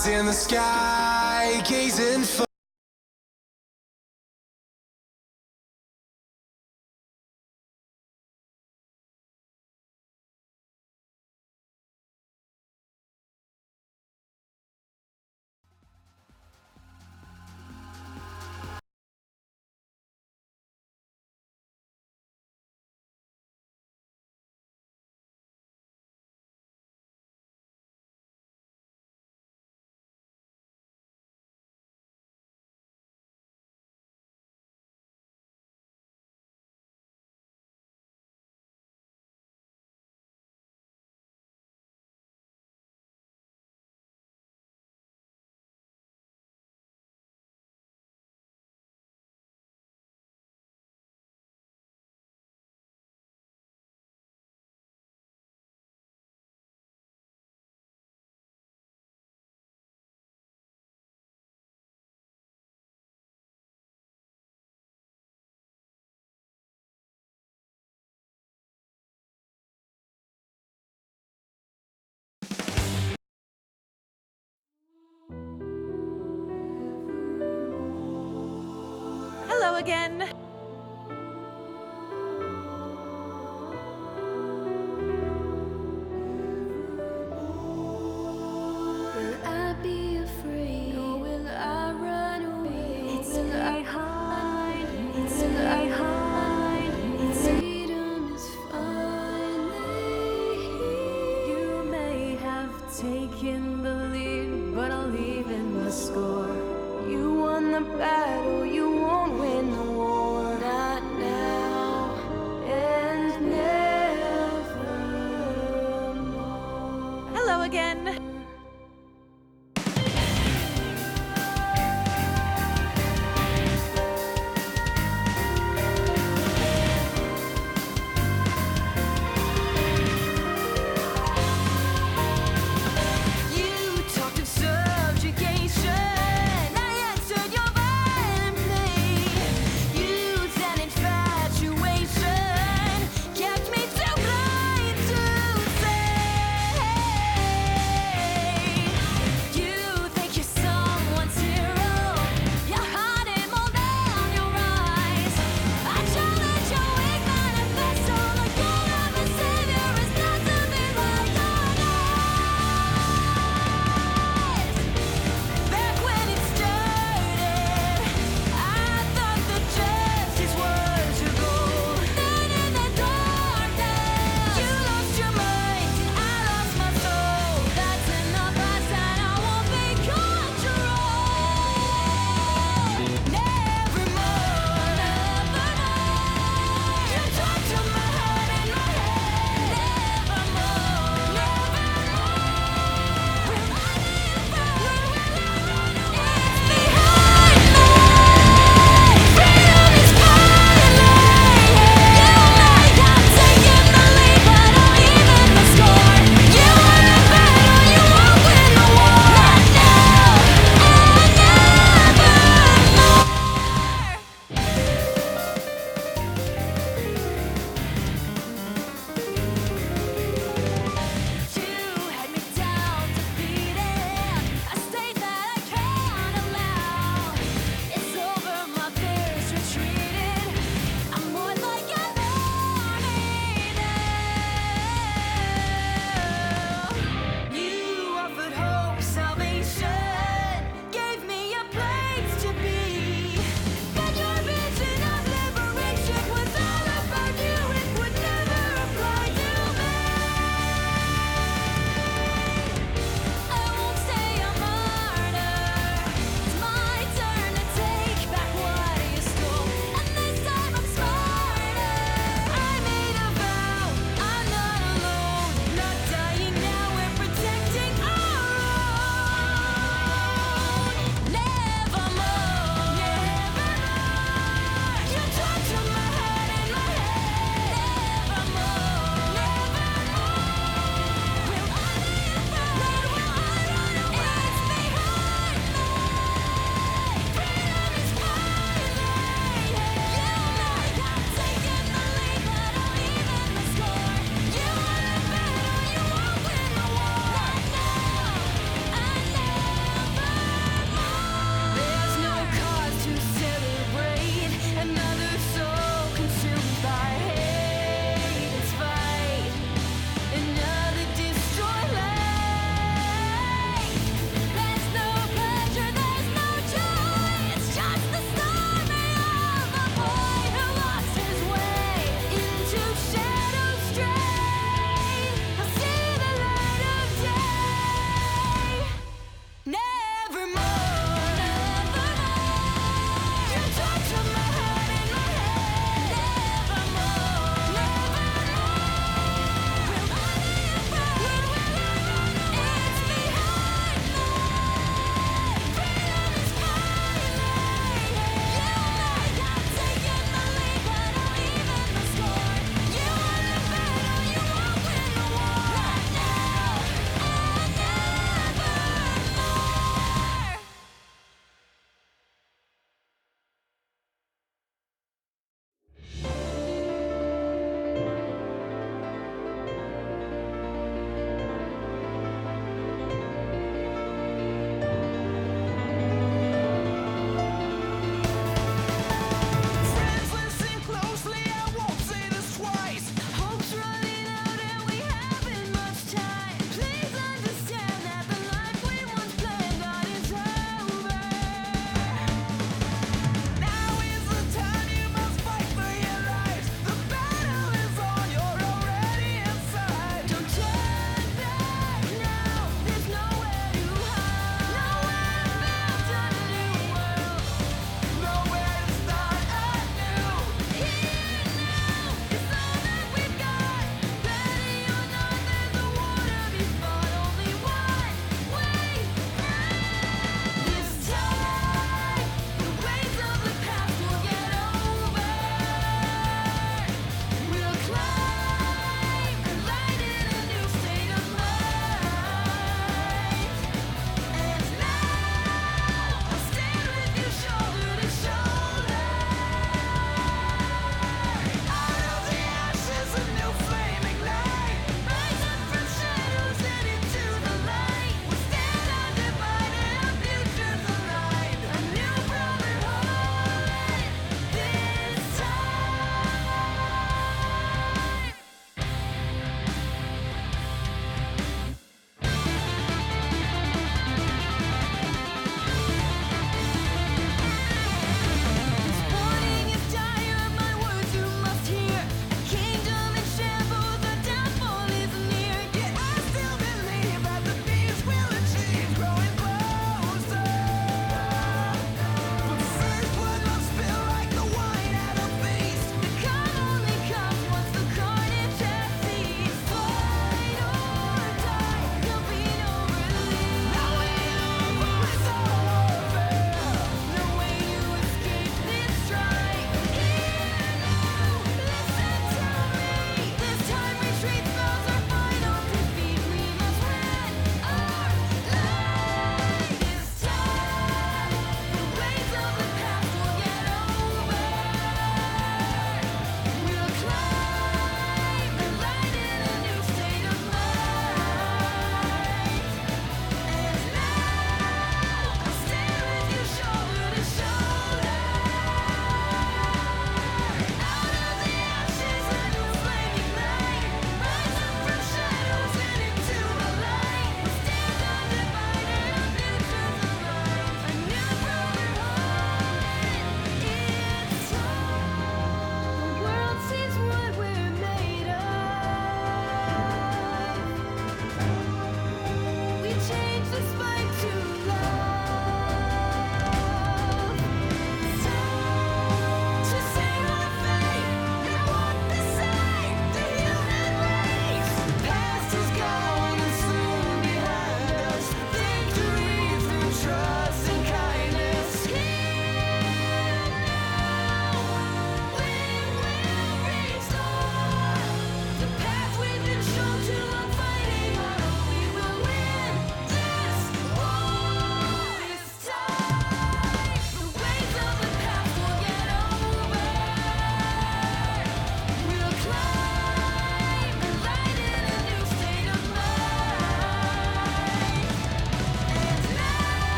eyes in the sky, gazing for. Hello again. Will I be afraid or will I run away? Will I hide? Will I hide? Freedom is finally here. You may have taken the lead, but I'll leave in the score. You won the battle, you won't win the war. Not now and nevermore. Hello again. You talked of subjugation. I answered your violent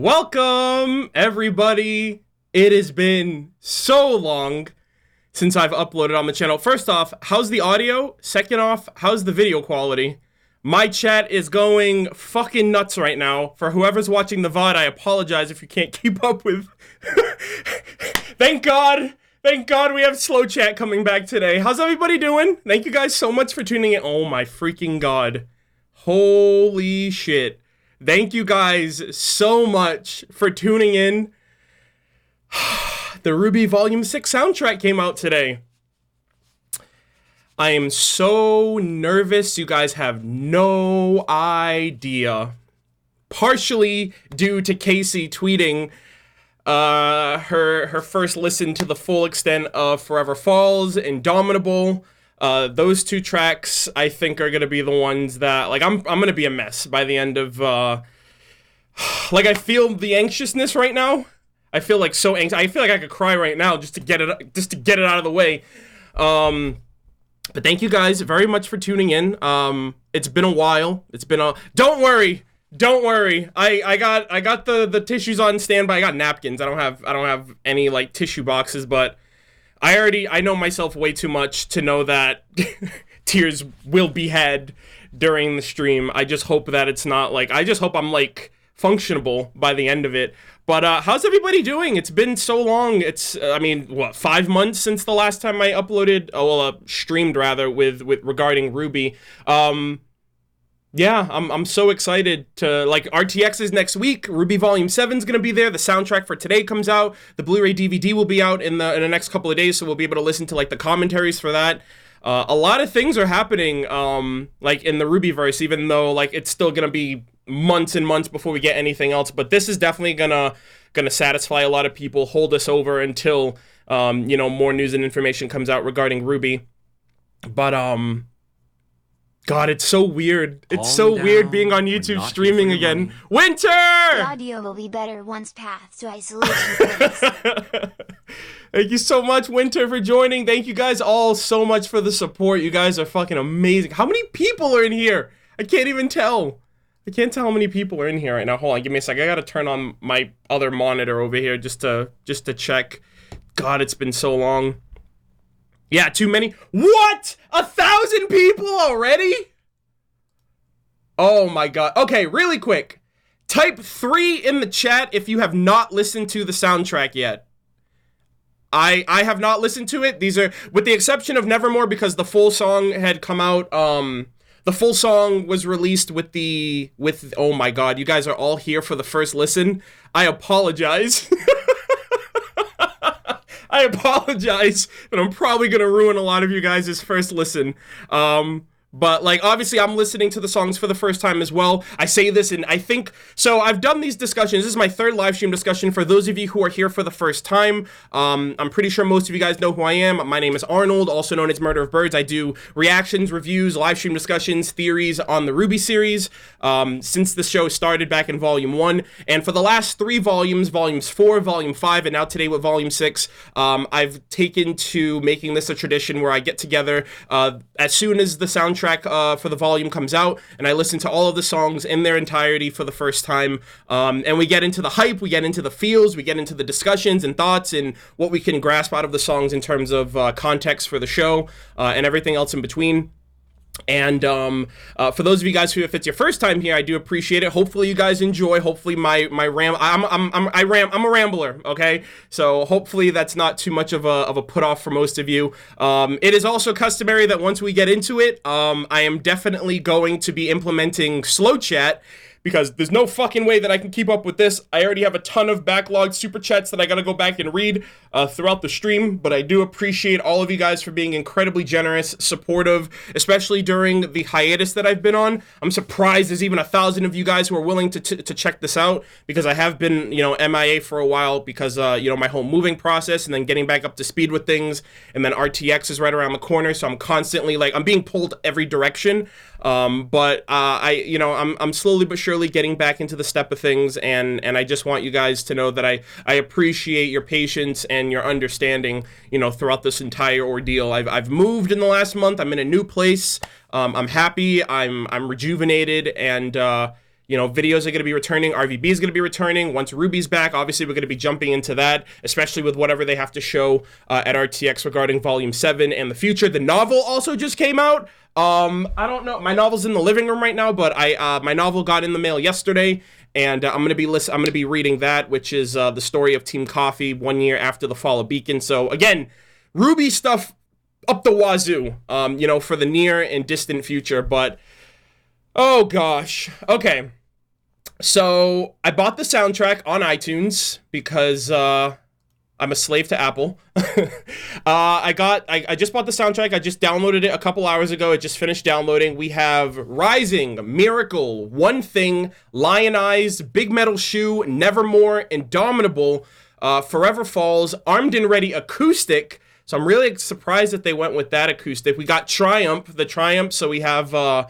Welcome, everybody. It has been so long since I've uploaded on the channel. First off, how's the audio? Second off, how's the video quality? My chat is going fucking nuts right now. For whoever's watching the VOD, I apologize if you can't keep up with... Thank God we have slow chat coming back today. How's everybody doing? Thank you guys so much for tuning in. Oh my freaking God. Holy shit. Thank you guys so much for tuning in. The RWBY Volume 6 soundtrack came out today. I am so nervous, you guys have no idea. Partially due to Casey tweeting her first listen to the full extent of Forever Falls, Indomitable. Those two tracks, I think, are gonna be the ones that, like, I'm gonna be a mess by the end of, like, I feel the anxiousness right now. I feel like so anxious. I feel like I could cry right now just to get it out of the way. But thank you guys very much for tuning in. It's been a while. Don't worry. I got the tissues on standby. I got napkins. I don't have any like tissue boxes, but I know myself way too much to know that tears will be had during the stream. I just hope that it's not like, I just hope I'm like functionable by the end of it. But how's everybody doing? It's been so long. It's, I mean, what, 5 months since the last time I uploaded, streamed rather, with regarding RWBY. Yeah, I'm so excited to, like, RTX is next week. RWBY Volume 7 is going to be there. The soundtrack for today comes out. The Blu-ray DVD will be out in the next couple of days, so we'll be able to listen to, like, the commentaries for that. A lot of things are happening, like, in the RWBYverse, even though, like, it's still going to be months and months before we get anything else. But this is definitely gonna satisfy a lot of people, hold us over until, you know, more news and information comes out regarding RWBY. But, God, it's so weird. It's so weird being on YouTube streaming again. Winter! The audio will be better once paths to isolation close. Thank you so much, Winter, for joining. Thank you guys all so much for the support. You guys are fucking amazing. How many people are in here? I can't even tell. I can't tell how many people are in here right now. Hold on, give me a sec. I gotta turn on my other monitor over here just to check. God, it's been so long. Yeah, too many. What? 1,000 people already? Oh my God. Okay, really quick. Type 3 in the chat if you have not listened to the soundtrack yet. I have not listened to it. These are, with the exception of Nevermore, because the full song had come out, the full song was released with oh my God, you guys are all here for the first listen. I apologize. I apologize, but I'm probably gonna ruin a lot of you guys' first listen. But, like, obviously I'm listening to the songs for the first time as well. I say this, and I think, so I've done these discussions. This is my third live stream discussion. For those of you who are here for the first time, I'm pretty sure most of you guys know who I am. My name is Arnold, also known as MurderofBirds. I do reactions, reviews, live stream discussions, theories on the RWBY series, since the show started back in Volume 1. And for the last 3 volumes, Volumes 4, Volume 5, and now today with Volume 6, I've taken to making this a tradition where I get together as soon as the soundtrack for the volume comes out, and I listen to all of the songs in their entirety for the first time, and we get into the hype, we get into the feels, we get into the discussions and thoughts and what we can grasp out of the songs in terms of context for the show, and everything else in between. And for those of you guys who, if it's your first time here, I do appreciate it. Hopefully you guys enjoy. Hopefully my I'm a rambler, okay? So hopefully that's not too much of a put off for most of you. It is also customary that once we get into it, I am definitely going to be implementing slow chat, because there's no fucking way that I can keep up with this. I already have a ton of backlogged super chats that I gotta go back and read throughout the stream, but I do appreciate all of you guys for being incredibly generous, supportive, especially during the hiatus that I've been on. I'm surprised there's even 1,000 of you guys who are willing to check this out, because I have been, you know, MIA for a while because, you know, my whole moving process and then getting back up to speed with things, and then RTX is right around the corner, so I'm constantly, like, I'm being pulled every direction. But I'm slowly but surely getting back into the step of things, and I just want you guys to know that I appreciate your patience and your understanding, you know, throughout this entire ordeal. I've moved in the last month. I'm in a new place. I'm happy. I'm rejuvenated, and videos are going to be returning. RWB is going to be returning. Once RWBY's back, obviously we're going to be jumping into that, especially with whatever they have to show at RTX regarding Volume 7 and the future. The novel also just came out. I don't know. My novel's in the living room right now, but my novel got in the mail yesterday, and I'm going to be reading that, which is the story of Team Coffee 1 year after the fall of Beacon. So again, RWBY stuff up the wazoo, for the near and distant future. But oh gosh, okay. So I bought the soundtrack on iTunes because I'm a slave to Apple. I just bought the soundtrack. I just downloaded it a couple hours ago. It just finished downloading. We have Rising, Miracle, One Thing, Lionized, Big Metal Shoe, Nevermore, Indomitable, Forever Falls, Armed and Ready Acoustic. So I'm really surprised that they went with that acoustic. We got Triumph, the Triumph. So we have a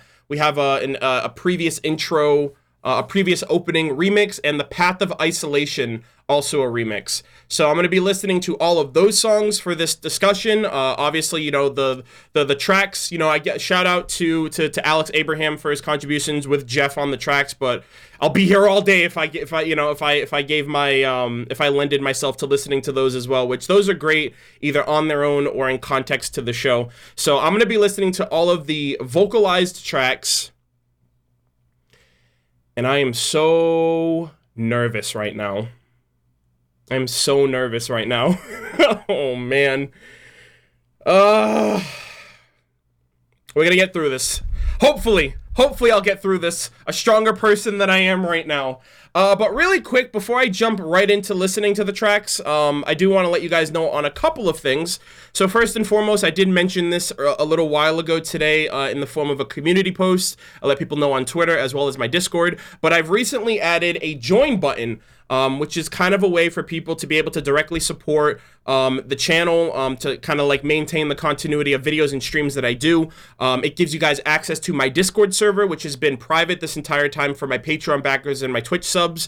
previous intro, a previous opening remix, and the Path of Isolation, also a remix. So I'm going to be listening to all of those songs for this discussion. Obviously, the tracks, I get shout out to Alex Abraham for his contributions with Jeff on the tracks, but I'll be here all day if I lended myself to listening to those as well, which those are great either on their own or in context to the show. So I'm going to be listening to all of the vocalized tracks, and I am so nervous right now. I'm so nervous right now. Oh, man. We're gonna get through this. Hopefully I'll get through this a stronger person than I am right now. But really quick, before I jump right into listening to the tracks, I do want to let you guys know on a couple of things. So first and foremost, I did mention this a little while ago today in the form of a community post. I'll let people know on Twitter as well as my Discord. But I've recently added a join button, which is kind of a way for people to be able to directly support the channel, to kind of like maintain the continuity of videos and streams that I do. It gives you guys access to my Discord server, which has been private this entire time for my Patreon backers and my Twitch subs.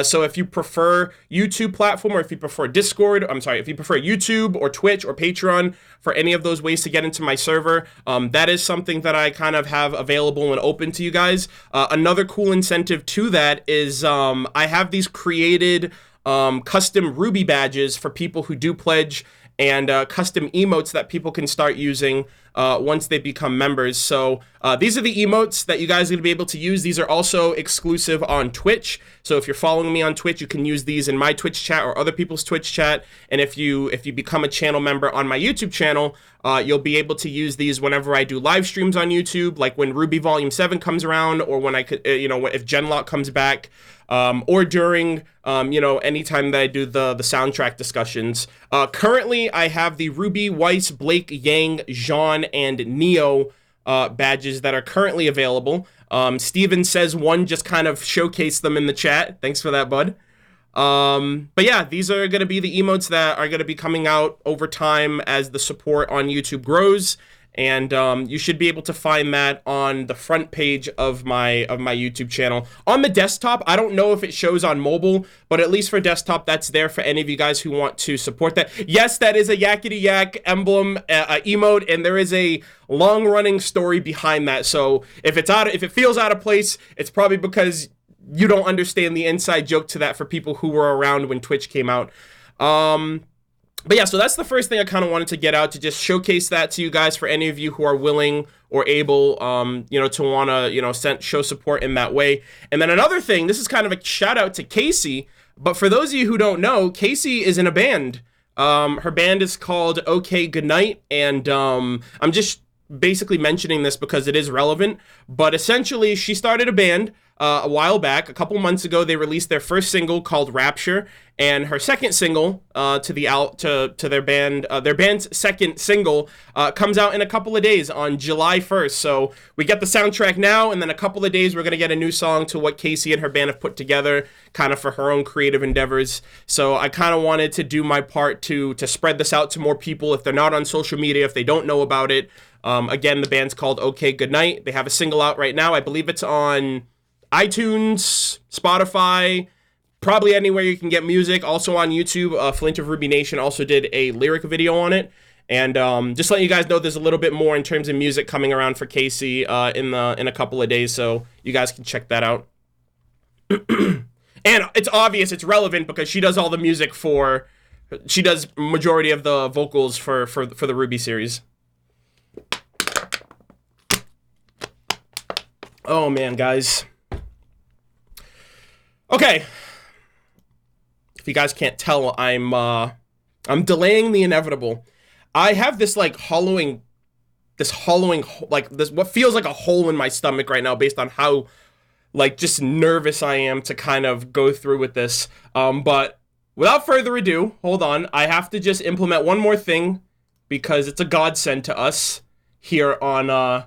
So if you prefer YouTube platform, or if you prefer Discord, if you prefer YouTube or Twitch or Patreon, for any of those ways to get into my server, that is something that I kind of have available and open to you guys. Another cool incentive to that is I have these created custom RWBY badges for people who do pledge, and custom emotes that people can start using once they become members. So these are the emotes that you guys are going to be able to use. These are also exclusive on Twitch. So if you're following me on Twitch, you can use these in my Twitch chat or other people's Twitch chat. And if you become a channel member on my YouTube channel, you'll be able to use these whenever I do live streams on YouTube, like when RWBY Volume 7 comes around, or when I could, if Genlock comes back, or during, anytime that I do the soundtrack discussions. Currently, I have the RWBY, Weiss, Blake, Yang, Jean, and Neo badges that are currently available. Steven says one just kind of showcased them in the chat. Thanks for that, bud. But yeah, these are going to be the emotes that are going to be coming out over time as the support on YouTube grows. And you should be able to find that on the front page of my YouTube channel. On the desktop, I don't know if it shows on mobile, but at least for desktop, that's there for any of you guys who want to support that. Yes, that is a Yakety Yak emblem emote, and there is a long-running story behind that. So if it feels out of place, it's probably because you don't understand the inside joke to that for people who were around when Twitch came out. But yeah, so that's the first thing I kind of wanted to get out, to just showcase that to you guys for any of you who are willing or able, to want to, show support in that way. And then another thing, this is kind of a shout out to Casey, but for those of you who don't know, Casey is in a band. Her band is called OK Goodnight, and I'm just basically mentioning this because it is relevant, but essentially she started a band a while back. A couple months ago, they released their first single called Rapture, and her second single to their band's second single comes out in a couple of days on July 1st. So we get the soundtrack now, and then a couple of days we're gonna get a new song to what Casey and her band have put together, kind of for her own creative endeavors. So I kind of wanted to do my part to spread this out to more people if they're not on social media, if they don't know about it. Again, the band's called OK Goodnight. They have a single out right now. I believe it's on iTunes, Spotify, probably anywhere you can get music. Also on YouTube, Flint of RWBY Nation also did a lyric video on it. And just letting you guys know, there's a little bit more in terms of music coming around for Casey in a couple of days, so you guys can check that out. And it's obvious, it's relevant because she does all the music for, she does majority of the vocals for the RWBY series. Oh man, guys. Okay. If you guys can't tell, I'm delaying the inevitable. I have this like hollowing, like this, what feels like a hole in my stomach right now based on how like just nervous I am to kind of go through with this. But without further ado, hold on. I have to just implement one more thing because it's a godsend to us here on,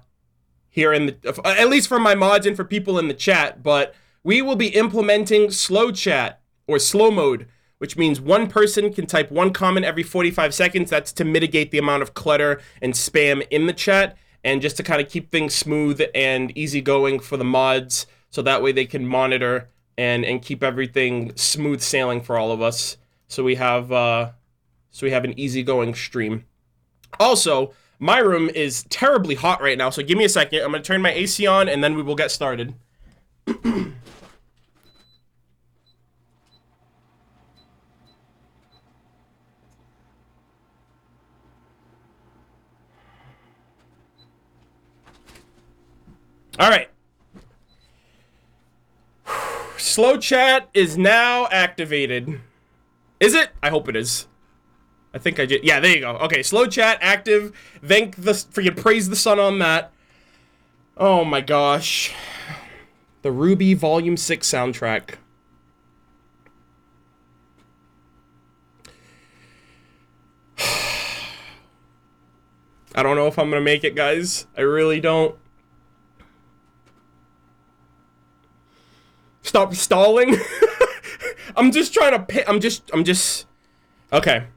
here in the, at least for my mods and for people in the chat, but we will be implementing slow chat or slow mode, which means one person can type one comment every 45 seconds. That's to mitigate the amount of clutter and spam in the chat and just to kind of keep things smooth and easygoing for the mods. So that way they can monitor and keep everything smooth sailing for all of us. So we have an easygoing stream. Also, my room is terribly hot right now, so give me a second. I'm gonna turn my AC on and then we will get started. All right. Slow chat is now activated. Is it? I hope it is. I think I did. Yeah, there you go. Okay, slow chat active. Thank the freaking praise the sun on that. Oh my gosh. The RWBY Volume 6 soundtrack. I don't know if I'm gonna make it, guys. I really don't. Stop stalling. I'm just trying to I'm just okay.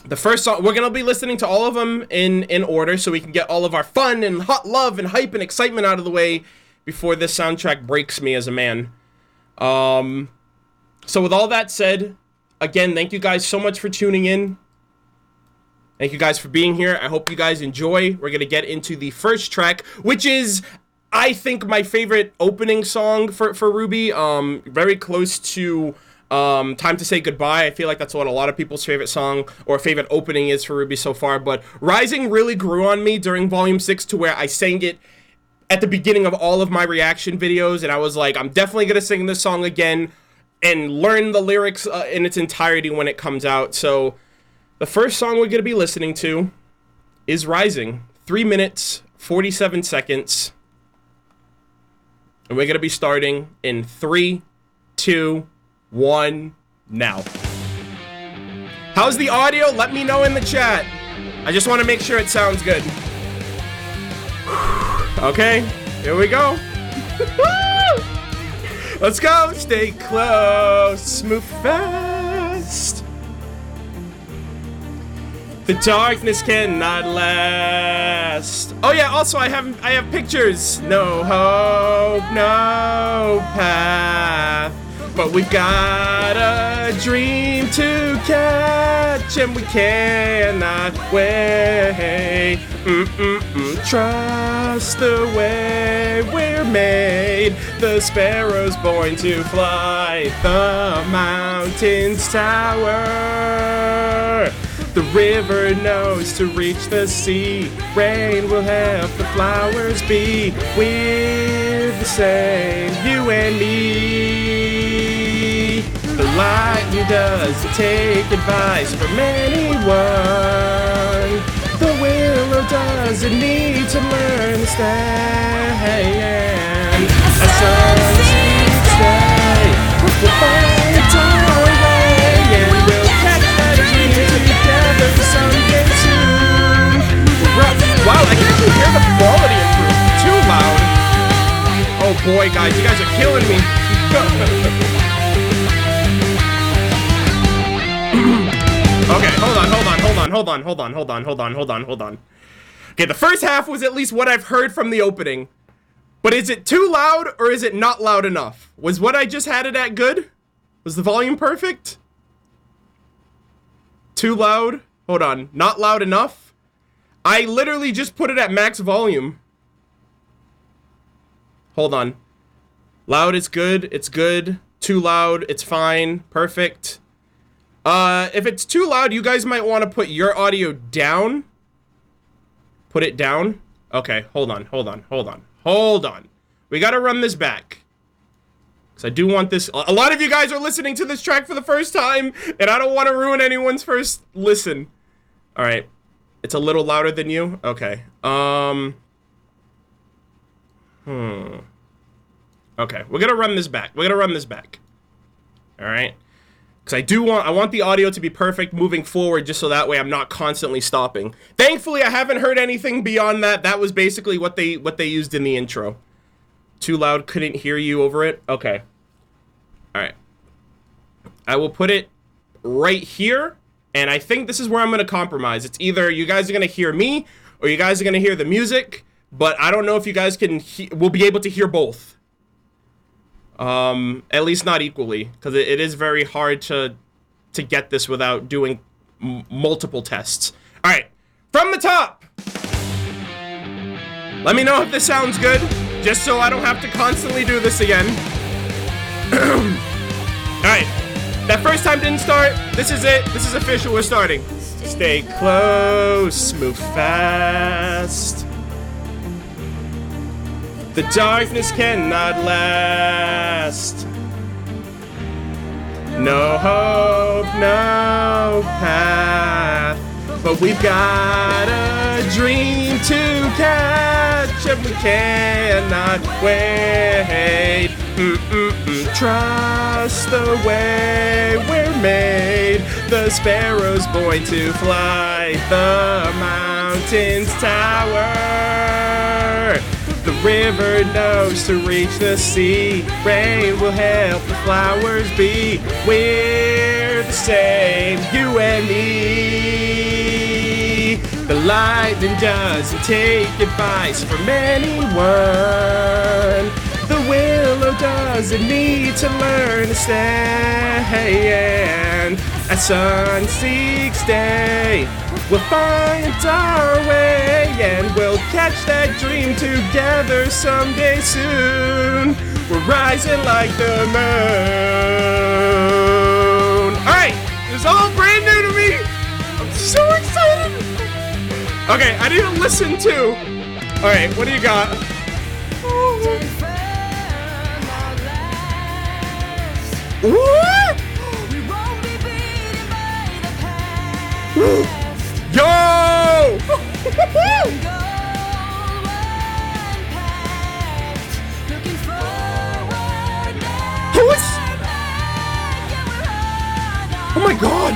The first song, we're gonna be listening to all of them in order so we can get all of our fun and hot love and hype and excitement out of the way before this soundtrack breaks me as a man. So with all that said, again, thank you guys so much for tuning in. Thank you guys for being here. I hope you guys enjoy. We're gonna get into the first track, which is, I think, my favorite opening song for RWBY. Very close to Time to Say Goodbye. I feel like that's what a lot of people's favorite song or favorite opening is for RWBY so far. But Rising really grew on me during Volume 6 to where I sang it at the beginning of all of my reaction videos. And I was like, I'm definitely going to sing this song again and learn the lyrics in its entirety when it comes out. So the first song we're going to be listening to is Rising. 3 minutes, 47 seconds. And we're going to be starting in 3, 2, 1, now. How's the audio? Let me know in the chat. I just want to make sure it sounds good. Okay, here we go. Let's go. Stay close, move fast. The darkness cannot last. Oh yeah, also I have pictures. No hope, no path. But we've got a dream to catch and we cannot wait. Trust the way we're made. The sparrow's born to fly. The mountain's tower. The river knows to reach the sea. Rain will help the flowers be. We're the same, you and me. The lightning doesn't take advice from anyone. The willow doesn't need to learn to stand. A sun each day will find our way, and we'll catch that dream together someday soon. Wow, I can actually hear the quality improve. Too loud. Oh boy, guys, you guys are killing me. Okay, hold on. Okay, the first half was at least what I've heard from the opening. But is it too loud or is it not loud enough? Was what I just had it at good? Was the volume perfect? Too loud? Hold on, not loud enough? I literally just put it at max volume. Hold on. Loud is good. It's good. Too loud. It's fine. Perfect. If it's too loud, you guys might want to put your audio down. Put it down. Okay, hold on. We gotta run this back. Because I do want this. A lot of you guys are listening to this track for the first time, and I don't want to ruin anyone's first listen. Alright. It's a little louder than you? Okay. Okay, we're gonna run this back. Alright? Because I want the audio to be perfect moving forward, just so that way I'm not constantly stopping. Thankfully, I haven't heard anything beyond that. That was basically what they used in the intro. Too loud, couldn't hear you over it? Okay. Alright. I will put it right here, and I think this is where I'm going to compromise. It's either you guys are going to hear me, or you guys are going to hear the music, but I don't know if you guys will be able to hear both. At least not equally, because it is very hard to get this without doing multiple tests. Alright, from the top! Let me know if this sounds good, just so I don't have to constantly do this again. Alright, that first time didn't start. This is it. This is official. We're starting. Stay close, move fast. The darkness cannot last. No hope, no path. But we've got a dream to catch, and we cannot wait. Trust the way we're made. The sparrow's born to fly the mountain's tower. The river knows to reach the sea. Rain will help the flowers be. We're the same, you and me. The lightning doesn't take advice from anyone. The willow doesn't need to learn to stand. As sun seeks day, we'll find our way, and we'll catch that dream together someday soon. We're rising like the moon. Alright, it's all brand new to me. I'm so excited. Okay, I need to listen too. Alright, what do you got? What? Yo! Oh my god!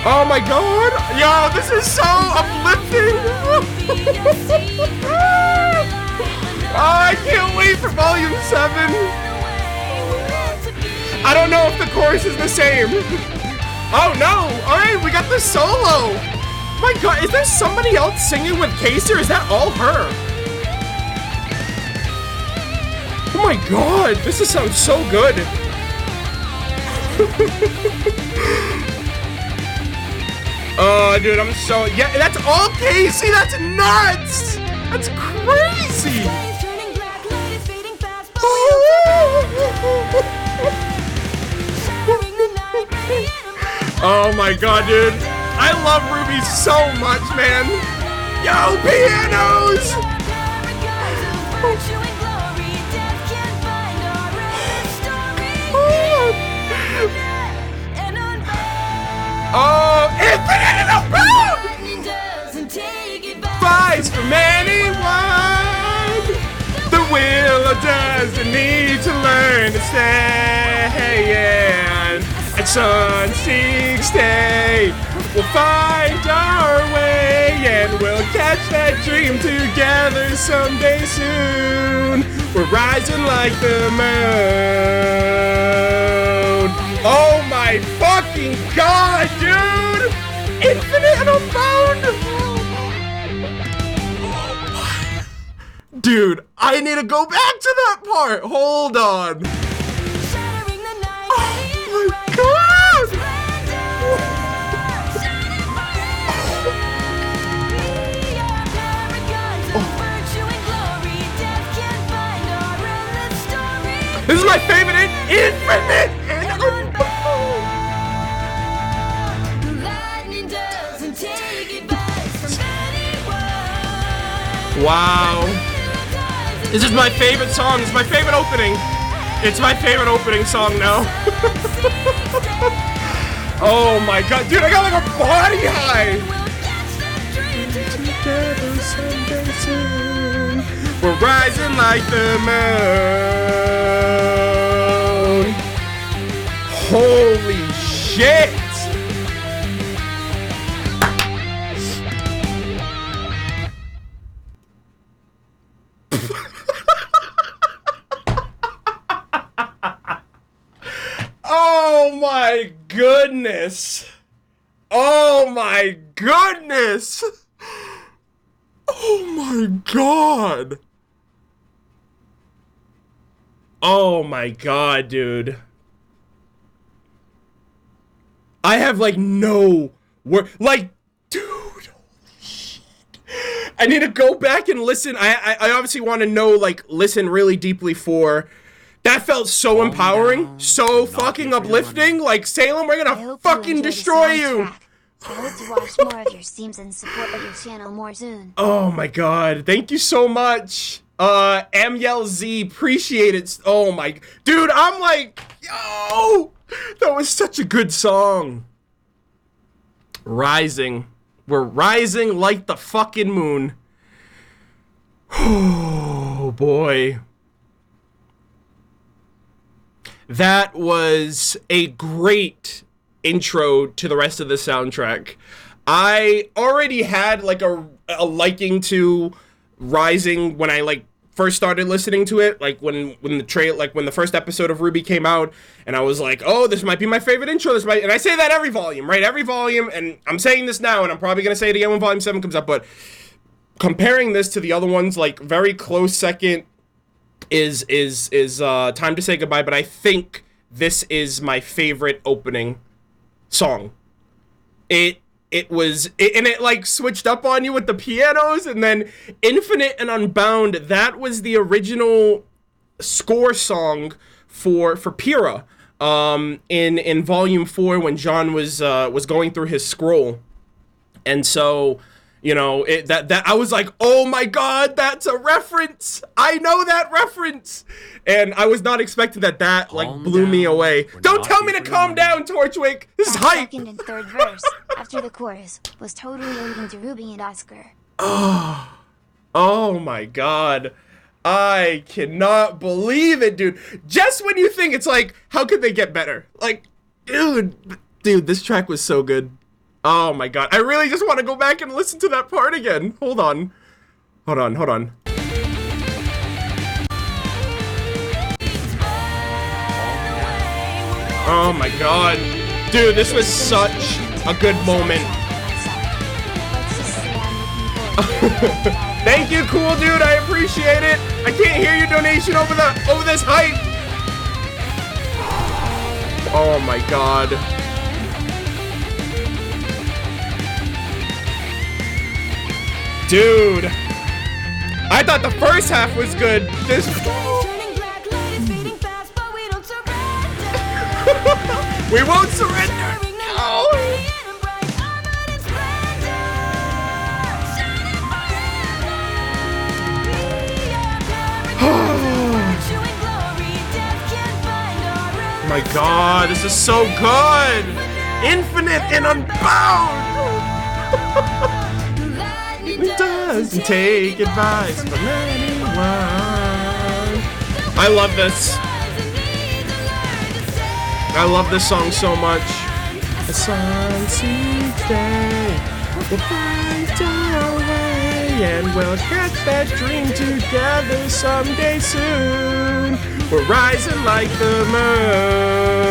Oh my god! Yo, this is so uplifting! Oh, I can't wait for volume 7! I don't know if the chorus is the same. Oh no! Alright, we got the solo! My god, is there somebody else singing with Casey, or is that all her? Oh my god, this sounds so good! Oh, dude, I'm so... Yeah, that's all Casey! That's nuts! That's crazy! Oh my god, dude. I love RWBY so much, man. Yo, pianos! Oh, Indomitable! Advice from anyone. The willow doesn't need to learn to stand. At sun seeks day, we'll find our way, and we'll catch that dream together someday soon. We're rising like the moon. Oh my fucking god, dude! Indomitable! Dude, I need to go back to that part. Hold on. Oh my god! This is my favorite Infinite and Unbound. Lightning doesn't take advice from anyone. Wow. This is my favorite song. It's my favorite opening. It's my favorite opening song now. Oh my god. Dude, I got like a body high. Together someday soon. We're rising like the moon. Holy shit. Oh my goodness. Oh my goodness. Oh my god. Oh my god, dude. I have like no word. Like, dude, holy shit. I need to go back and listen. I obviously want to know, like, listen really deeply for. That felt so empowering, so fucking uplifting. Like, Salem, we're I gonna hope fucking enjoyed the destroy you. soundtrack. I hope to watch more of your streams and support your channel more soon. Oh my god, thank you so much. MLZ, appreciate it. Oh my, dude, I'm like, yo, that was such a good song. Rising. We're rising like the fucking moon. Oh boy. That was a great intro to the rest of the soundtrack. I already had like a liking to Rising when I like first started listening to it, like when the first episode of RWBY came out, and I was like, oh, this might be my favorite intro. And I say that every volume, right? Every volume, and I'm saying this now, and I'm probably gonna say it again when Volume 7 comes up. But comparing this to the other ones, like very close second is Time to Say Goodbye, but I think this is my favorite opening song. It like switched up on you with the pianos, and then Infinite and Unbound, that was the original score song for Pyrrha in Volume 4 when John was going through his scroll. And so, you know, that I was like, oh my god, that's a reference. I know that reference. And I was not expecting that like blew me away. Don't tell me to calm down, Torchwick. This is That hype. second and third verse, after the chorus, was totally leading to Ruby and Oscar. Oh my god. I cannot believe it, dude. Just when you think it's like, how could they get better? Like, dude, this track was so good. Oh my god. I really just want to go back and listen to that part again. Hold on. Oh my god. Dude, this was such a good moment. Let's just say I'm looking forward to it. Thank you, cool dude. I appreciate it. I can't hear your donation over this hype. Oh my god. Dude, I thought the first half was good. This we won't surrender. No. Oh my god, this is so good. Infinite and Unbound. It doesn't take advice from anyone. I love this. I love this song so much. A sun sees day, we'll find our way, and we'll catch that dream together someday soon. We're rising like the moon.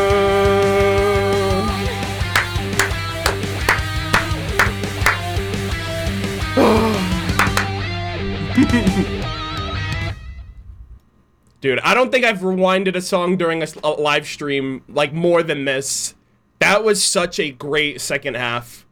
Dude, I don't think I've rewinded a song during a live stream like more than this. That was such a great second half.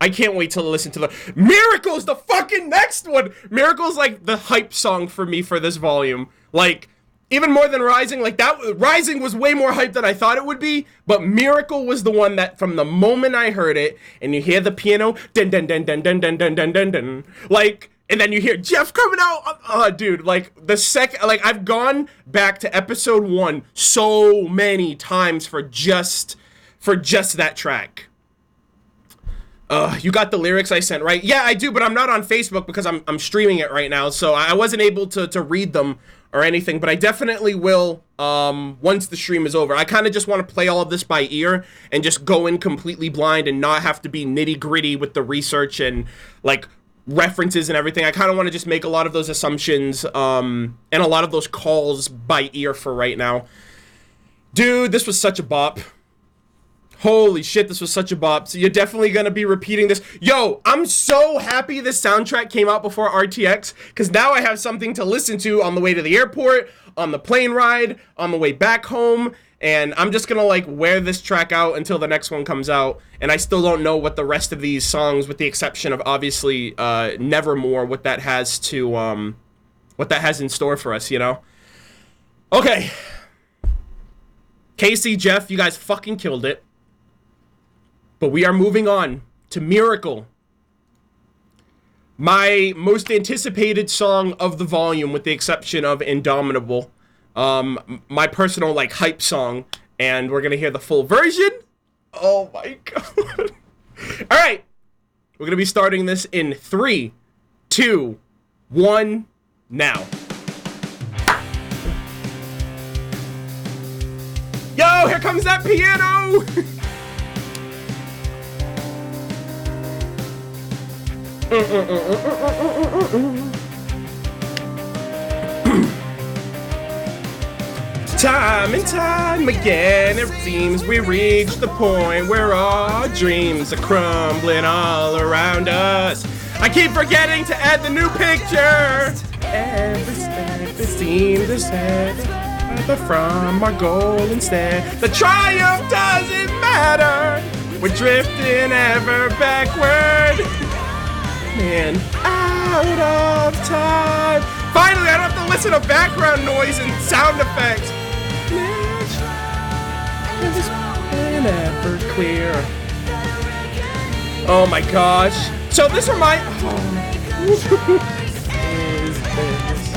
I can't wait to listen to the Miracle's the fucking next one. Miracle's like the hype song for me for this volume. Like, even more than Rising, like that, Rising was way more hype than I thought it would be, but Miracle was the one that from the moment I heard it, and you hear the piano, dun dun dun dun dun dun dun dun dun dun, like, and then you hear Jeff coming out, dude, like, the second, like, I've gone back to episode 1 so many times for just that track. You got the lyrics I sent, right? Yeah, I do, but I'm not on Facebook because I'm streaming it right now, so I wasn't able to read them or anything, but I definitely will once the stream is over. I kind of just want to play all of this by ear and just go in completely blind and not have to be nitty-gritty with the research and, like, references and everything. I kind of want to just make a lot of those assumptions and a lot of those calls by ear for right now. Dude, this was such a bop. Holy shit, this was such a bop. So you're definitely gonna be repeating this. Yo, I'm so happy this soundtrack came out before RTX, because now I have something to listen to on the way to the airport, on the plane ride, on the way back home, and I'm just gonna, like, wear this track out until the next one comes out, and I still don't know what the rest of these songs, with the exception of, obviously, Nevermore, what that has in store for us, you know? Okay. Casey, Jeff, you guys fucking killed it. But we are moving on to Miracle. My most anticipated song of the volume, with the exception of Indomitable. My personal, like, hype song. And we're gonna hear the full version. Oh my god. Alright. We're gonna be starting this in 3, 2, 1, now. Yo, here comes that piano! Time and time again, it seems we reach the point where our dreams are crumbling all around us. I keep forgetting to add the new picture. Every step it seems to set further from our goal instead. The triumph doesn't matter. We're drifting ever backward. Man, out of time. Finally, I don't have to listen to background noise and sound effects. Never clear. Oh my gosh. So this reminds. Is this?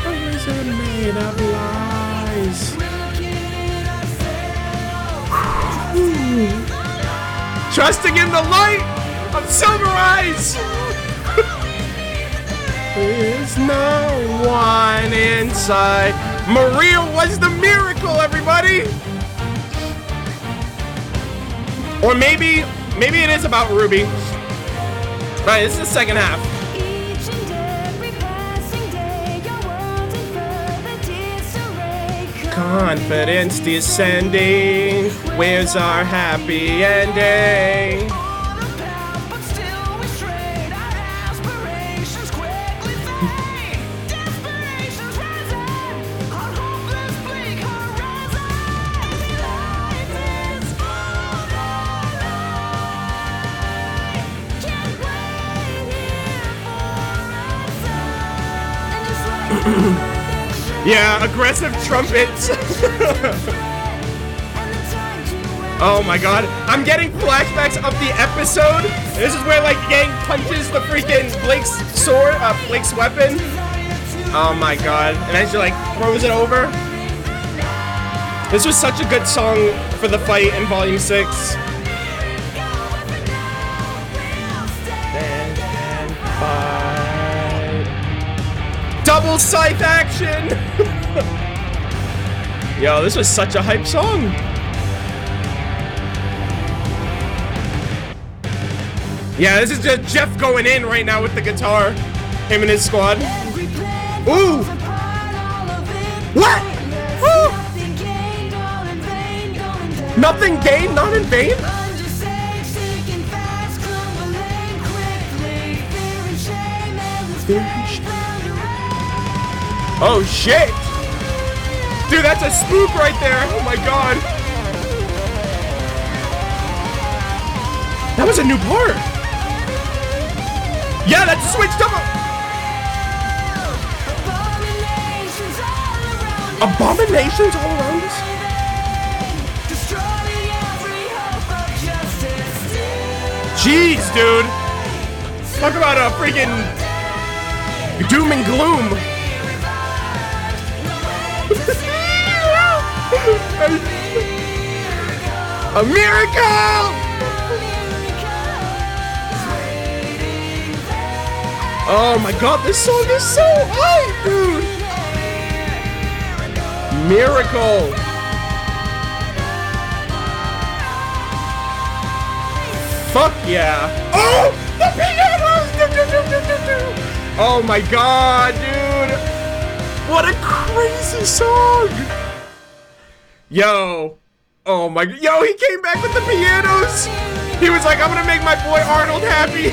Or is it made of lies? Trusting in the light of Silver Eyes. There's no one inside. Maria was the miracle, everybody. Or maybe it is about Ruby. Right, this is the second half. Confidence descending. Where's our happy ending? Yeah, aggressive trumpets. Oh my god. I'm getting flashbacks of the episode. This is where, like, the gang punches the freaking Blake's sword, Blake's weapon. Oh my god. And then she, like, throws it over. This was such a good song for the fight in Volume 6. Double scythe action! Yo, this was such a hype song. Yeah, this is just Jeff going in right now with the guitar. Him and his squad. Ooh! What? Ooh! Nothing gained, not in vain? Oh shit! Dude, that's a spook right there! Oh my god! That was a new part! Yeah, that's switched up! abominations all around us. Jeez, dude. Talk about a freaking doom and gloom. A miracle! Oh my god, this song is so hype, dude! Miracle! Fuck yeah! Oh! The pianos! Oh my god, dude! What a crazy song! Yo! Oh my... Yo, he came back with the pianos! He was like, I'm gonna make my boy Arnold happy!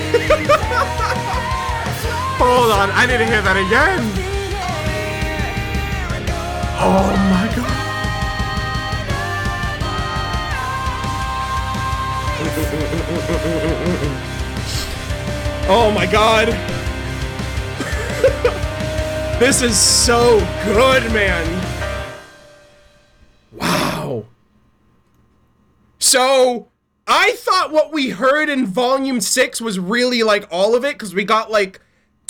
Hold on, I need to hear that again! Oh my god! Oh my god! This is so good, man! Wow! So, I thought what we heard in Volume 6 was really, like, all of it, because we got, like,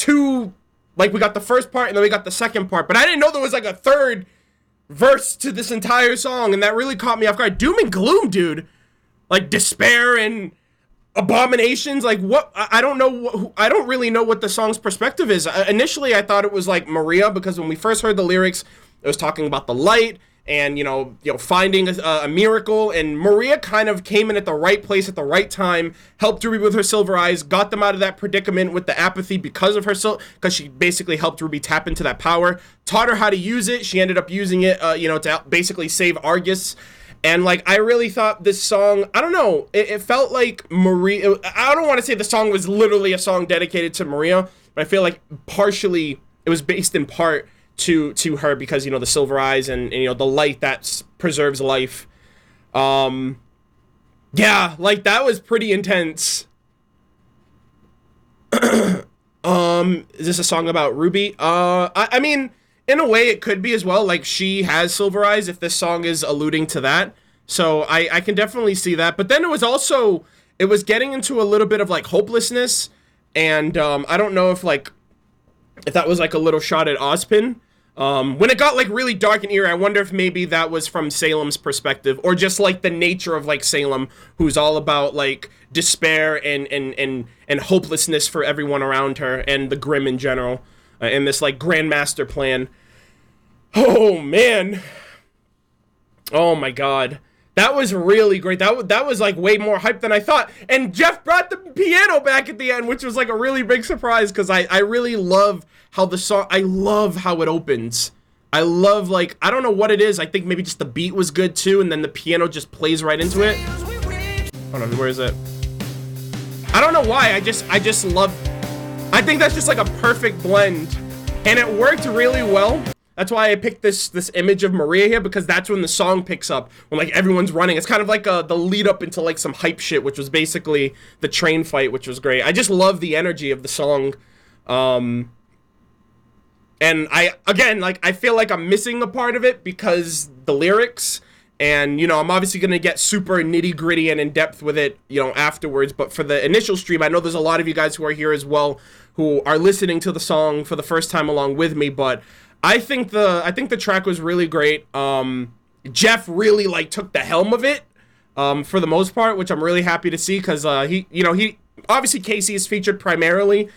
we got the first part, and then we got the second part, but I didn't know there was, like, a third verse to this entire song, and that really caught me off guard. Doom and gloom, dude! Like, despair and abominations, like, what? I don't know, I don't really know what the song's perspective is. Initially, I thought it was, like, Maria, because when we first heard the lyrics, it was talking about the light, and, you know, finding a miracle, and Maria kind of came in at the right place at the right time, helped Ruby with her silver eyes, got them out of that predicament with the apathy because of her because she basically helped Ruby tap into that power, taught her how to use it. She ended up using it, you know, to basically save Argus. And, like, I really thought this song, I don't know, it felt like Maria, I don't want to say the song was literally a song dedicated to Maria, but I feel like partially, it was based in part to her because, you know, the silver eyes and you know, the light that preserves life. Yeah, like, that was pretty intense. Is this a song about Ruby? I mean, in a way it could be as well, like, she has silver eyes if this song is alluding to that, so I can definitely see that. But then it was also, it was getting into a little bit of, like, hopelessness, and I don't know if that was, like, a little shot at Ozpin. When it got, like, really dark and eerie, I wonder if maybe that was from Salem's perspective, or just, like, the nature of, like, Salem, who's all about, like, despair and hopelessness for everyone around her, and the Grimm in general, and this, like, grand master plan. Oh, man. Oh, my God. That was really great. That was, like, way more hype than I thought. And Jeff brought the piano back at the end, which was, like, a really big surprise, because I really love how the song, I love how it opens. I love, like, I don't know what it is. I think maybe just the beat was good, too, and then the piano just plays right into it. Hold on, where is it? I don't know why. I just love, I think that's just, like, a perfect blend. And it worked really well. That's why I picked this image of Maria here, because that's when the song picks up, when, like, everyone's running. It's kind of like the lead up into, like, some hype shit, which was basically the train fight, which was great. I just love the energy of the song. And I feel like I'm missing a part of it because the lyrics, and, you know, I'm obviously going to get super nitty gritty and in depth with it, you know, afterwards. But for the initial stream, I know there's a lot of you guys who are here as well, who are listening to the song for the first time along with me, but I think the track was really great. Jeff really, like, took the helm of it, for the most part, which I'm really happy to see, because, he obviously Casey is featured primarily,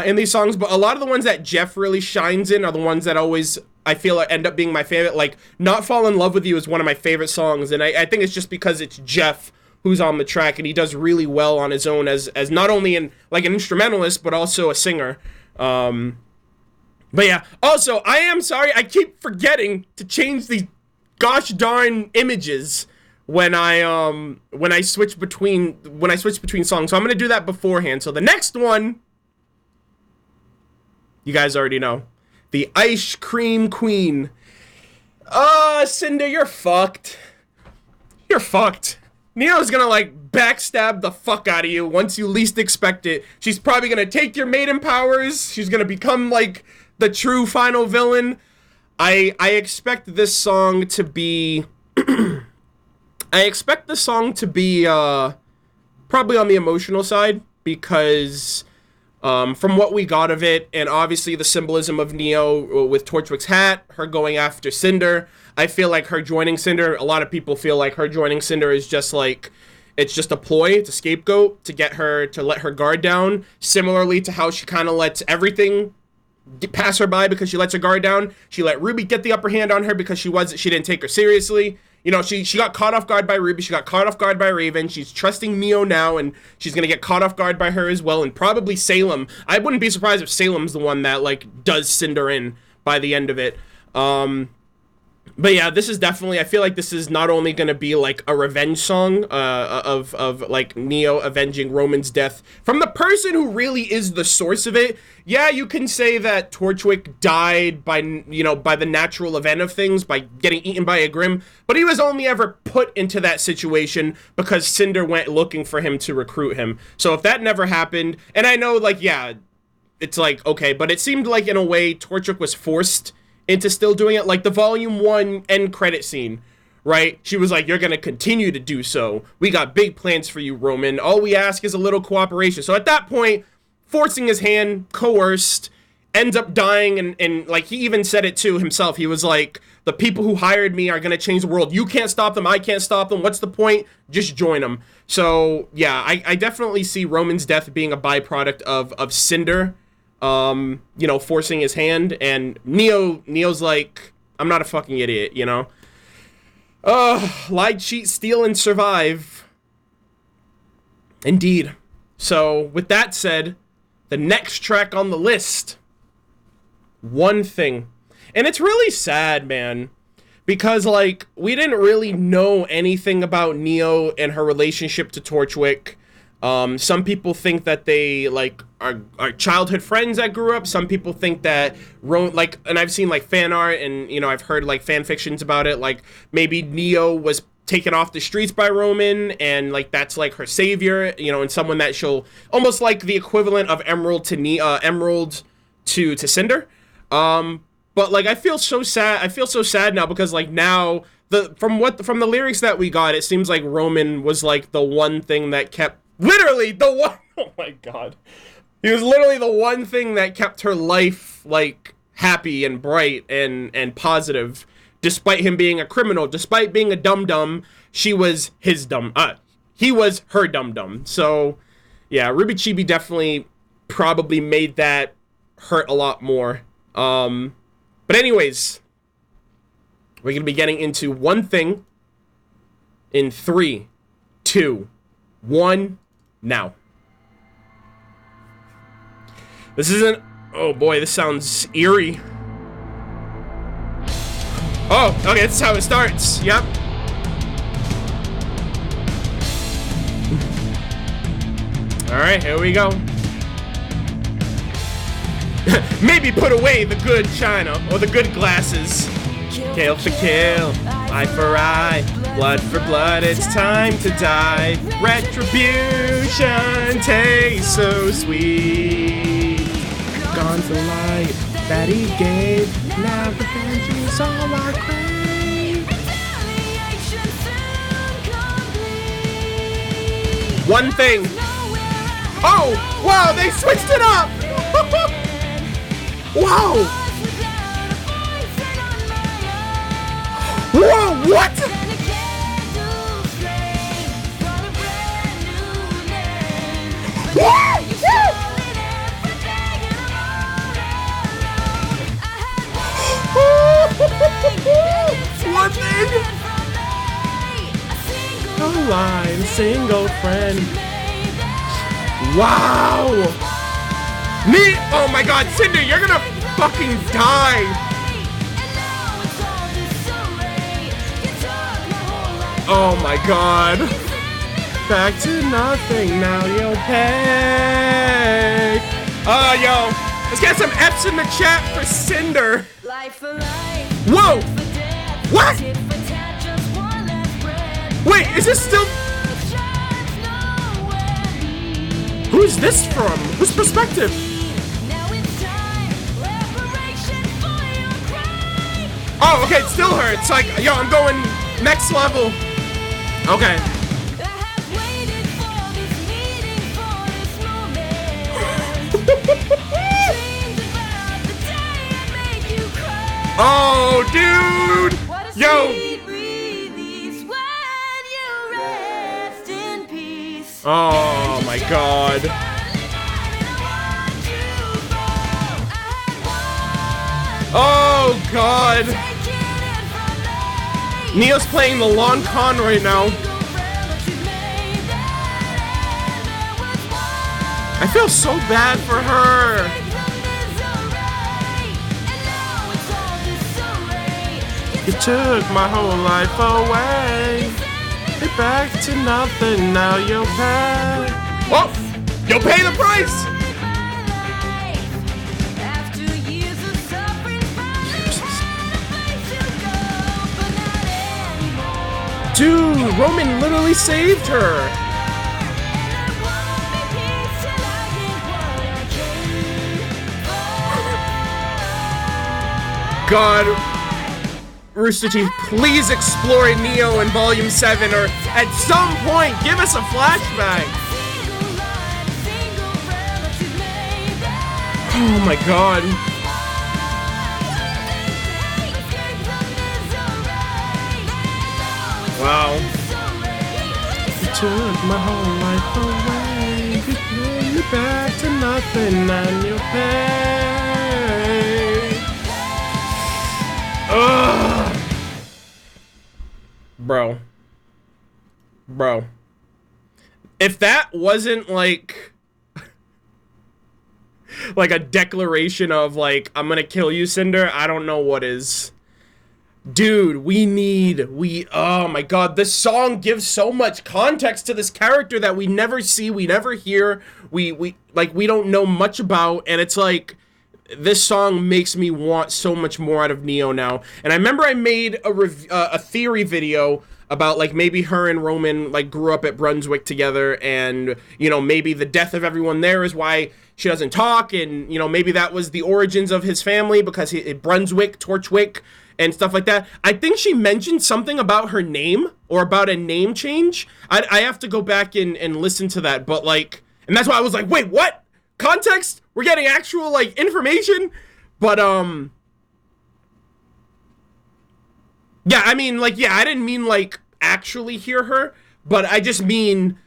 in these songs, but a lot of the ones that Jeff really shines in are the ones that always, I feel like, end up being my favorite. Like, Not Fall in Love With You is one of my favorite songs, and I think it's just because it's Jeff who's on the track, and he does really well on his own as not only an instrumentalist, but also a singer. But yeah, also, I am sorry, I keep forgetting to change these gosh darn images when I switch between songs. So I'm gonna do that beforehand. So the next one, you guys already know, the Ice Cream Queen. Cinder, you're fucked. You're fucked. Neo's gonna, like, backstab the fuck out of you once you least expect it. She's probably gonna take your maiden powers. She's gonna become, like, the true final villain. I expect this song to be I expect the song to be probably on the emotional side, because from what we got of it, and obviously the symbolism of Neo with Torchwick's hat, her going after Cinder, I feel like her joining Cinder, a lot of people feel like her joining Cinder is just like, it's just a ploy, it's a scapegoat to get her to let her guard down, similarly to how she kind of lets everything pass her by because she lets her guard down. She let RWBY get the upper hand on her because she didn't take her seriously. You know, she got caught off guard by RWBY, she got caught off guard by Raven, she's trusting Neo now, and she's gonna get caught off guard by her as well, and probably Salem. I wouldn't be surprised if Salem's the one that, like, does Cinder in by the end of it. But yeah, this is definitely, I feel like this is not only gonna be, like, a revenge song, of like, Neo avenging Roman's death from the person who really is the source of it. Yeah, you can say that Torchwick died by, you know, by the natural event of things, by getting eaten by a Grimm, but he was only ever put into that situation because Cinder went looking for him to recruit him. So if that never happened, and I know, like, yeah, it's like, okay, but it seemed like, in a way, Torchwick was forced into still doing it. Like the Volume 1 end credit scene, right? She was like, you're gonna continue to do so. We got big plans for you, Roman. All we ask is a little cooperation. So at that point, forcing his hand, coerced, ends up dying, and like, he even said it to himself. He was like, the people who hired me are gonna change the world. You can't stop them, I can't stop them. What's the point? Just join them. So yeah, I definitely see Roman's death being a byproduct of Cinder, you know, forcing his hand, and Neo's like, I'm not a fucking idiot, you know? Lie, cheat, steal, and survive. Indeed. So, with that said, the next track on the list, One Thing. And it's really sad, man, because, like, we didn't really know anything about Neo and her relationship to Torchwick. Some people think that they, like, are childhood friends that grew up. Some people think that like, and I've seen, like, fan art, and, you know, I've heard, like, fan fictions about it, like, maybe Neo was taken off the streets by Roman, and, like, that's, like, her savior, you know, and someone that she'll, almost like the equivalent of Emerald to Cinder. But, like, I feel so sad now, because, like, now, from the lyrics that we got, it seems like Roman was, like, the one thing that kept, literally, the one, oh my god. He was literally the one thing that kept her life, like, happy and bright and positive, despite him being a criminal, despite being a dum-dum. He was her dum-dum. So, yeah, RWBY Chibi definitely probably made that hurt a lot more. But anyways, we're gonna be getting into One Thing in 3, 2, 1, now. This isn't, oh boy, this sounds eerie. Oh, okay, this is how it starts. Yep. Alright, here we go. Maybe put away the good china, or the good glasses. Kill for kill, eye for eye, blood for blood, it's time to die. Retribution tastes so sweet. Gone for life that he gave, now revenge is all I crave. One Thing. Oh, wow, they switched it up. Wow. Whoa, what? One Thing. A line, single friend. Wow. Me? Oh my god, Cinder, you're gonna fucking die. Oh my god. Back to nothing, now you'll pay. Oh, yo. Let's get some F's in the chat for Cinder. Whoa. What? Wait, is this still... Who's this from? Whose perspective? Okay, it still hurts. Like, yo, I'm going next level. Okay. Oh, dude! Yo! Oh my god. Oh god. Neo's playing the long con right now. I feel so bad for her. You took my whole life away. It back to nothing, now you'll pay. Oh! You'll pay the price! Dude, Roman literally saved her. God, Rooster Teeth, please explore Neo in Volume 7, or at some point, give us a flashback. Oh my god. Wow. You took my whole life away. You gave me back to nothing, and you pay. Ugh. Bro. If that wasn't like a declaration of like, I'm gonna kill you, Cinder, I don't know what is. Dude, oh my god, this song gives so much context to this character that we never see, we never hear, we don't know much about, and it's like, this song makes me want so much more out of Neo now. And I remember I made a theory video about like maybe her and Roman like grew up at Brunswick together, and you know, maybe the death of everyone there is why she doesn't talk, and you know, maybe that was the origins of his family because Brunswick, Torchwick, and stuff like that. I think she mentioned something about her name or about a name change. I have to go back and listen to that, but like, and that's why I was like, wait, what? Context? We're getting actual like information? But yeah, I mean, like, yeah, I didn't mean like actually hear her, but I just mean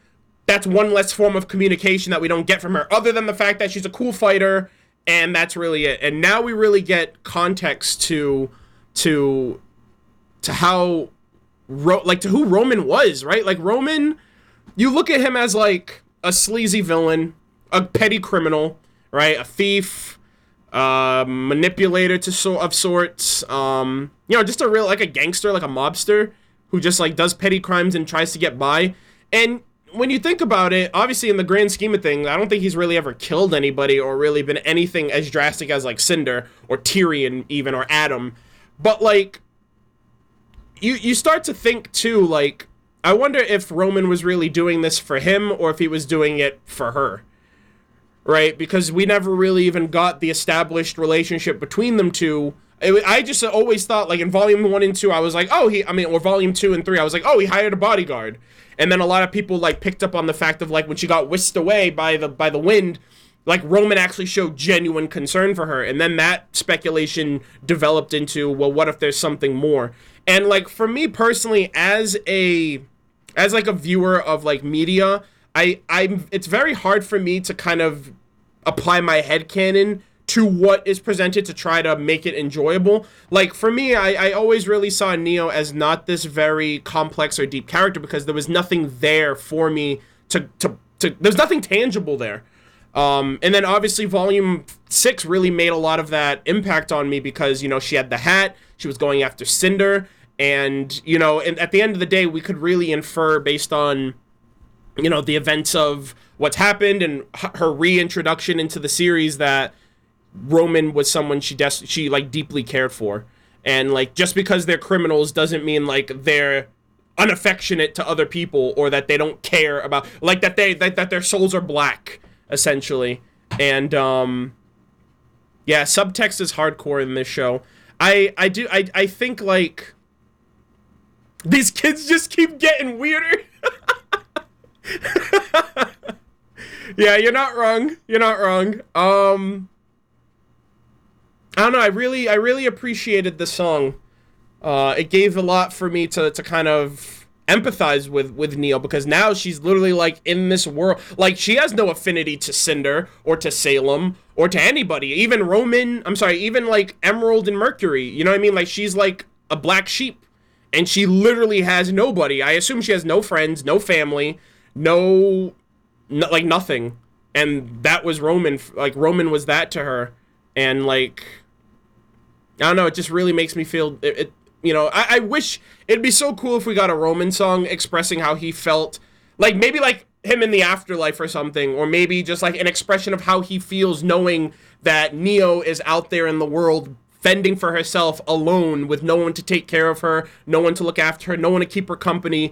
that's one less form of communication that we don't get from her, other than the fact that she's a cool fighter, and that's really it. And now we really get context to how to who Roman was, right? Like, Roman, you look at him as like a sleazy villain, a petty criminal, right? A thief, manipulator of sorts, you know, just a real, like a gangster, like a mobster who just like does petty crimes and tries to get by. And when you think about it, obviously in the grand scheme of things, I don't think he's really ever killed anybody or really been anything as drastic as like Cinder or Tyrion even, or Adam. But like, you start to think too, like, I wonder if Roman was really doing this for him or if he was doing it for her, right? Because we never really even got the established relationship between them two. I just always thought, like, in Volume 1 and 2, I was like, oh, or Volume 2 and 3, I was like, oh, he hired a bodyguard. And then a lot of people, like, picked up on the fact of, like, when she got whisked away by the wind, like, Roman actually showed genuine concern for her. And then that speculation developed into, well, what if there's something more? And, like, for me personally, as like a viewer of, like, media, it's very hard for me to kind of apply my headcanon to what is presented to try to make it enjoyable. Like, for me, I always really saw Neo as not this very complex or deep character because there was nothing there for me there's nothing tangible there. And then obviously Volume 6 really made a lot of that impact on me because, you know, she had the hat, she was going after Cinder, and, you know, and at the end of the day, we could really infer based on, you know, the events of what's happened and her reintroduction into the series that Roman was someone she like deeply cared for. And like, just because they're criminals doesn't mean like they're unaffectionate to other people or that they don't care about, like, that their souls are black, essentially. And yeah, subtext is hardcore in this show. I think like these kids just keep getting weirder. Yeah, you're not wrong. You're not wrong. I don't know. I really appreciated the song. It gave a lot for me to kind of empathize with Neo, because now she's literally like in this world. Like, she has no affinity to Cinder or to Salem or to anybody. Even even like Emerald and Mercury. You know what I mean? Like, she's like a black sheep, and she literally has nobody. I assume she has no friends, no family, like nothing. And that was Roman. Like, Roman was that to her. And like, I don't know, it just really makes me feel it. You know, I wish it'd be so cool if we got a Roman song expressing how he felt, like maybe like him in the afterlife or something, or maybe just like an expression of how he feels knowing that Neo is out there in the world fending for herself alone, with no one to take care of her, no one to look after her, no one to keep her company,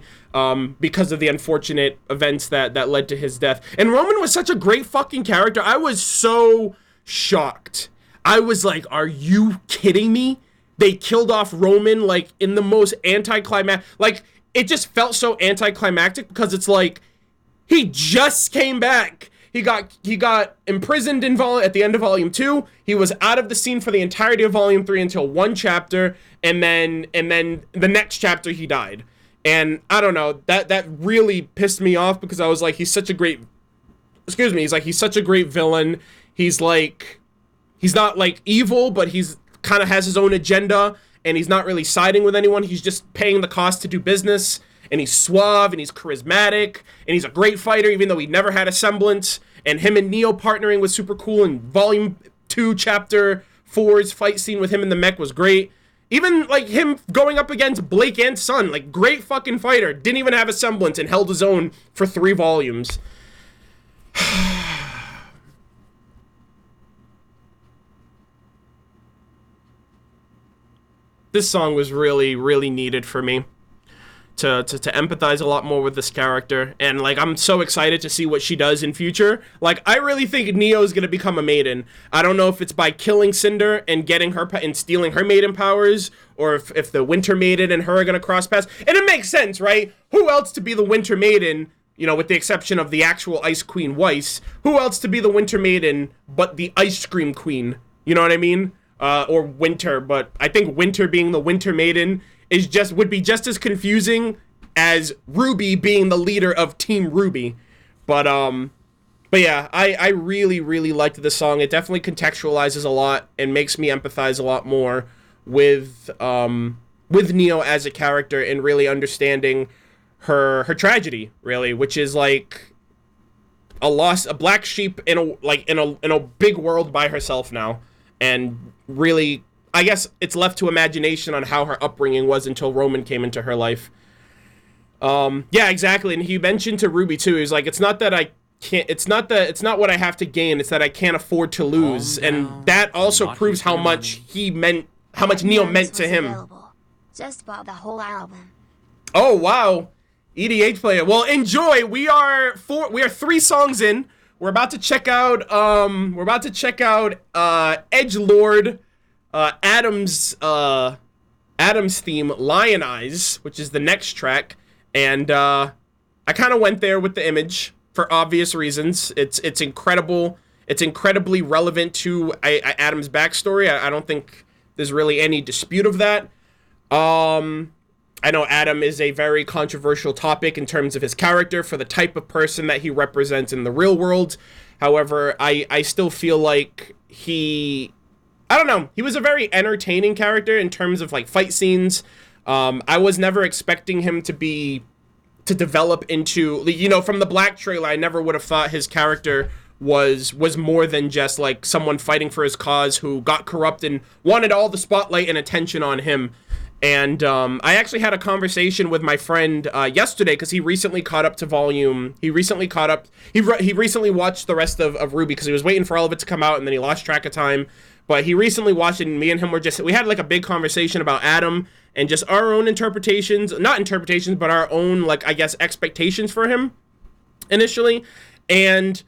because of the unfortunate events that led to his death. And Roman was such a great fucking character. I was so shocked. I was like, are you kidding me? They killed off Roman, like, in the most anticlimactic, like, it just felt so anticlimactic, because it's like, he just came back. He got imprisoned at the end of Volume 2. He was out of the scene for the entirety of Volume 3 until one chapter, and then the next chapter he died. And I don't know, that really pissed me off, because I was like, he's such a great villain. He's like, he's not like evil, but he's kind of has his own agenda, and he's not really siding with anyone. He's just paying the cost to do business, and he's suave, and he's charismatic, and he's a great fighter, even though he never had a semblance. And him and Neo partnering was super cool, and Volume 2, Chapter 4's fight scene with him in the mech was great. Even, like, him going up against Blake and Sun, like, great fucking fighter, didn't even have a semblance, and held his own for 3 volumes. This song was really, really needed for me to empathize a lot more with this character. And, like, I'm so excited to see what she does in future. Like, I really think Neo's gonna become a maiden. I don't know if it's by killing Cinder and getting her and stealing her maiden powers, or if the Winter Maiden and her are gonna cross paths. And it makes sense, right? Who else to be the Winter Maiden, you know, with the exception of the actual Ice Queen Weiss? Who else to be the Winter Maiden but the Ice Cream Queen? You know what I mean? Or Winter, but I think Winter being the Winter Maiden would be just as confusing as RWBY being the leader of Team RWBY. But yeah, I really, really liked this song. It definitely contextualizes a lot and makes me empathize a lot more with Neo as a character, and really understanding her tragedy, really, which is like a black sheep in a big world by herself now. And really, I guess it's left to imagination on how her upbringing was until Roman came into her life. Yeah, exactly. And he mentioned to RWBY too, he's like, it's not what I have to gain, it's that I can't afford to lose. And that also proves how much Neo meant to him. Available. Just bought the whole album. Oh, wow. EDH player. Well, enjoy. We are 3 songs in. We're about to check out Edgelord Adam's theme, Lionized, which is the next track. And I kind of went there with the image for obvious reasons. It's incredible. It's incredibly relevant to Adam's backstory. I don't think there's really any dispute of that. I know Adam is a very controversial topic in terms of his character for the type of person that he represents in the real world. However, I still feel like he was a very entertaining character in terms of like fight scenes. I was never expecting him to develop into, you know, from the Black trailer, I never would have thought his character was more than just like someone fighting for his cause who got corrupt and wanted all the spotlight and attention on him. And I actually had a conversation with my friend yesterday, because he recently caught up to he recently watched the rest of RWBY, because he was waiting for all of it to come out and then he lost track of time. But he recently watched it, and me and him we had like a big conversation about Adam and just our own but our own, like, I guess, expectations for him initially. And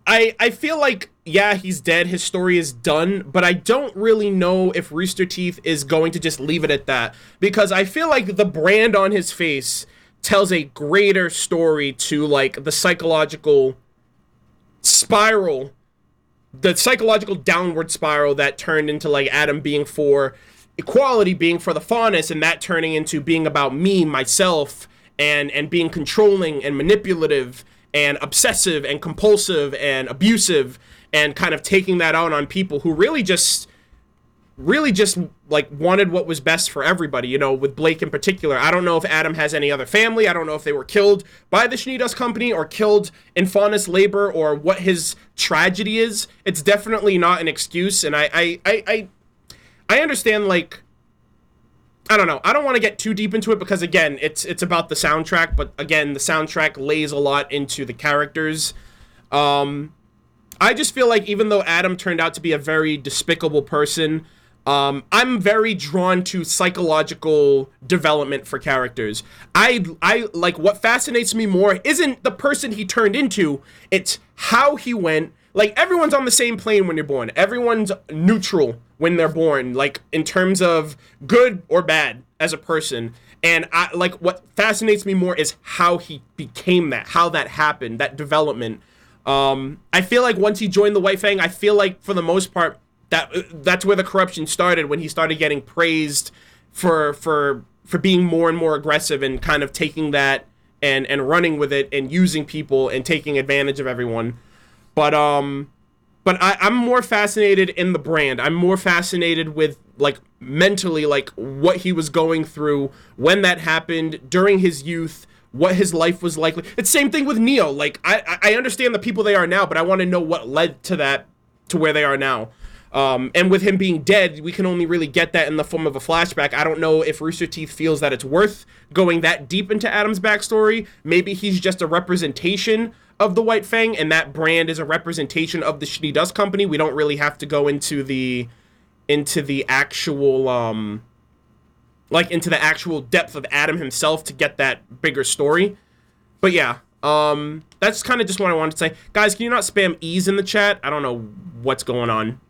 I feel like, yeah, he's dead, his story is done, but I don't really know if Rooster Teeth is going to just leave it at that, because I feel like the brand on his face tells a greater story to, like, the psychological spiral, the psychological downward spiral that turned into, like, Adam being for equality, being for the fairness, and that turning into being about me, myself, and being controlling and manipulative and obsessive and compulsive and abusive, and kind of taking that out on people who really just like wanted what was best for everybody, you know, with Blake in particular. I don't know if Adam has any other family. I don't know if they were killed by the Schnee Company or killed in fairness labor, or what his tragedy is. It's definitely not an excuse, and I understand, like, I don't know. I don't want to get too deep into it because, again, it's about the soundtrack, but again, the soundtrack lays a lot into the characters. I just feel like even though Adam turned out to be a very despicable person, I'm very drawn to psychological development for characters. I like, what fascinates me more isn't the person he turned into, it's how he went. Like, everyone's on the same plane when you're born. Everyone's neutral when they're born, like, in terms of good or bad as a person. And I like, what fascinates me more is how he became that, how that happened, that development. I feel like once he joined the White Fang, I feel like for the most part that's where the corruption started, when he started getting praised for being more and more aggressive and kind of taking that and running with it and using people and taking advantage of everyone. But I'm more fascinated in the brand. I'm more fascinated with, like, mentally, like, what he was going through when that happened during his youth, what his life was like. It's the same thing with Neo. Like, I understand the people they are now, but I want to know what led to that, to where they are now. And with him being dead, we can only really get that in the form of a flashback. I don't know if Rooster Teeth feels that it's worth going that deep into Adam's backstory. Maybe he's just a representation of the White Fang, and that brand is a representation of the Schnee Dust Company. We don't really have to go into the actual into the actual depth of Adam himself to get that bigger story. But yeah, that's kind of just what I wanted to say. Guys, can you not spam E's in the chat? I don't know what's going on.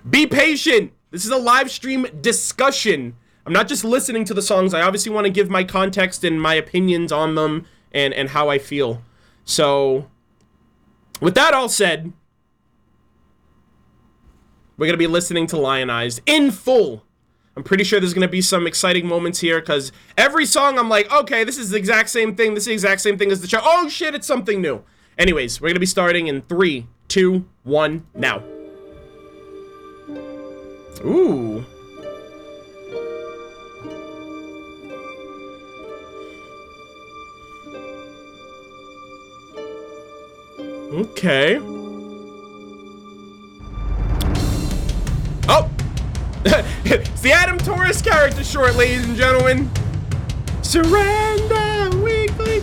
Be patient. This is a live stream discussion. I'm not just listening to the songs. I obviously want to give my context and my opinions on them and how I feel. So, with that all said, we're going to be listening to Lionized in full. I'm pretty sure there's going to be some exciting moments here, because every song I'm like, okay, this is the exact same thing. This is the exact same thing as the show. Oh, shit, it's something new. Anyways, we're going to be starting in 3, 2, 1, now. Ooh. Okay. Oh! It's the Adam Torres character short, ladies and gentlemen. Surrender weekly.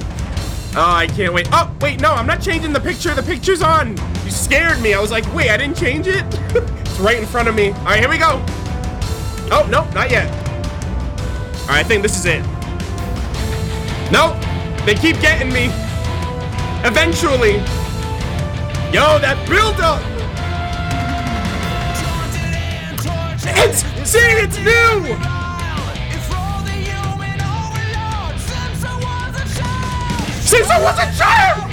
Oh, I can't wait. Oh, wait, no, I'm not changing the picture. The picture's on. You scared me. I was like, wait, I didn't change it? It's right in front of me. All right, here we go. Oh, nope, not yet. All right, I think this is it. Nope, they keep getting me. Eventually. Yo, that build-up. It's new. Since I was a child.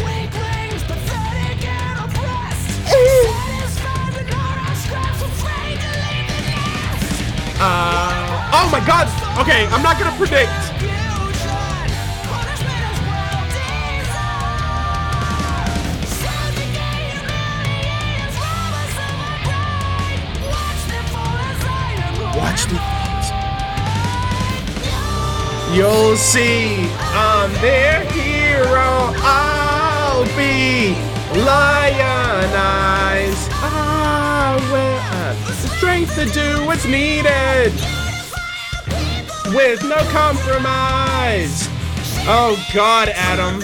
Oh my God. Okay, I'm not gonna predict. Watch me. You'll see, I'm their hero. I'll be lionized. I will have the strength to do what's needed with no compromise. Oh God, Adam.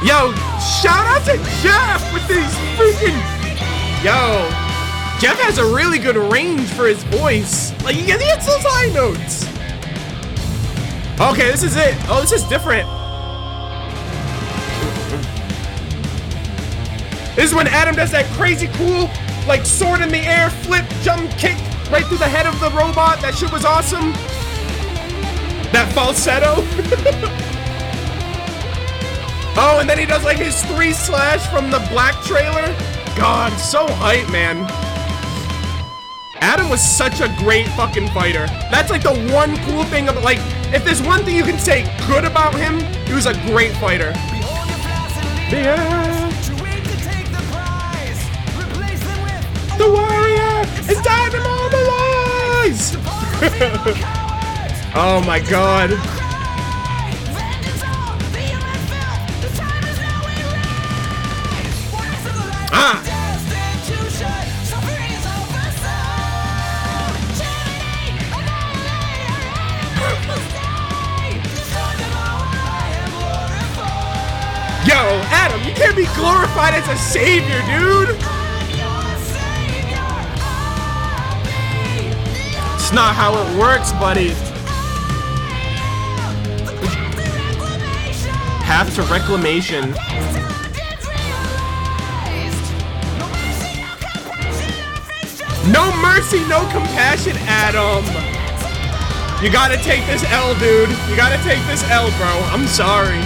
Yo, shout out to Jeff with these freaking. Yo, Jeff has a really good range for his voice. Like, he gets those high notes. Okay, this is it. Oh, this is different. This is when Adam does that crazy cool, like, sword in the air, flip, jump, kick, right through the head of the robot. That shit was awesome. That falsetto. Oh, and then he does, like, his 3 slash from the black trailer. God, so hype, man. Adam was such a great fucking fighter. That's like the one cool thing of, like, if there's one thing you can say good about him, he was a great fighter. Yeah. The warrior is time to mobilize. Oh my god. Ah. Yo, Adam, you can't be glorified as a savior, dude! It's not how it works, buddy. Path to reclamation. No mercy, no compassion, Adam. You gotta take this L, dude. You gotta take this L, bro. I'm sorry.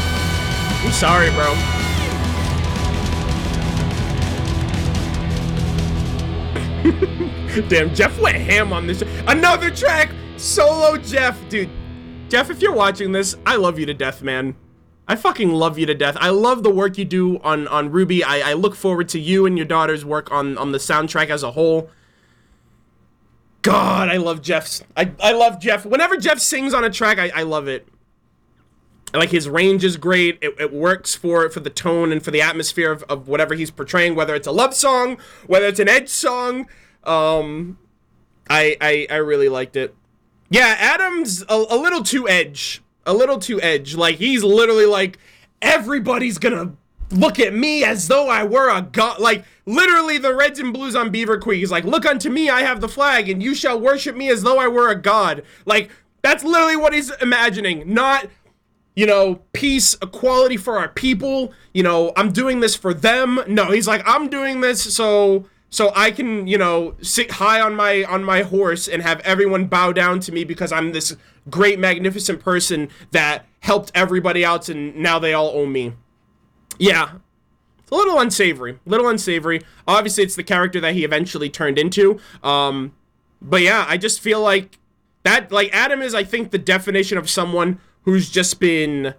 I'm sorry, bro. Damn, Jeff went ham on this. Another track, solo Jeff. Dude, Jeff, if you're watching this, I love you to death, man. I fucking love you to death. I love the work you do on RWBY. I look forward to you and your daughter's work on the soundtrack as a whole. God, I love Jeff's. I love Jeff. Whenever Jeff sings on a track, I love it. Like, his range is great. It works for the tone and for the atmosphere of whatever he's portraying, whether it's a love song, whether it's an edge song. I really liked it. Yeah, Adam's a little too edge. A little too edge. Like, he's literally like, everybody's gonna look at me as though I were a god. Like, literally the Reds and Blues on Beaver Creek. He's like, look unto me, I have the flag, and you shall worship me as though I were a god. Like, that's literally what he's imagining. Not, you know, peace, equality for our people. You know, I'm doing this for them. No, he's like, I'm doing this so I can, you know, sit high on my horse and have everyone bow down to me because I'm this great, magnificent person that helped everybody out and now they all owe me. Yeah. It's a little unsavory. Obviously, it's the character that he eventually turned into. But yeah, I just feel like that, like, Adam is, I think, the definition of someone who's just been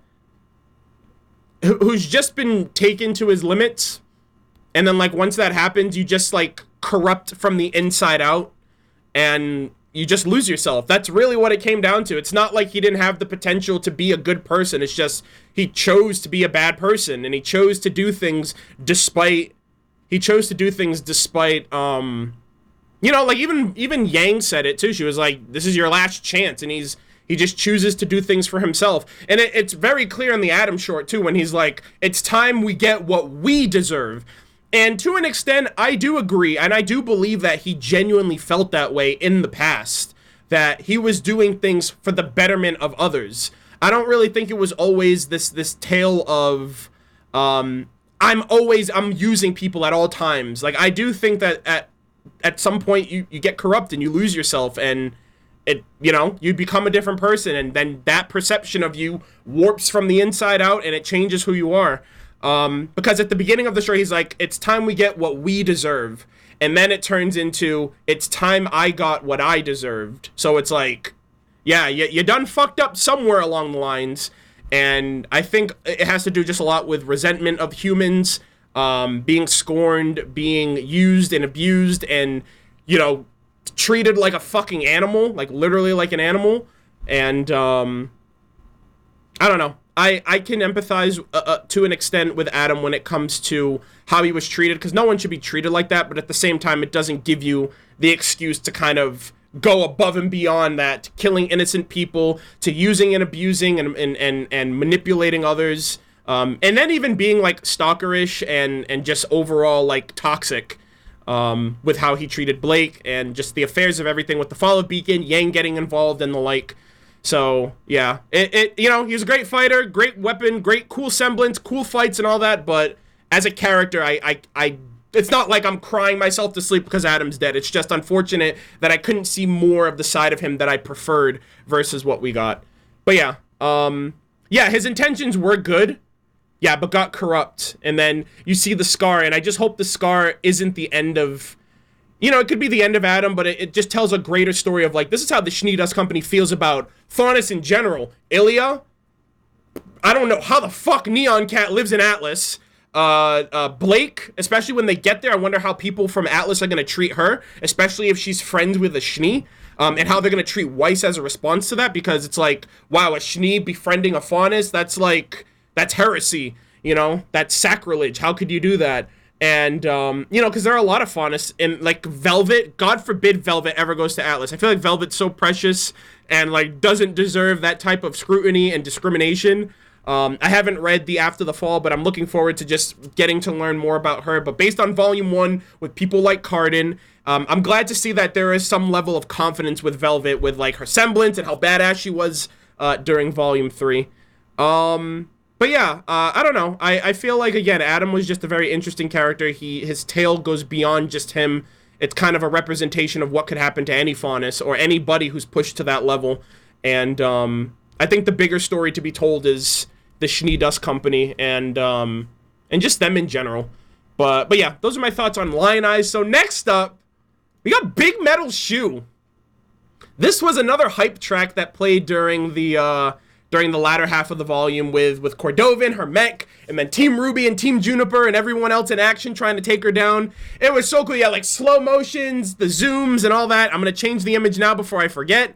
taken to his limits, and then, like, once that happens, you just, like, corrupt from the inside out, and you just lose yourself. That's really what it came down to. It's not like he didn't have the potential to be a good person. It's just he chose to be a bad person, and he chose to do things despite you know, like, even Yang said it too. She was like, this is your last chance, and he just chooses to do things for himself. And it's very clear in the Adam short, too, when he's like, it's time we get what we deserve. And to an extent, I do agree, and I do believe that he genuinely felt that way in the past, that he was doing things for the betterment of others. I don't really think it was always this tale of, I'm using people at all times. Like, I do think that at some point you get corrupt and you lose yourself, and you know, you become a different person, and then that perception of you warps from the inside out, and it changes who you are. Because at the beginning of the show, he's like, it's time we get what we deserve. And then it turns into, it's time I got what I deserved. So it's like, yeah, you done fucked up somewhere along the lines. And I think it has to do just a lot with resentment of humans, being scorned, being used and abused, and, you know, treated like a fucking animal, like literally like an animal. And I don't know, I can empathize to an extent with Adam when it comes to how he was treated, because no one should be treated like that, but at the same time it doesn't give you the excuse to kind of go above and beyond that, to killing innocent people, to using and abusing and manipulating others, and then even being like stalkerish and just overall like toxic. With how he treated Blake and just the affairs of everything with the fall of Beacon, Yang getting involved and the like. So yeah, you know, he was a great fighter, great weapon, great cool semblance, cool fights and all that, but as a character, it's not like I'm crying myself to sleep because Adam's dead. It's just unfortunate that I couldn't see more of the side of him that I preferred versus what we got. But yeah, yeah, his intentions were good. Yeah, but got corrupt. And then you see the scar, and I just hope the scar isn't the end of... You know, it could be the end of Adam, but it just tells a greater story of, like, this is how the Schnee Dust Company feels about Faunus in general. Ilya, I don't know how the fuck Neon Cat lives in Atlas. Blake, especially when they get there, I wonder how people from Atlas are going to treat her, especially if she's friends with a Schnee, and how they're going to treat Weiss as a response to that, because it's like, wow, a Schnee befriending a Faunus, that's like, that's heresy, you know, that's sacrilege. How could you do that? And, you know, because there are a lot of Faunus, and, like, Velvet, God forbid Velvet ever goes to Atlas. I feel like Velvet's so precious and, like, doesn't deserve that type of scrutiny and discrimination. I haven't read the After the Fall, but I'm looking forward to just getting to learn more about her. But based on Volume 1, with people like Cardin, I'm glad to see that there is some level of confidence with Velvet, with, like, her semblance and how badass she was during Volume 3. But yeah, I don't know. I feel like, again, Adam was just a very interesting character. His tale goes beyond just him. It's kind of a representation of what could happen to any Faunus or anybody who's pushed to that level. And I think the bigger story to be told is the Schnee Dust Company and just them in general. But yeah, those are my thoughts on Lionized. So next up, we got Big Metal Shoe. This was another hype track that played during the latter half of the volume with Cordovan, her mech, and then Team RWBY and Team Juniper and everyone else in action trying to take her down. It was so cool. Yeah, like slow motions, the zooms, and all that. I'm going to change the image now before I forget.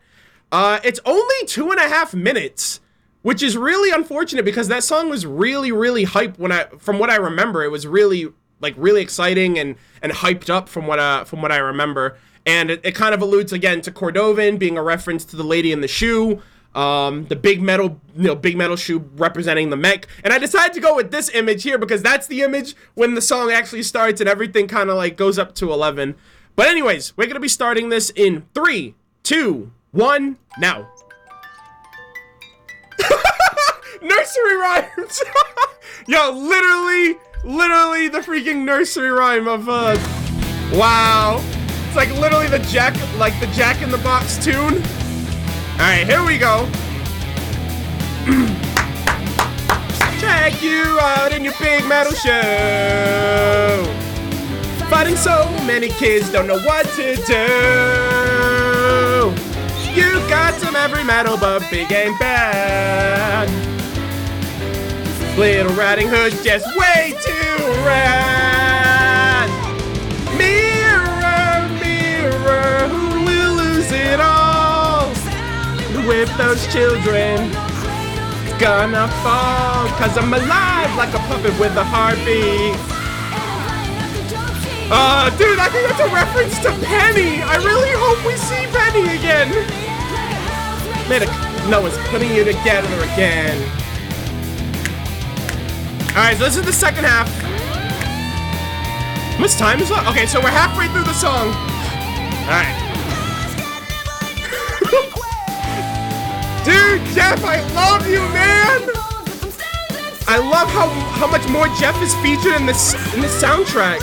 It's only 2.5 minutes, which is really unfortunate because that song was really, really hyped from what I remember. It was really, like, really exciting and hyped up from what I remember. And it kind of alludes, again, to Cordovan being a reference to the lady in the shoe. The big metal shoe representing the mech. And I decided to go with this image here because that's the image when the song actually starts and everything kind of like goes up to 11. But anyways, we're going to be starting this in 3, 2, 1, now. Nursery rhymes. Yo, literally the freaking nursery rhyme of, wow. It's like literally the Jack in the Box tune. Alright, here we go. Check you out in your big metal show. Fighting so many kids, don't know what to do. You got some heavy metal, but big ain't bad. Little Riding Hood's just way too rad. Mirror, mirror, who will lose it all? With those children, it's gonna fall. Cause I'm alive like a puppet with a heartbeat. Dude, I think that's a reference to Penny. I really hope we see Penny again. No one's putting you together again. Alright, so this is the second half. How much time is left? Okay, so we're halfway through the song. Alright. Dude, Jeff, I love you, man! I love how much more Jeff is featured in this soundtrack.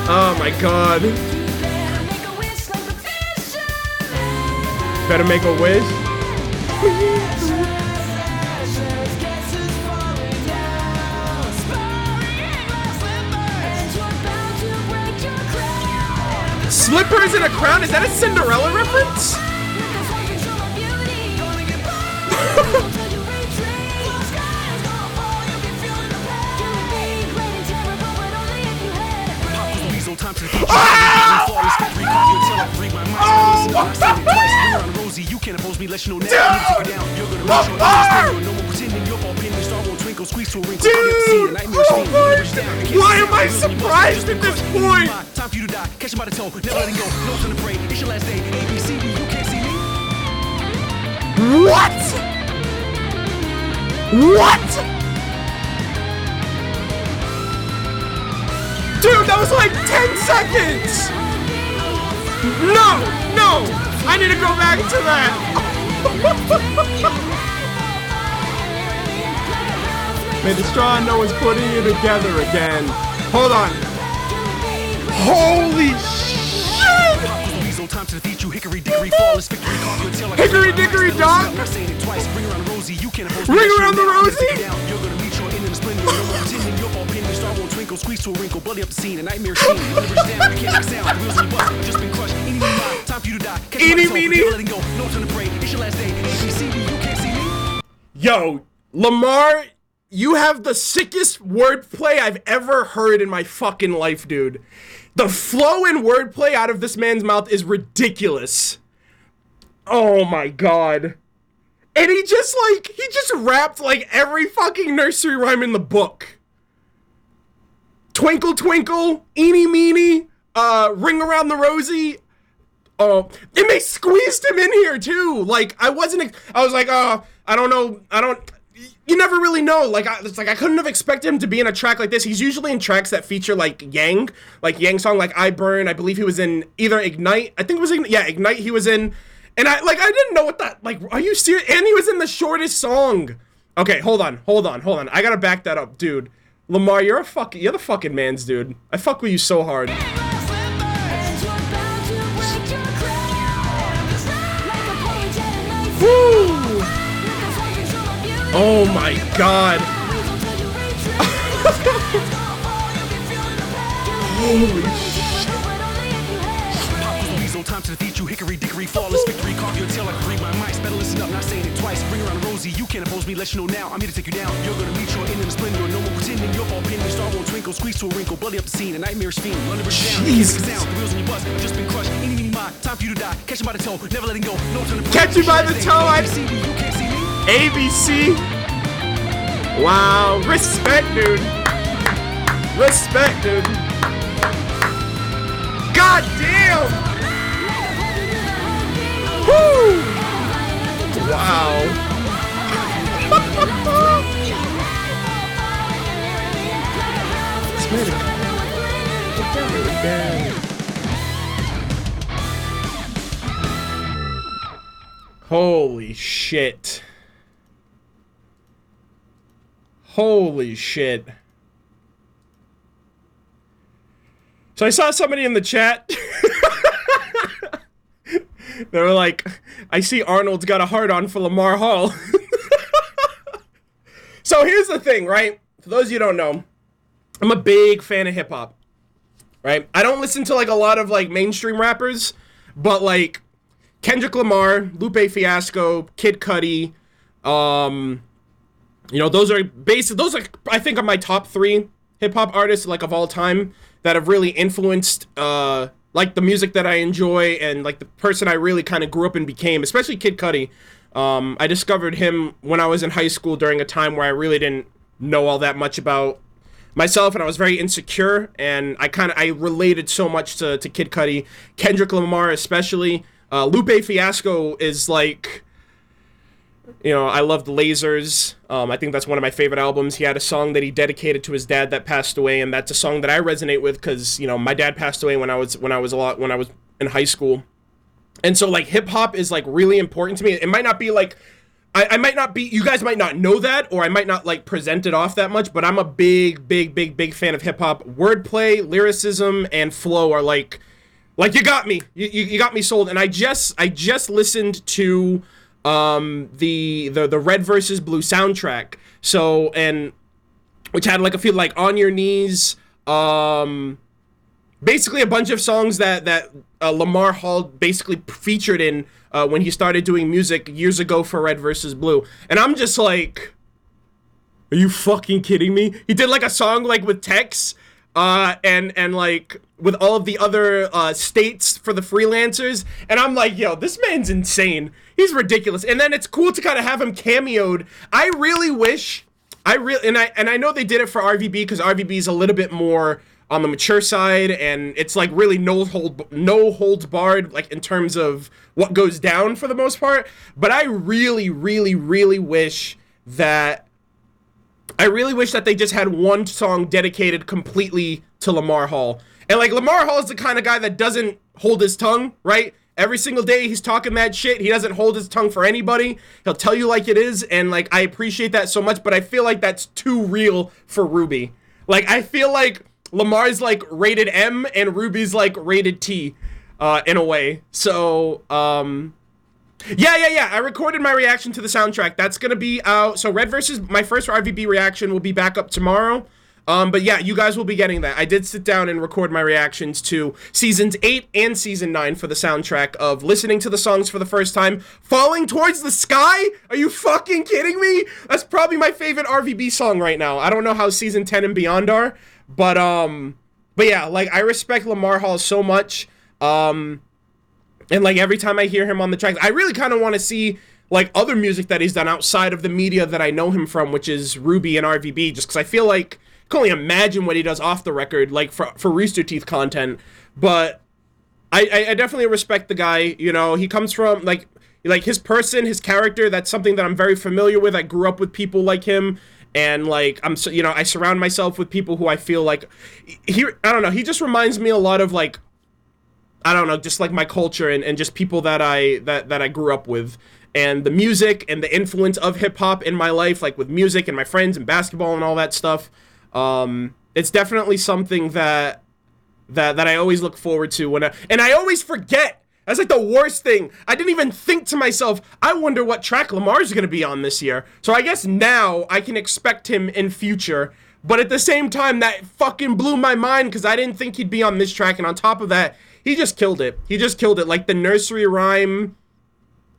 Oh my god. Better make a wish. Slippers and a crown? Is that a Cinderella reference? Why am I surprised at this point? What? What? Dude, that was like 10 seconds! No! I need to go back to that! Made the straw, no one's putting you together again. Hold on. Holy shit! Time to defeat you, hickory dickory, flawless victory, carve your tail like Hickory dickory dog. I'm not saying it twice. Ring around the rosy, you can't oppose me. Ring around the rosy. You're gonna meet your end in the splendor. No more pretending your ball pin, your star won't twinkle, squeeze to a wrinkle, bloody up the scene, a nightmare scene. Run the bridge down, you can't make sound. The wheels on your bus have just been crushed. Eeny meeny miny, time for you to die. Catch Eeny myself, meeny. never letting go. No time to pray. It's your last day. ABC, you can't see me. Yo, Lamar, you have the sickest wordplay I've ever heard in my fucking life, dude. The flow and wordplay out of this man's mouth is ridiculous. Oh my god. And he just rapped like every fucking nursery rhyme in the book. Twinkle twinkle, eeny meeny, ring around the rosy. Oh, and they squeezed him in here too. Like, I was like, I don't know, you never really know. Like, I couldn't have expected him to be in a track like this. He's usually in tracks that feature like Yang song, like I Burn. I believe he was in either Ignite. I think it was Ignite he was in. And I didn't know what that, like, are you serious? And he was in the shortest song. Okay, hold on. I gotta back that up, dude. Lamar, you're the fucking man's dude. I fuck with you so hard. Woo! Oh my god. Holy shit. Time to defeat you, hickory dickory, flawless victory, carve your tail like a read my mics. Better listen up, not saying it twice. Bring around the rosy, you can't oppose me, let you know now. I'm here to take you down. You're gonna meet your end in the splendor. No more pretending your ball pin, your star won't twinkle, squeeze to a wrinkle, bloody up the scene, a nightmare fiend. Run the bridge down, you can't make a sound. The wheels on your bus have just been crushed. Eeny meeny miny, time for you to die. Catch him by the toe, never letting go. No time to Catch you by the toe. ABC. Wow, respect, dude. Respect, dude. God damn. Woo! Wow. Holy shit. Holy shit. So I saw somebody in the chat. They were like, I see Arnold's got a hard-on for Lamar Hall. So here's the thing, right? For those of you who don't know, I'm a big fan of hip-hop, right? I don't listen to, like, a lot of, like, mainstream rappers, but, like, Kendrick Lamar, Lupe Fiasco, Kid Cudi, you know, those are, I think, are my top 3 hip-hop artists, like, of all time that have really influenced, like, the music that I enjoy and, like, the person I really kind of grew up and became, especially Kid Cudi. I discovered him when I was in high school during a time where I really didn't know all that much about myself, and I was very insecure, and I related so much to Kid Cudi. Kendrick Lamar especially. Lupe Fiasco is, like, you know, I loved Lasers. I think that's one of my favorite albums. He had a song that he dedicated to his dad that passed away, and that's a song that I resonate with because, you know, my dad passed away when I was in high school. And so, like, hip hop is, like, really important to me. It might not be like I might not be, you guys might not know that, or I might not, like, present it off that much, but I'm a big fan of hip hop. Wordplay, lyricism, and flow are like you got me. You got me sold. And I just listened to the Red versus Blue soundtrack. So, and which had like a few, like On Your Knees, basically a bunch of songs that Lamar Hall basically featured in when he started doing music years ago for Red versus Blue. And I'm just like, are you fucking kidding me? He did like a song like with Tex, and like with all of the other states for the freelancers, and I'm like, yo, this man's insane. He's ridiculous. And then it's cool to kind of have him cameoed. I really wish, and I know they did it for RWBY because RWBY is a little bit more on the mature side, and it's like really no holds barred, like in terms of what goes down for the most part. But I really wish that they just had one song dedicated completely to Lamar Hall. And like Lamar Hall is the kind of guy that doesn't hold his tongue, right? every single day he's talking that shit. He doesn't hold his tongue for anybody. He'll tell you like it is, and like I appreciate that so much, but I feel like that's too real for RWBY. Like I feel like Lamar's like rated M and RWBY's like rated T in a way. So yeah. I recorded my reaction to the soundtrack. That's gonna be out. So Red versus my first RVB reaction will be back up tomorrow. But yeah, you guys will be getting that. I did sit down and record my reactions to seasons 8 and season 9 for the soundtrack of listening to the songs for the first time. Falling Towards the Sky? Are you fucking kidding me? That's probably my favorite RVB song right now. I don't know how season 10 and beyond are, but yeah, like I respect Lamar Hall so much. And like every time I hear him on the tracks, I really kind of want to see like other music that he's done outside of the media that I know him from, which is RWBY and RVB, just because I feel like I can only imagine what he does off the record, like for Rooster Teeth content. But I definitely respect the guy. You know, he comes from like his person, his character. That's something that I'm very familiar with. I grew up with people like him, and like I surround myself with people who I feel like I don't know. He just reminds me a lot of like, I don't know, just like my culture and just people that I grew up with, and the music and the influence of hip hop in my life, like with music and my friends and basketball and all that stuff. It's definitely something that I always look forward to and I always forget. That's like the worst thing. I didn't even think to myself, I wonder what track Lamar's gonna be on this year. So I guess now I can expect him in future. But at the same time, that fucking blew my mind because I didn't think he'd be on this track. And on top of that, he just killed it. He just killed it. Like the nursery rhyme,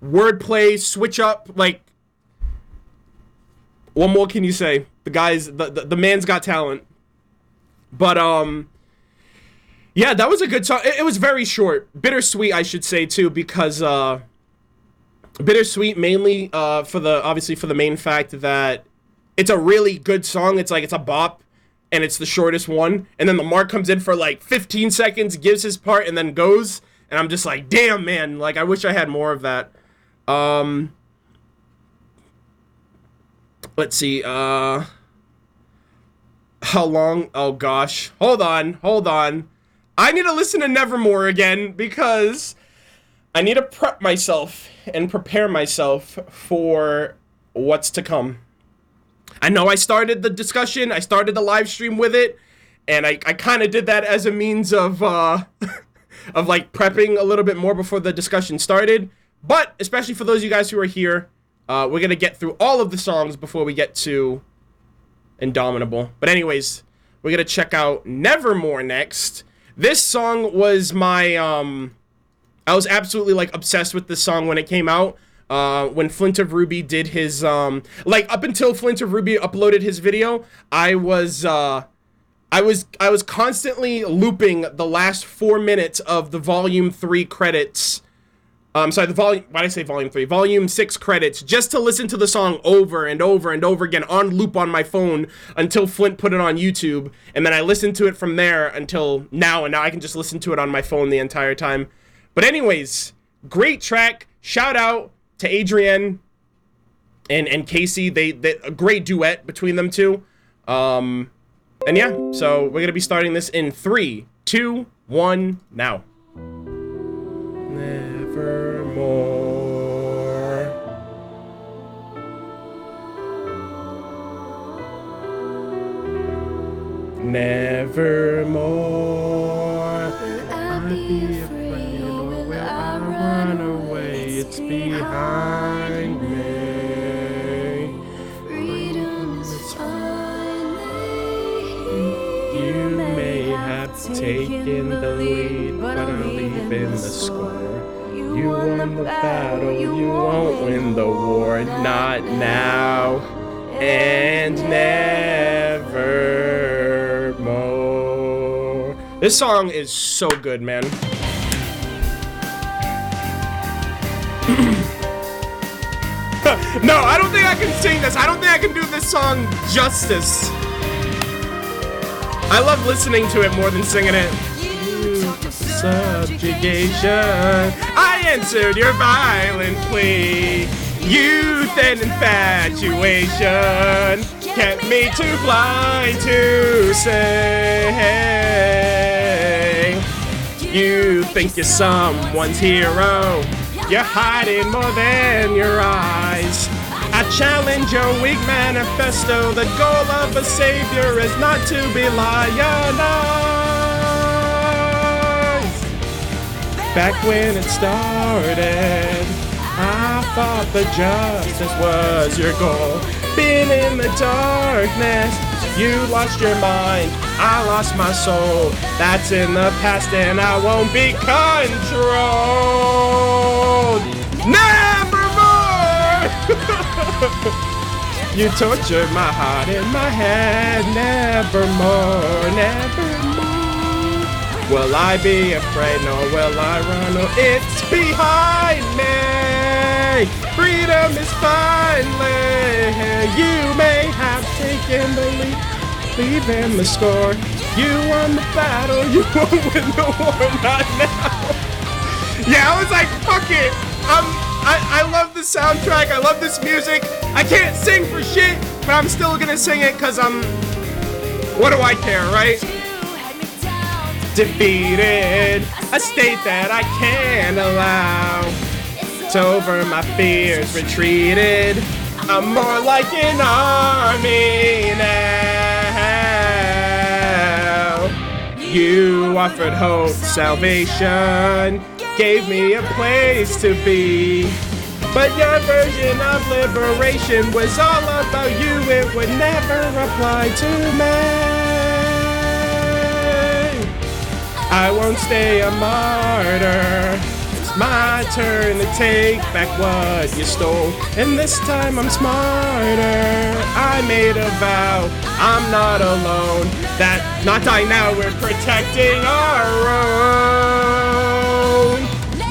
wordplay, switch up, like, what more can you say? The man's got talent. But, yeah, that was a good song. It was very short. Bittersweet, I should say, too, because, bittersweet mainly, obviously for the main fact that it's a really good song. It's a bop, and it's the shortest one. And then Lamar comes in for, like, 15 seconds, gives his part, and then goes. And I'm just like, damn, man, like, I wish I had more of that. Let's see, how long? Oh gosh, hold on. I need to listen to Nevermore again because I need to prep myself and prepare myself for what's to come. I know I started the discussion, I started the live stream with it, and I kind of did that as a means of like prepping a little bit more before the discussion started. But especially for those of you guys who are here, we're gonna get through all of the songs before we get to Indomitable. But anyways, we're gonna check out Nevermore next. This song was my I was absolutely like obsessed with this song when it came out. When Flint of RWBY did his like up until Flint of RWBY uploaded his video, I was constantly looping the last 4 minutes of the volume 3 credits. Sorry, why did I say volume 3? Volume 6 credits, just to listen to the song over and over and over again on loop on my phone until Flint put it on YouTube. And then I listened to it from there until now, and now I can just listen to it on my phone the entire time. But anyways, great track. Shout out to Adrienne and Casey. They a great duet between them two. And yeah, so we're going to be starting this in 3, 2, 1, now. Nevermore. Nevermore. Will I be afraid or will I run away? It's behind me. Freedom is finally here. You may have taken the lead, but I'm leaving the score. You won the battle, you won't win the war. Not now and nevermore. This song is so good, man. No, I don't think I can sing this. I don't think I can do this song justice. I love listening to it more than singing it. Subjugation. I answered your violent plea. Youth and infatuation kept me too blind to say You think you're someone's hero. You're hiding more than your eyes. I challenge your weak manifesto. The goal of a savior is not to be lionized. Back when it started, I thought the justice was your goal. Been in the darkness, you lost your mind, I lost my soul. That's in the past and I won't be controlled. Nevermore! You tortured my heart and my head. Nevermore, nevermore. Will I be afraid? No, will I run? No, it's behind me. Freedom is finally here. You may have taken the lead. Leave in the score. You won the battle. You won't win the war. Not now. Yeah, I was like, fuck it. I love the soundtrack. I love this music. I can't sing for shit, but I'm still gonna sing it because what do I care, right? Defeated, a state that I can't allow. It's over, my fears retreated. I'm more like an army now. You offered hope, salvation, gave me a place to be. But your version of liberation was all about you. It would never apply to me. I won't stay a martyr. It's my turn to take back what you stole. And this time I'm smarter. I made a vow, I'm not alone. That not dying now, we're protecting our own.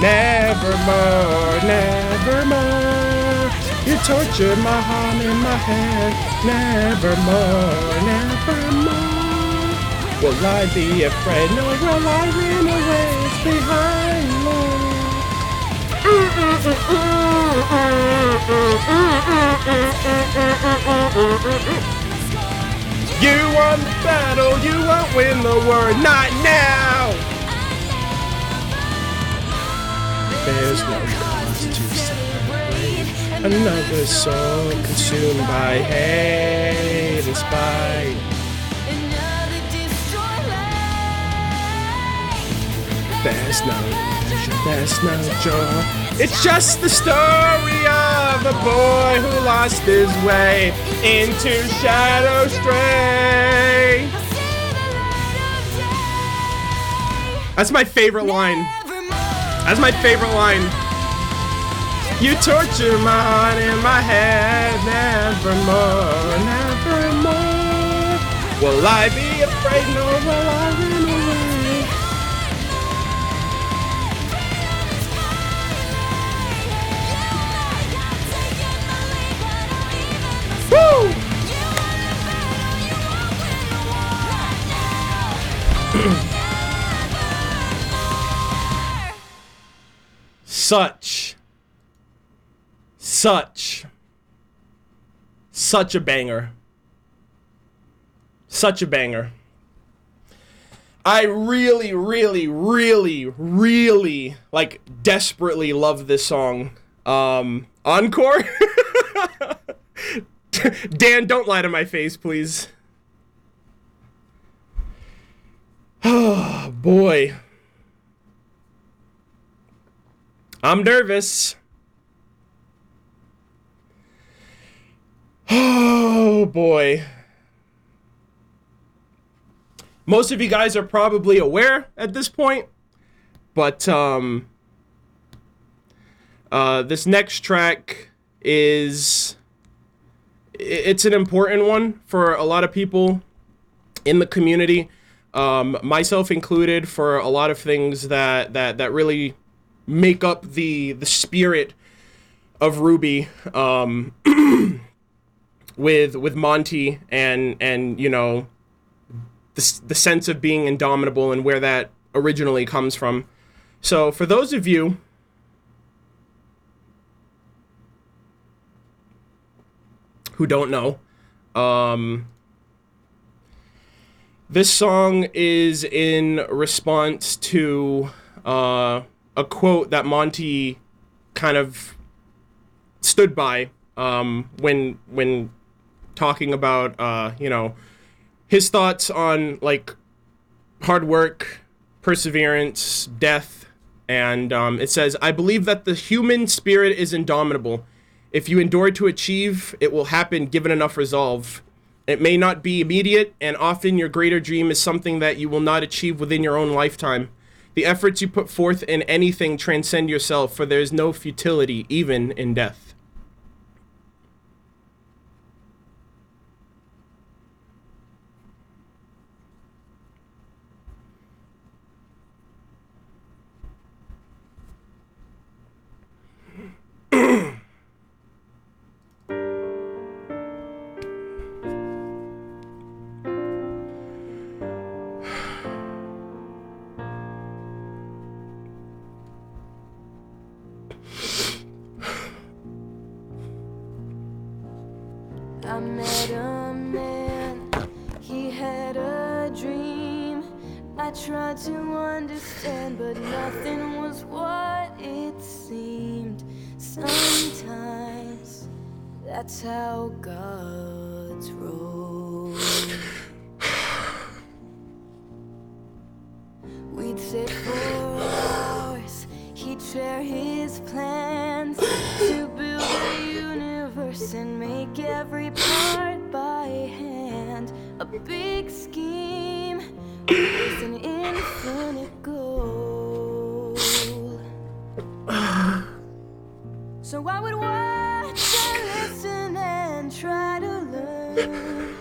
Nevermore, nevermore. You tortured my heart and my head. Nevermore, nevermore. Will I be afraid? No, will I run away? It's behind me. You won the battle, you won't win the war. Not now. There's no cause to celebrate. Another soul consumed by hate and spite. There's no pleasure, there's no joy. It's just the story of a boy who lost his way into shadow stray. That's my favorite line. That's my favorite line. You torture my heart and my head. Nevermore, nevermore. Will I be afraid? No, will I run away? Woo! Such a banger. Such a banger. I really, like, desperately love this song. Encore? Dan, don't lie to my face, please. Oh, boy. I'm nervous. Oh, boy. Most of you guys are probably aware at this point, but this next track is... it's an important one for a lot of people in the community, myself included, for a lot of things that really make up the spirit of RWBY, with Monty and you know, the sense of being indomitable and where that originally comes from. So for those of you who don't know, This song is in response to a quote that Monty kind of stood by when talking about you know, his thoughts on like hard work, perseverance, death, and it says, "I believe that the human spirit is indomitable. If you endure to achieve, it will happen given enough resolve. It may not be immediate, and often your greater dream is something that you will not achieve within your own lifetime. The efforts you put forth in anything transcend yourself, for there is no futility even in death." I met a man, he had a dream. I tried to understand, but nothing was what it seemed. Sometimes that's how gods roll. We'd sit for hours, he'd share his plans to build a universe and make every part by hand. A big scheme with an infinite goal. So I would watch and listen and try to learn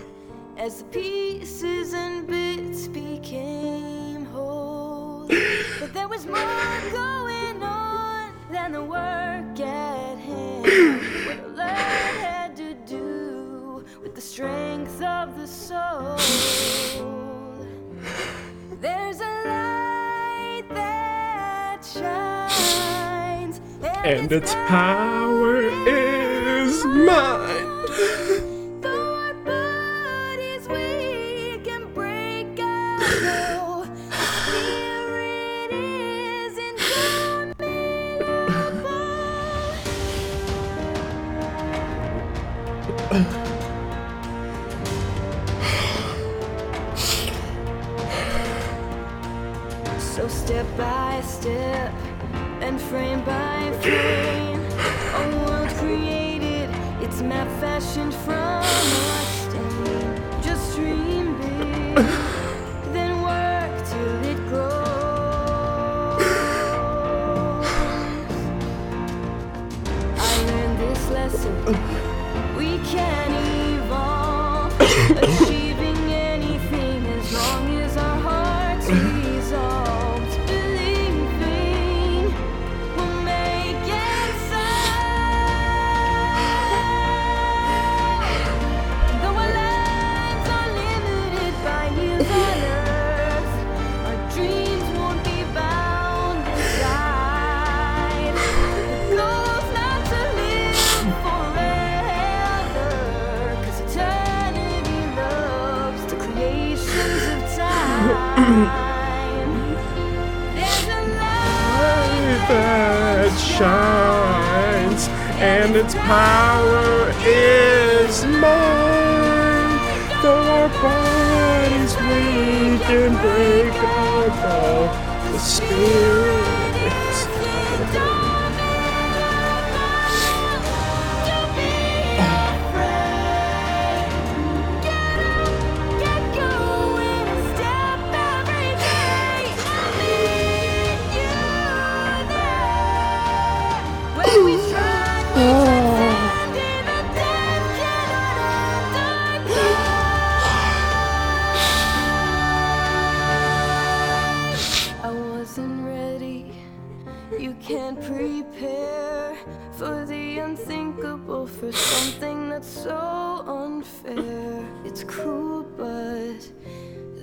as the pieces and bits became whole. But there was more going on than the work at hand. What I learned had to do with the strength of the soul. There's a light that shines, And its power is mine. though our bodies weak and break our will, the spirit is indomitable. So step by step and frame by frame, a world created, its map fashioned from our stain. Just dream big, then work till it grows. I learned this lesson, we can evolve, achieving anything as long as our hearts resolve. Believing we'll make it sound. Though our lives are limited by years on earth, our dreams won't be bound inside. The goal's not to live forever, 'cause eternity loves the creations of time. There's a light That shines, and its power is mine. Though our bodies weak and break our fall, the spirit is Don't be afraid. Get up, get going, step every day. I'll meet you there. When we strive, we transcend, even death cannot undo. I wasn't ready. You can't prepare for the unthinkable, for something that's so unfair. It's cruel, but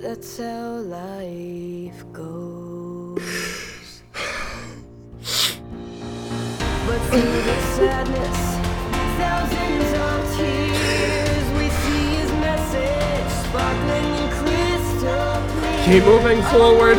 that's how life goes. But through the sadness, thousands of tears, we see his message sparkling in crystal Keep moving forward.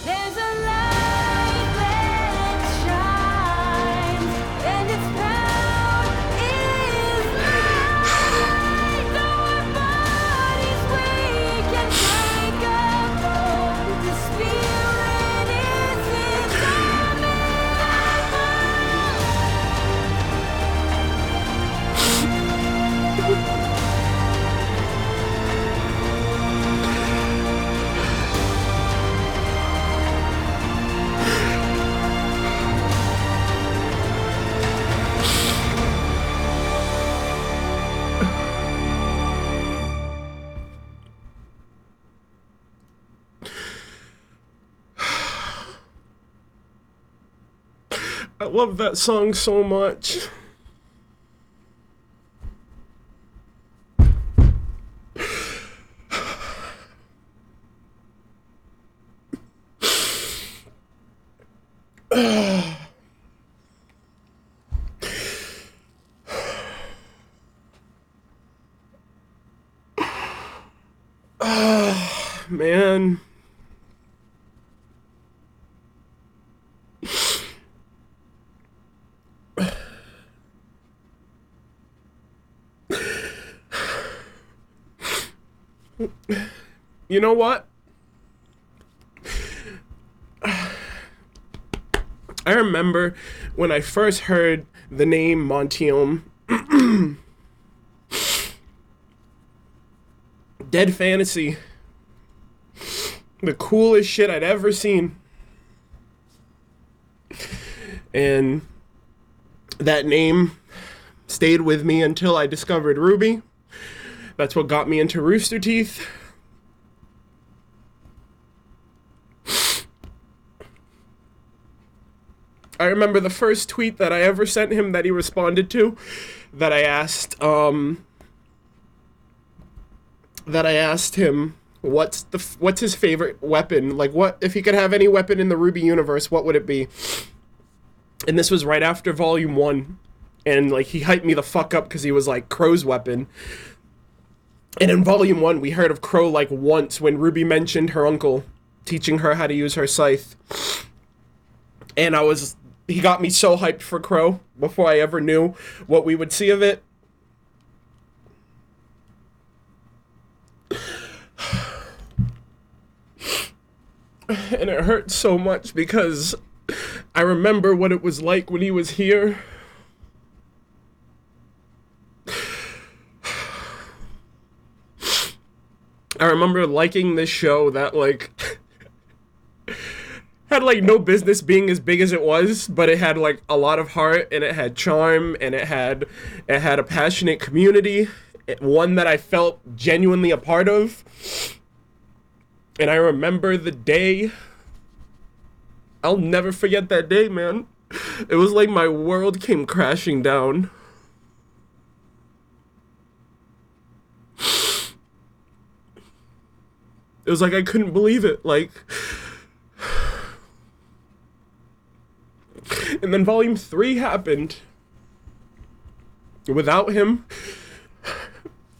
There's a light that shines, and its power is light. Though our bodies weak and breakable, the spirit is indomitable. I love that song so much. Man. You know what? I remember when I first heard the name Montium, Dead Fantasy, the coolest shit I'd ever seen. And that name stayed with me until I discovered RWBY. That's what got me into Rooster Teeth. I remember the first tweet that I ever sent him that he responded to, that I asked him what's his favorite weapon, like what if he could have any weapon in the RWBY universe, what would it be? And this was right after Volume 1, and like he hyped me the fuck up because he was like Crow's weapon. And in Volume 1 we heard of Crow like once when RWBY mentioned her uncle teaching her how to use her scythe. And he got me so hyped for Crow before I ever knew what we would see of it. And it hurt so much because I remember what it was like when he was here. I remember liking this show that like had like no business being as big as it was, but it had like a lot of heart, and it had charm, and it had a passionate community, one that I felt genuinely a part of. And I remember the day. I'll never forget that day, man. It was like my world came crashing down. It was like I couldn't believe it, like. And then Volume 3 happened. Without him,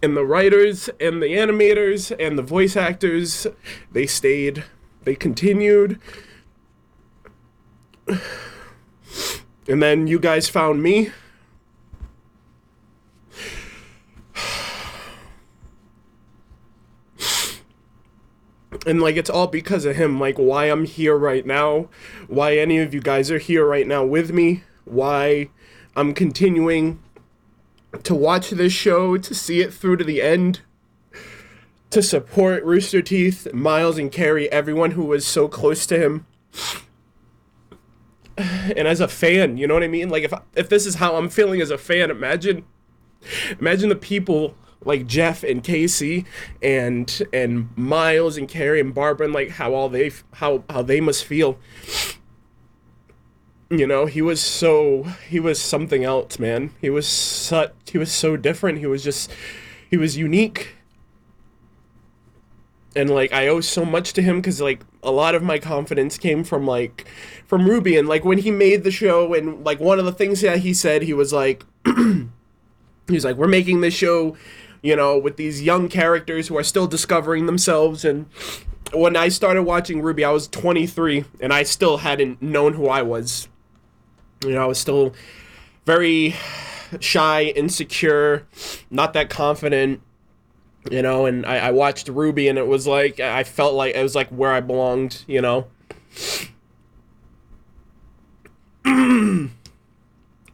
and the writers, and the animators, and the voice actors, they stayed. They continued. And then you guys found me. And like it's all because of him, like why I'm here right now, why any of you guys are here right now with me, why I'm continuing to watch this show, to see it through to the end, to support Rooster Teeth, Miles and Carrie, everyone who was so close to him. And as a fan, you know what I mean? Like if this is how I'm feeling as a fan, imagine the people like Jeff and Casey and Miles and Carrie and Barbara, and like how they must feel. You know, he was something else, man. He was so different. He was unique. And like I owe so much to him because like a lot of my confidence came from RWBY. And like when he made the show, and like one of the things that he said, he was like He's like, we're making this show, you know, with these young characters who are still discovering themselves. And when I started watching RWBY, I was 23, and I still hadn't known who I was. You know, I was still very shy, insecure, not that confident, you know, and I watched RWBY, and it was like, I felt like it was like where I belonged, you know.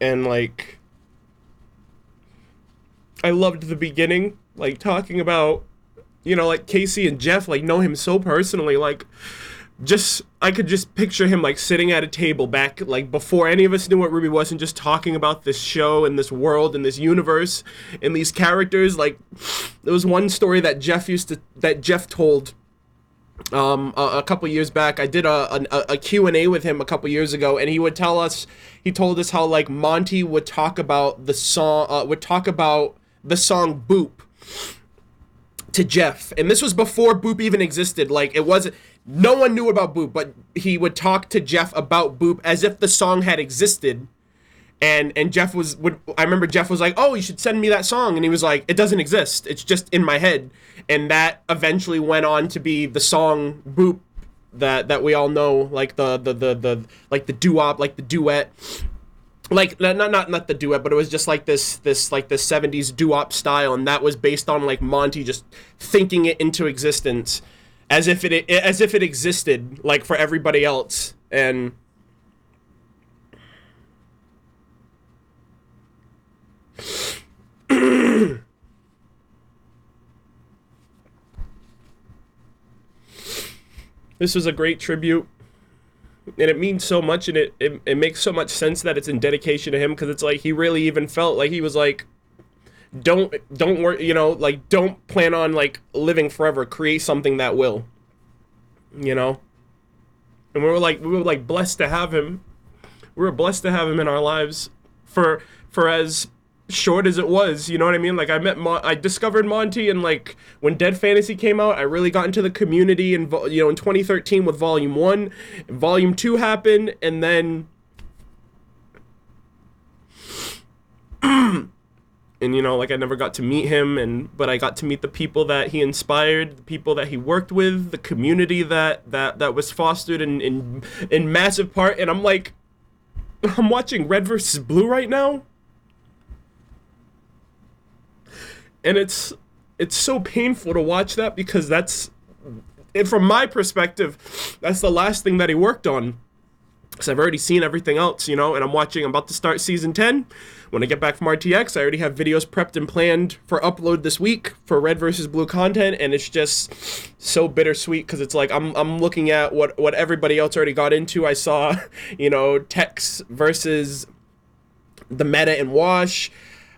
And like, I loved the beginning, like talking about, you know, like Casey and Jeff, like know him so personally, like just, I could just picture him like sitting at a table back, like before any of us knew what RWBY was, and just talking about this show and this world and this universe and these characters. Like, there was one story that Jeff told a couple years back. I did a Q&A with him a couple years ago, and he told us how like Monty would talk about the song, Boop to Jeff. And this was before Boop even existed. Like, it wasn't, no one knew about Boop, but he would talk to Jeff about Boop as if the song had existed. And Jeff I remember Jeff was like, oh, you should send me that song. And he was like, it doesn't exist. It's just in my head. And that eventually went on to be the song Boop that we all know, like the like the doo-wop, like the duet. Like, not the duet, but it was just like this 70s doo-wop style, and that was based on like Monty just thinking it into existence as if it existed, like, for everybody else. And this was a great tribute, and it means so much, and it makes so much sense that it's in dedication to him, because it's like he really even felt like he was like, don't worry, you know, like, don't plan on like living forever, create something that will, you know. And we were like blessed to have him. We were blessed to have him in our lives for as short as it was, you know what I mean? Like, I discovered Monty, and like when Dead Fantasy came out, I really got into the community, and you know, in 2013 with Volume 1, Volume 2 happened, and then and you know, like, I never got to meet him, but I got to meet the people that he inspired, the people that he worked with, the community that was fostered in massive part. And I'm like, I'm watching Red versus Blue right now, and it's so painful to watch that, because from my perspective, that's the last thing that he worked on. Because I've already seen everything else, you know, and I'm about to start season 10. When I get back from RTX, I already have videos prepped and planned for upload this week for Red versus Blue content, and it's just so bittersweet, because it's like I'm looking at what everybody else already got into. I saw, you know, Tex versus the Meta and Wash.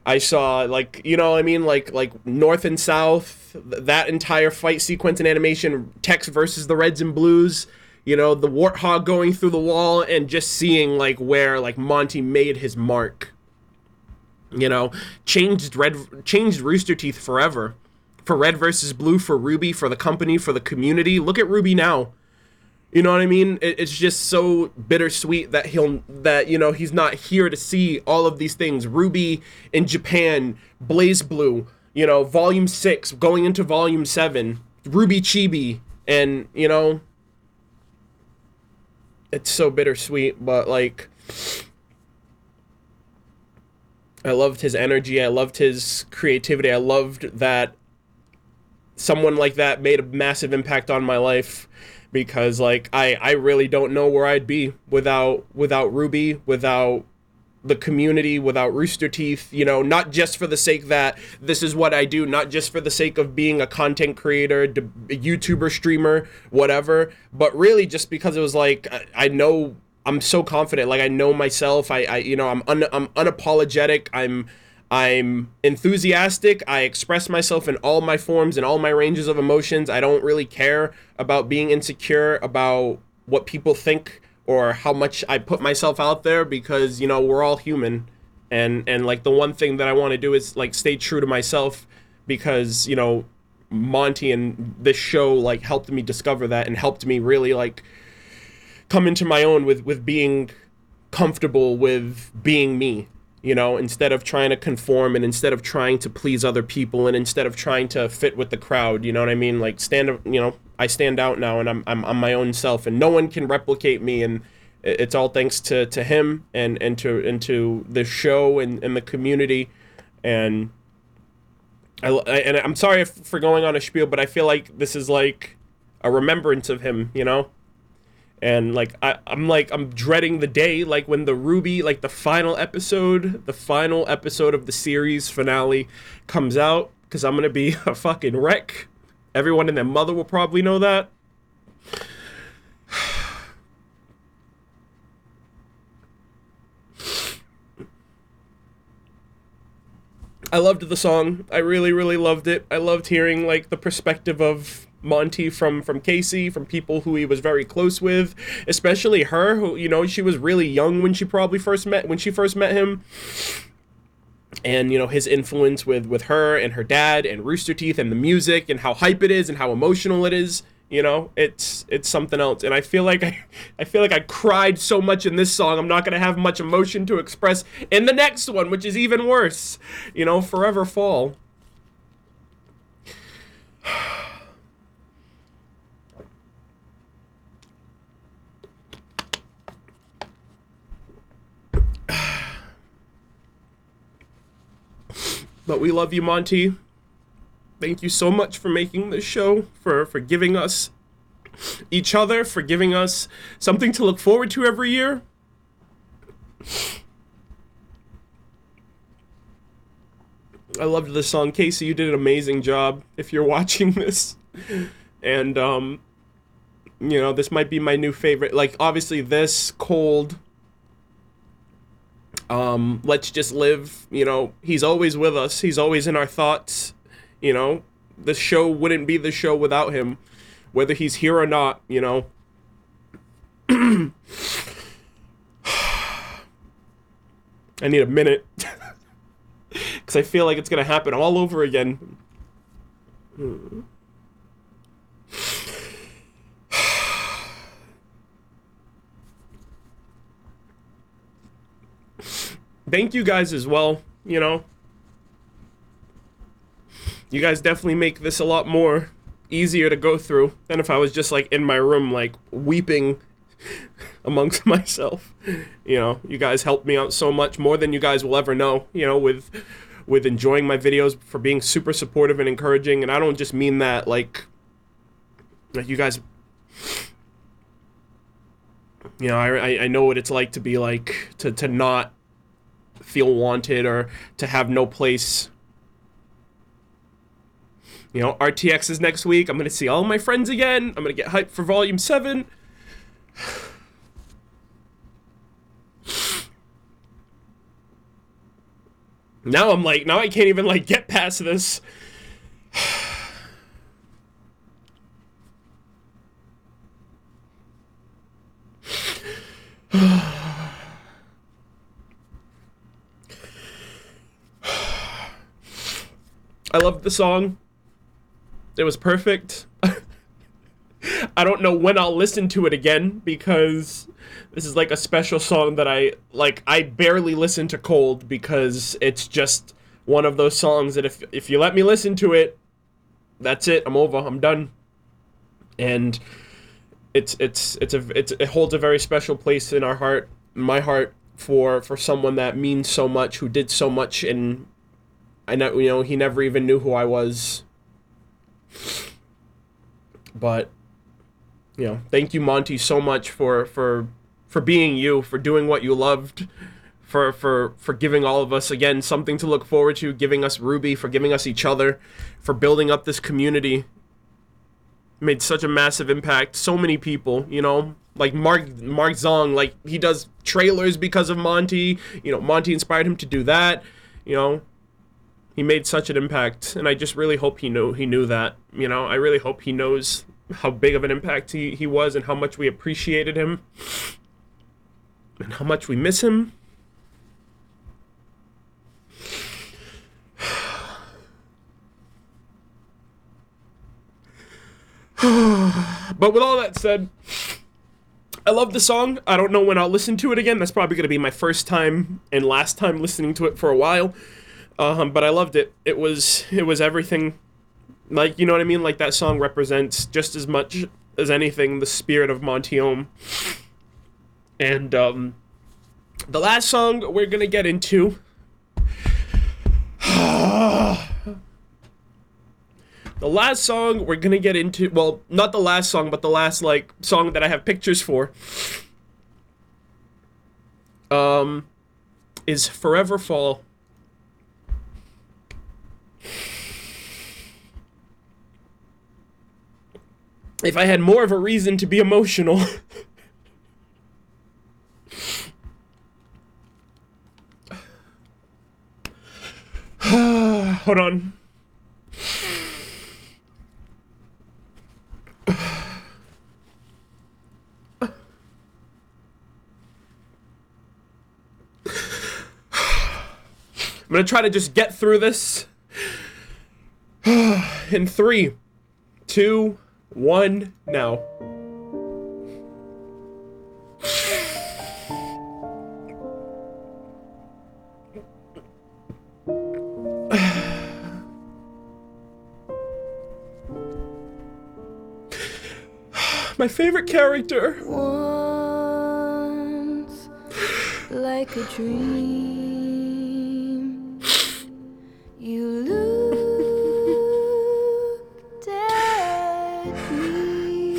I saw, like, you know what I mean, like North and South, that entire fight sequence and animation, Tex versus the Reds and Blues, you know, the Warthog going through the wall, and just seeing like where like Monty made his mark, you know, changed Rooster Teeth forever, for Red versus Blue, for RWBY, for the company, for the community. Look at RWBY now. You know what I mean? It's just so bittersweet that you know, he's not here to see all of these things. RWBY in Japan, Blaze Blue, you know, Volume 6, going into Volume 7, RWBY Chibi, and, you know, it's so bittersweet, but, like, I loved his energy, I loved his creativity, I loved that someone like that made a massive impact on my life. Because, like, I really don't know where I'd be without RWBY, without the community, without Rooster Teeth, you know, not just for the sake that this is what I do, not just for the sake of being a content creator, a YouTuber, streamer, whatever, but really just because it was like, I know, I'm so confident, like, I know myself, you know, I'm unapologetic, I'm enthusiastic, I express myself in all my forms and all my ranges of emotions. I don't really care about being insecure about what people think or how much I put myself out there, because, you know, we're all human. And like, the one thing that I want to do is like stay true to myself, because, you know, Monty and this show like helped me discover that, and helped me really like come into my own with being comfortable with being me. you know, instead of trying to conform and instead of trying to please other people and instead of trying to fit with the crowd, you know what I mean? Like, I stand out now and I'm my own self and no one can replicate me, and it's all thanks to him and to the show and the community. And I'm sorry for going on a spiel, but I feel like this is like a remembrance of him, you know? And like I'm dreading the day like when the RWBY, like the final episode of the series finale comes out, because I'm gonna be a fucking wreck. Everyone and their mother will probably know that. I loved the song. I really, really loved it. I loved hearing like the perspective of Monty from Casey, from people who he was very close with, especially her, who, you know, she was really young when she first met him. And, you know, his influence with her and her dad and Rooster Teeth and the music and how hype it is and how emotional it is. You know, it's something else. And I feel like I cried so much in this song. I'm not gonna have much emotion to express in the next one, which is even worse. You know, Forever Fall. But we love you, Monty. Thank you so much for making this show, for giving us each other, for giving us something to look forward to every year. I loved the song. Casey, you did an amazing job if you're watching this. And, you know, this might be my new favorite. Like, obviously this, Cold, Let's Just Live, you know, he's always with us. He's always in our thoughts. You know, the show wouldn't be the show without him, whether he's here or not, you know. I need a minute. Because I feel like it's going to happen all over again. Thank you guys as well, you know. You guys definitely make this a lot more easier to go through than if I was just like in my room like weeping amongst myself. You know, you guys helped me out so much, more than you guys will ever know, you know, with enjoying my videos, for being super supportive and encouraging. And I don't just mean that like you guys, you know, I know what it's like to be like to not feel wanted or to have no place. You know, RTX is next week. I'm going to see all my friends again. I'm going to get hyped for Volume 7. Now I'm like, now I can't even, like, get past this. I loved the song. It was perfect. I don't know when I'll listen to it again, because this is like a special song that I barely listen to Cold, because it's just one of those songs that if you let me listen to it, that's it. I'm over. I'm done. And it holds a very special place in our heart, my heart, for someone that means so much, who did so much, and I know, you know, he never even knew who I was. But, you know, thank you, Monty, so much for being you, for doing what you loved, for giving all of us, again, something to look forward to, giving us RWBY, for giving us each other, for building up this community. Made such a massive impact. So many people, you know, like Mark Zong, like, he does trailers because of Monty. You know, Monty inspired him to do that, you know. He made such an impact, and I just really hope he knew that, you know. I really hope he knows how big of an impact he was, and how much we appreciated him, and how much we miss him. But with all that said, I love the song. I don't know when I'll listen to it again. That's probably going to be my first time and last time listening to it for a while. But I loved it. It was everything. Like, you know what I mean? Like, that song represents just as much as anything the spirit of Montiome. And the last song we're going to get into... The last song we're gonna get into, well, not the last song, but the last, like, song that I have pictures for, is Forever Fall. If I had more of a reason to be emotional... Hold on. I'm gonna try to just get through this in 3, 2, 1, now. My favorite character. Once, like a dream, you looked at me,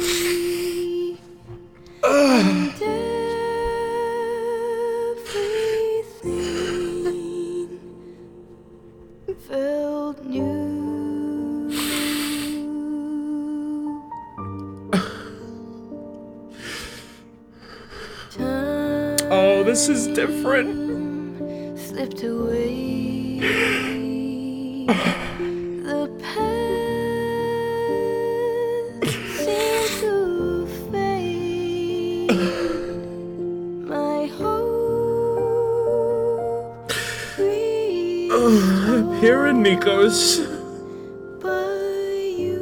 and everything felt new. Oh, this is different. Slipped away. The past seemed to fade. My hope restored Here in Nico's. by you.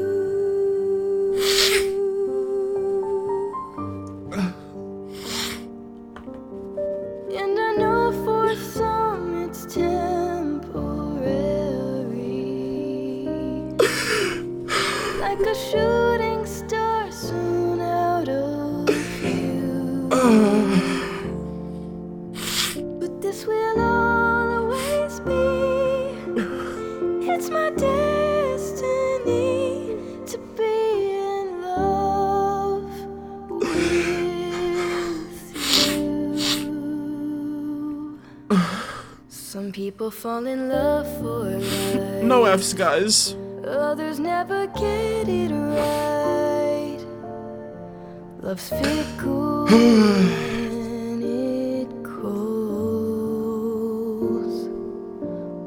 And I know for some it's temporary, like a shooting star soon out of view. But this will always be. It's my destiny to be in love with you. Some people fall in love for life. No F's, guys. Others never get it right. Love's fickle when it goes.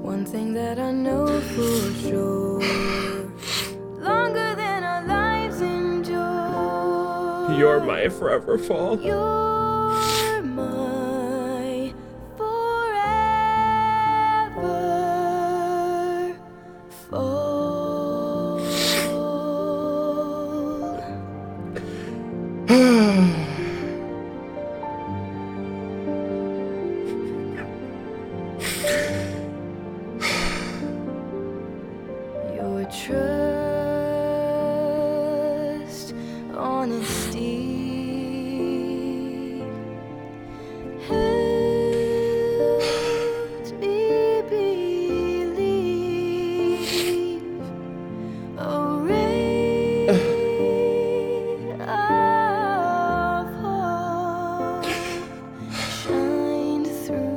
One thing that I know for sure, longer than our lives endure. You're my forever fall. You're my forever fall. Your trust, honesty helped me believe a ray of hope shined through.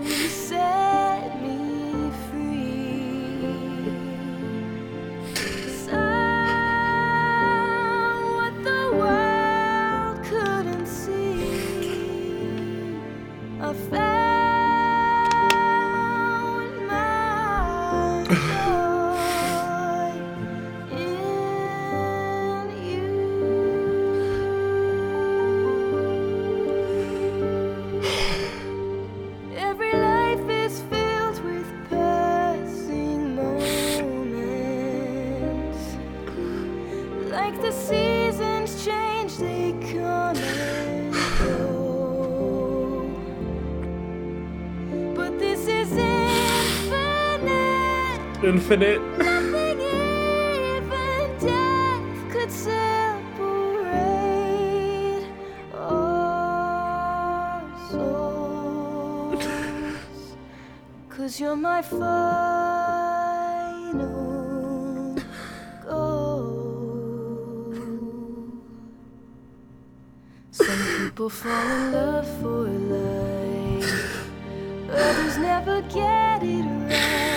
You set me free. Saw what the world couldn't see. I found my joy in you. Every life is filled with pain. Infinite. Nothing, even death, could separate our souls. 'Cause you're my final goal. Some people fall in love for life, others never get it right.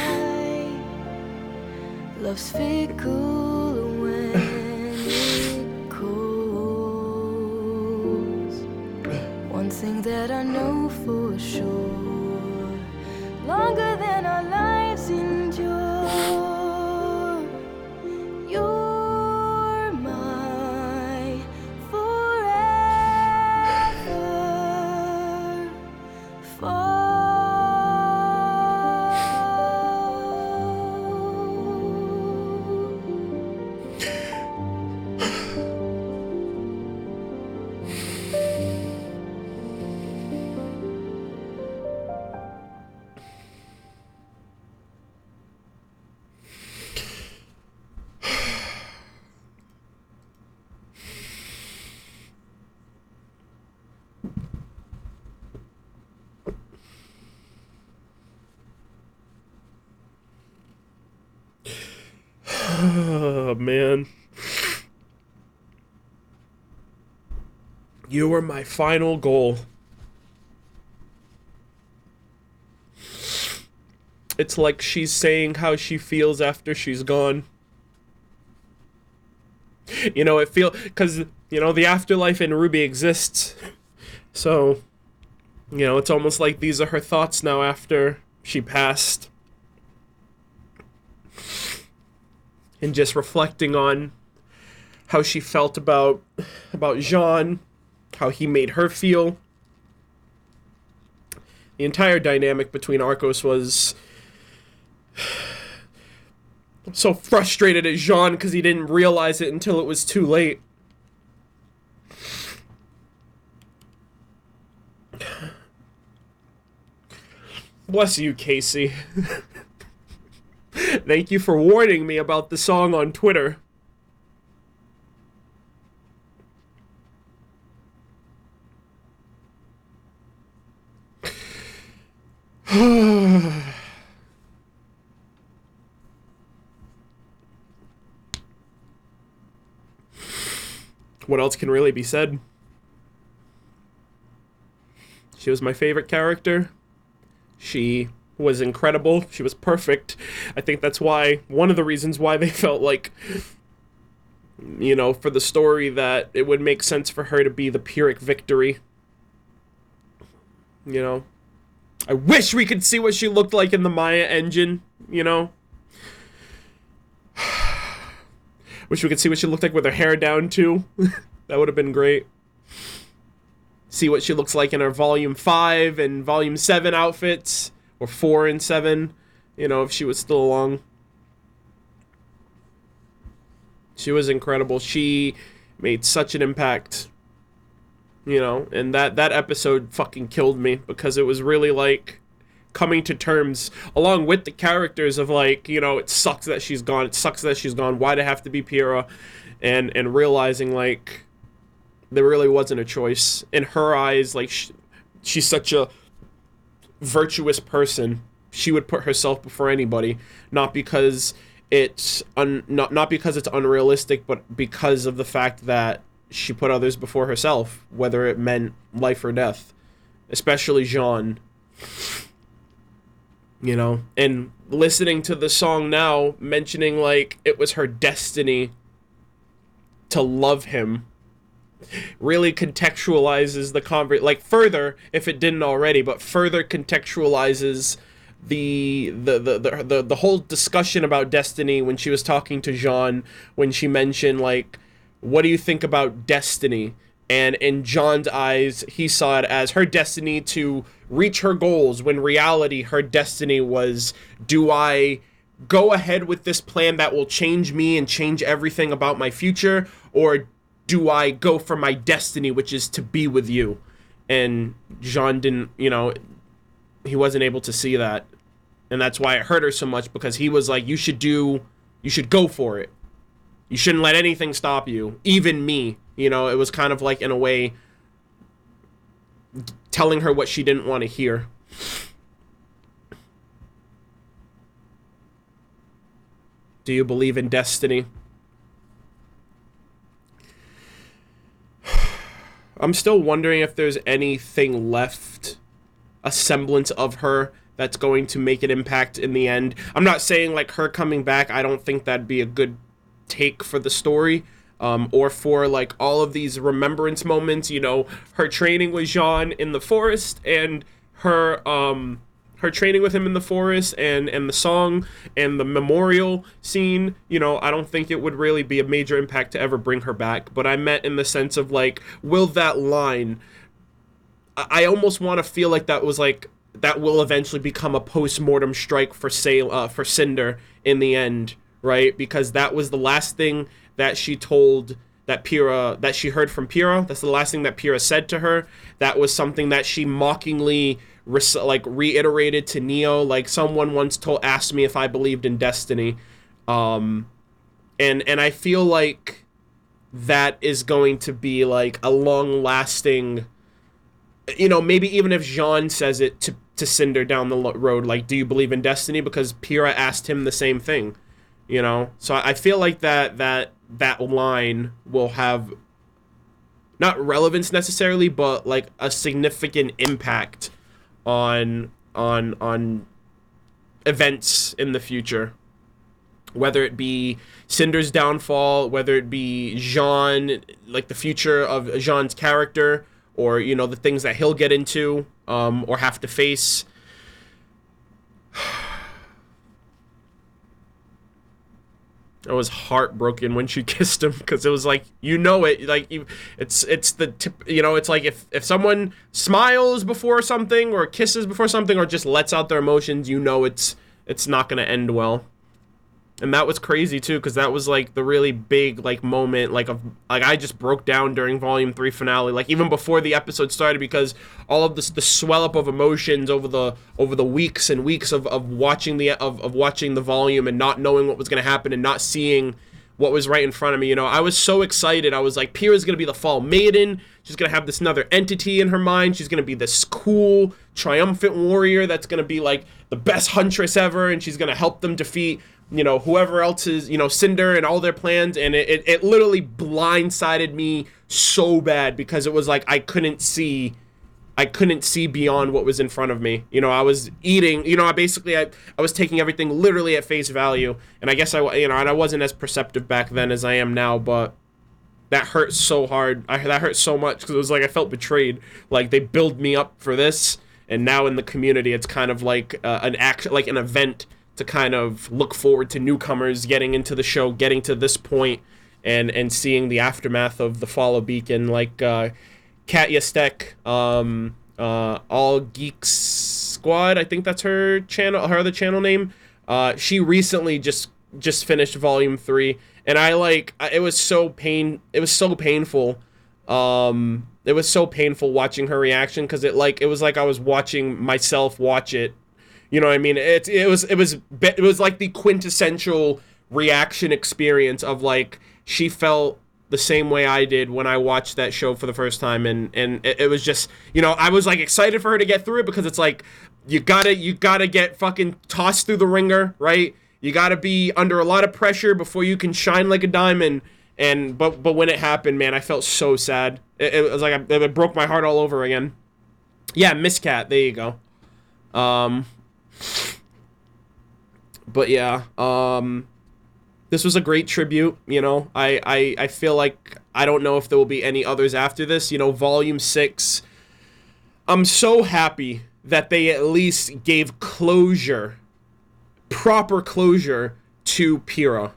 Love's fickle when it calls. One thing that I know for sure, longer than our lives endure, you're my forever. Oh, man. You were my final goal. It's like she's saying how she feels after she's gone. You know, because, you know, the afterlife in RWBY exists. So, you know, it's almost like these are her thoughts now after she passed. And just reflecting on how she felt about Jean, how he made her feel. The entire dynamic between Arcos was so frustrated at Jean because he didn't realize it until it was too late. Bless you, Casey. Thank you for warning me about the song on Twitter. What else can really be said? She was my favorite character. She was incredible. She was perfect. I think that's why, one of the reasons why they felt like, you know, for the story that it would make sense for her to be the Pyrrhic victory. You know? I wish we could see what she looked like in the Maya engine, you know? Wish we could see what she looked like with her hair down, too. That would have been great. See what she looks like in her Volume 5 and Volume 7 outfits. Or 4 and 7. You know, if she was still along. She was incredible. She made such an impact. You know, and that episode fucking killed me. Because it was really, like, coming to terms, along with the characters of, like, you know, it sucks that she's gone. It sucks that she's gone. Why'd it have to be Pyrrha? And realizing, like, there really wasn't a choice. In her eyes, like, she's such a virtuous person. She would put herself before anybody, not because it's not because it's unrealistic, but because of the fact that she put others before herself, whether it meant life or death. Especially Jean. You know, and listening to the song now, mentioning, like, it was her destiny to love him, really contextualizes the like, further, if it didn't already, but further contextualizes the whole discussion about destiny when she was talking to Jean, when she mentioned, like, what do you think about destiny? And in John's eyes, he saw it as her destiny to reach her goals, when reality, her destiny was, do I go ahead with this plan that will change me and change everything about my future, or do I go for my destiny, which is to be with you? And Jean didn't, you know, he wasn't able to see that. And that's why it hurt her so much, because he was like, you should go for it. You shouldn't let anything stop you, even me. You know, it was kind of like, in a way, telling her what she didn't want to hear. Do you believe in destiny? I'm still wondering if there's anything left, a semblance of her, that's going to make an impact in the end. I'm not saying, like, her coming back, I don't think that'd be a good take for the story, or for, like, all of these remembrance moments, you know, her training with Jean in the forest, and her training with him in the forest, and the song, and the memorial scene. You know, I don't think it would really be a major impact to ever bring her back, but I meant in the sense of, like, will that line, I almost want to feel like that was, like, that will eventually become a post-mortem strike for Cinder in the end, right? Because that was the last thing that she told that she heard from Pyrrha. That's the last thing that Pyrrha said to her. That was something that she mockingly reiterated to Neo. Like, someone once asked me if I believed in destiny, and I feel like that is going to be like a long-lasting. You know, maybe even if Jean says it to Cinder down the road, like, do you believe in destiny? Because Pyrrha asked him the same thing, you know? So I feel like that line will have, not relevance necessarily, but, like, a significant impact on events in the future. Whether it be Cinder's downfall, whether it be Jean, like, the future of Jean's character, or, you know, the things that he'll get into, or have to face. I was heartbroken when she kissed him, because it was like, you know it, like, it's the tip, you know, it's like if someone smiles before something, or kisses before something, or just lets out their emotions, you know it's not gonna end well. And that was crazy too, because that was like the really big, like, moment, like, I just broke down during Volume 3 finale, like, even before the episode started, because all of the swell up of emotions over the weeks and weeks of watching the volume, and not knowing what was going to happen, and not seeing what was right in front of me. You know, I was so excited. I was like, Pyrrha's going to be the Fall Maiden. She's going to have this another entity in her mind. She's going to be this cool, triumphant warrior that's going to be, like, the best huntress ever, and she's going to help them defeat, you know, whoever else is, you know, Cinder and all their plans. And it literally blindsided me so bad, because it was like I couldn't see beyond what was in front of me. You know, I was eating, you know, I was taking everything literally at face value. And I guess and I wasn't as perceptive back then as I am now, but that hurt so hard. That hurt so much, because it was like I felt betrayed. Like, they build me up for this, and now in the community, it's kind of like an event to kind of look forward to newcomers getting into the show, getting to this point, and seeing the aftermath of the fall of Beacon, like Katya Steck, All Geeks Squad, I think that's her channel, her other channel name. She recently just finished Volume 3, and it was so painful. It was so painful watching her reaction, because it was like I was watching myself watch it. You know what I mean? It was like the quintessential reaction experience of, like, she felt the same way I did when I watched that show for the first time, and it was just, you know, I was, like, excited for her to get through it, because it's like, you gotta get fucking tossed through the ringer, right? You gotta be under a lot of pressure before you can shine like a diamond. But when it happened, man, I felt so sad. It was like it broke my heart all over again. Yeah, Miss Cat, there you go. But yeah, this was a great tribute, you know. I feel like, I don't know if there will be any others after this, you know. Volume 6, I'm so happy that they at least gave closure, proper closure, to Pyrrha,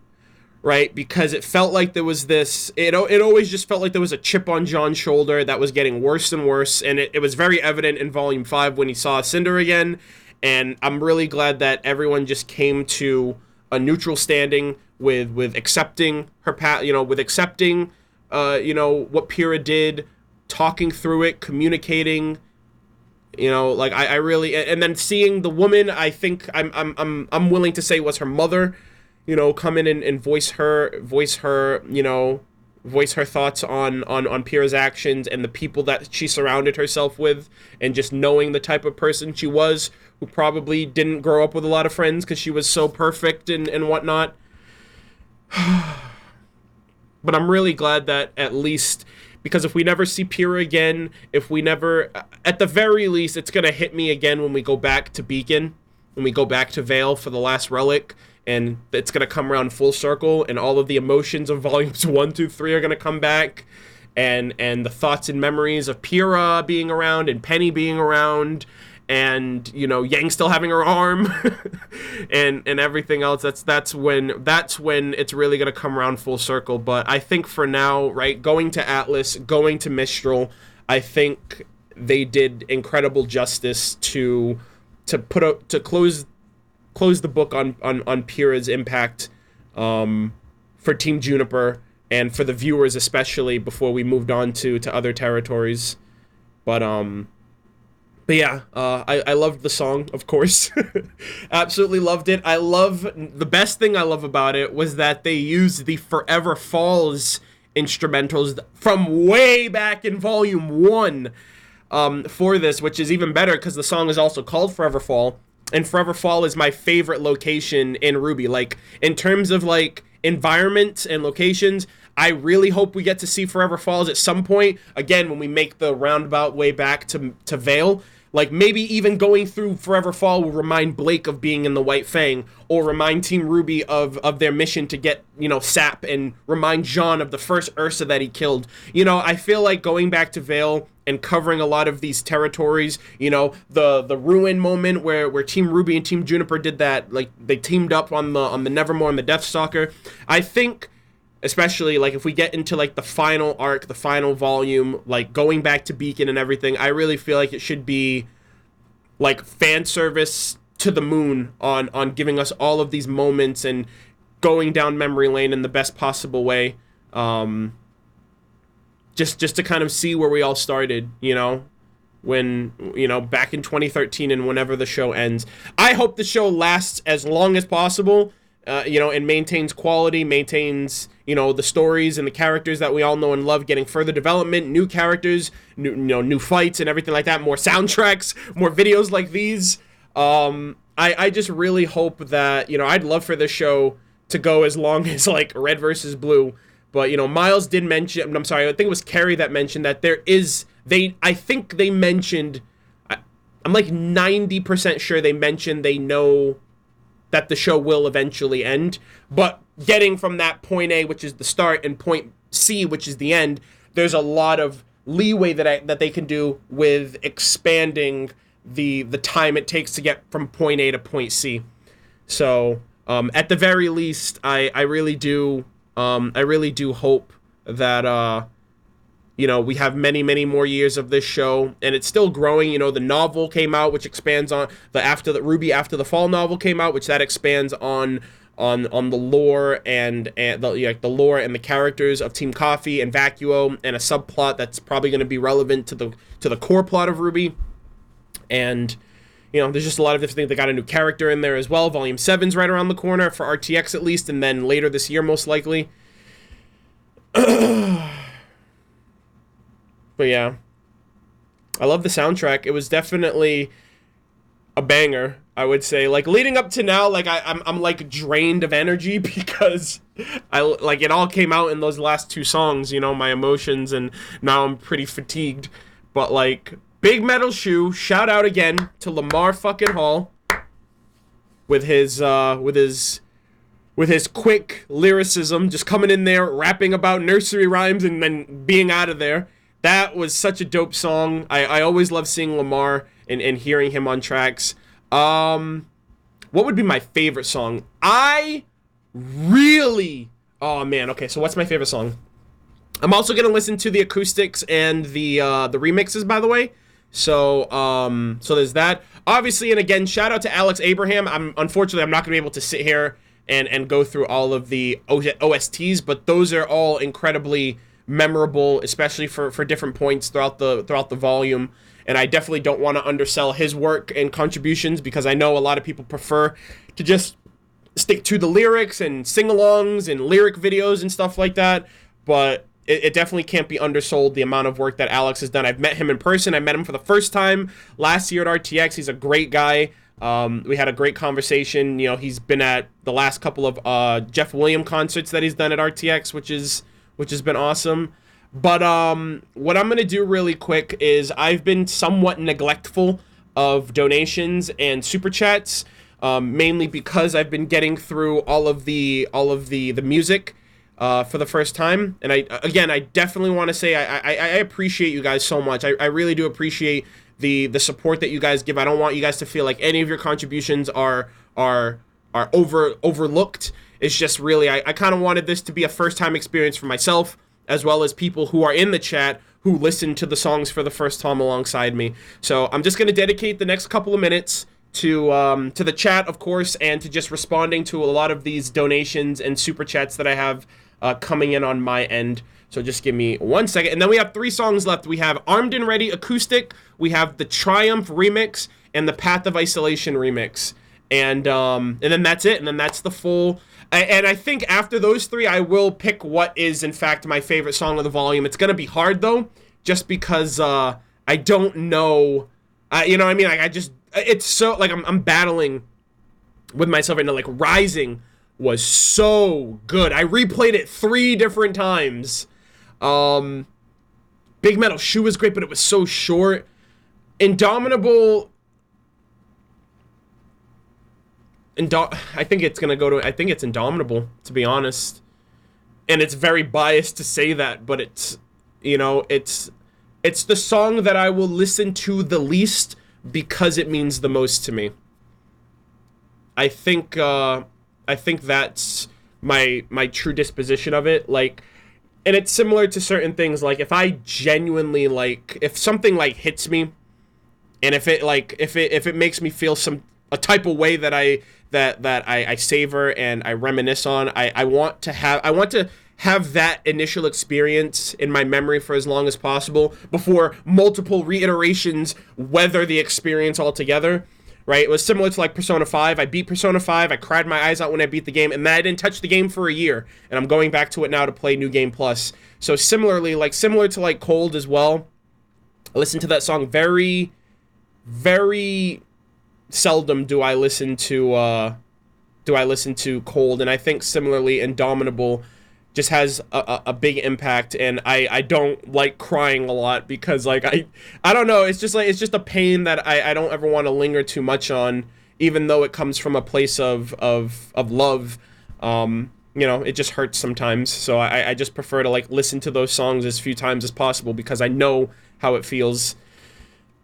right? Because it felt like there was this, it always just felt like there was a chip on John's shoulder that was getting worse and worse, and it was very evident in Volume 5 when he saw Cinder again. And I'm really glad that everyone just came to a neutral standing with accepting her path, you know, with accepting, you know, what Pyrrha did, talking through it, communicating, You know, like I really, and then seeing the woman, I think I'm willing to say was her mother, you know, come in and voice her, you know, voice her thoughts on Pyrrha's actions and the people that she surrounded herself with, and just knowing the type of person she was, who probably didn't grow up with a lot of friends because she was so perfect and whatnot. But I'm really glad that at least, because if we never see Pyrrha again, if we never, at the very least, it's going to hit me again when we go back to Beacon, when we go back to Vale for the last relic, and it's going to come around full circle, and all of the emotions of volumes 1, 2, 3 are going to come back, and the thoughts and memories of Pyrrha being around, and Penny being around, and, you know, Yang still having her arm, and everything else. That's when it's really gonna come around full circle. But I think for now, right, going to Atlas, going to Mistral, I think they did incredible justice to close the book on Pyrrha's impact for Team Juniper and for the viewers especially, before we moved on to other territories. But yeah, I loved the song, of course. Absolutely loved it. The best thing I love about it was that they used the Forever Falls instrumentals from way back in Volume 1 for this, which is even better because the song is also called Forever Fall. And Forever Fall is my favorite location in RWBY. Like, in terms of, like, environments and locations, I really hope we get to see Forever Falls at some point. Again, when we make the roundabout way back to Vale. Like, maybe even going through Forever Fall will remind Blake of being in the White Fang, or remind Team RWBY of their mission to get, you know, Sap, and remind Jean of the first Ursa that he killed. You know, I feel like going back to Vale and covering a lot of these territories, you know, the Ruin moment where Team RWBY and Team Juniper did that, like, they teamed up on the Nevermore and the Deathstalker. I think, especially, like, if we get into, like, the final arc, the final volume, like, going back to Beacon and everything, I really feel like it should be, like, fan service to the moon on giving us all of these moments and going down memory lane in the best possible way. Just to kind of see where we all started, you know, when, you know, back in 2013 and whenever the show ends. I hope the show lasts as long as possible. You know, and maintains quality, maintains, you know, the stories and the characters that we all know and love, getting further development, new characters, new fights and everything like that, more soundtracks, more videos like these. I just really hope that, you know, I'd love for this show to go as long as, like, Red versus Blue. But, you know, Miles did mention, I'm sorry, I think it was Carrie that mentioned that I think they mentioned, I'm like 90% sure they mentioned they know that the show will eventually end, but getting from that point A, which is the start, and point C, which is the end, there's a lot of leeway that they can do with expanding the time it takes to get from point A to point C. So at the very least, I really do hope that you know, we have many more years of this show, and it's still growing. You know, the novel came out, which expands on the RWBY After the Fall novel came out, which that expands on the lore and the lore and the characters of Team Coffee and Vacuo, and a subplot that's probably going to be relevant to the core plot of RWBY. And, you know, there's just a lot of different things. They got a new character in there as well. Volume 7's right around the corner for RTX at least, and then later this year most likely. But yeah, I love the soundtrack. It was definitely a banger, I would say. Like, leading up to now, like, I'm like drained of energy because it all came out in those last two songs, you know, my emotions, and now I'm pretty fatigued. But, like, Big Metal Shoe, shout out again to Lamar fucking Hall with his quick lyricism, just coming in there, rapping about nursery rhymes and then being out of there. That was such a dope song. I always love seeing Lamar and hearing him on tracks. What would be my favorite song? Oh man, okay, so what's my favorite song? I'm also gonna listen to the acoustics and the remixes, by the way. So there's that. Obviously, and again, shout out to Alex Abraham. Unfortunately, I'm not gonna be able to sit here and go through all of the OSTs, but those are all incredibly memorable, especially for different points throughout the volume. And I definitely don't want to undersell his work and contributions, because I know a lot of people prefer to just stick to the lyrics and sing-alongs and lyric videos and stuff like that. But it definitely can't be undersold, the amount of work that Alex has done. I've met him in person. I met him for the first time last year at RTX. He's a great guy. We had a great conversation. You know, he's been at the last couple of Jeff Williams concerts that he's done at RTX, which has been awesome. But what I'm going to do really quick is, I've been somewhat neglectful of donations and super chats, mainly because I've been getting through all of the music for the first time. And I definitely want to say I appreciate you guys so much. I really do appreciate the support that you guys give. I don't want you guys to feel like any of your contributions are overlooked. It's just really, I kind of wanted this to be a first time experience for myself, as well as people who are in the chat who listen to the songs for the first time alongside me. So I'm just going to dedicate the next couple of minutes to the chat, of course, and to just responding to a lot of these donations and super chats that I have coming in on my end. So just give me 1 second. And then we have 3 songs left. We have Armed and Ready Acoustic, we have the Triumph remix, and the Path of Isolation remix. And then that's it. And then that's the full. And I think after those 3, I will pick what is, in fact, my favorite song of the volume. It's going to be hard, though, just because I don't know. You know what I mean? Like, it's so, like, I'm battling with myself right now. Like, Rising was so good. I replayed it 3 different times. Big Metal Shoe was great, but it was so short. Indomitable. I think it's Indomitable, to be honest. And it's very biased to say that, but it's, you know, it's the song that I will listen to the least because it means the most to me. I think that's my true disposition of it. Like, and it's similar to certain things. Like, if I genuinely, like, if something like hits me, and if it makes me feel a type of way that I savor and I reminisce on, I want to have that initial experience in my memory for as long as possible before multiple reiterations weather the experience altogether. Right? It was similar to, like, Persona 5. I beat Persona 5. I cried my eyes out when I beat the game, and then I didn't touch the game for a year. And I'm going back to it now to play New Game Plus. So similarly, like, similar to, like, Cold as well, I listen to that song very, very seldom do I listen to Cold. And I think similarly, Indomitable just has a big impact, and I don't like crying a lot because, like, I don't know, it's just a pain that I don't ever want to linger too much on, even though it comes from a place of love. You know, it just hurts sometimes, so I just prefer to, like, listen to those songs as few times as possible because I know how it feels.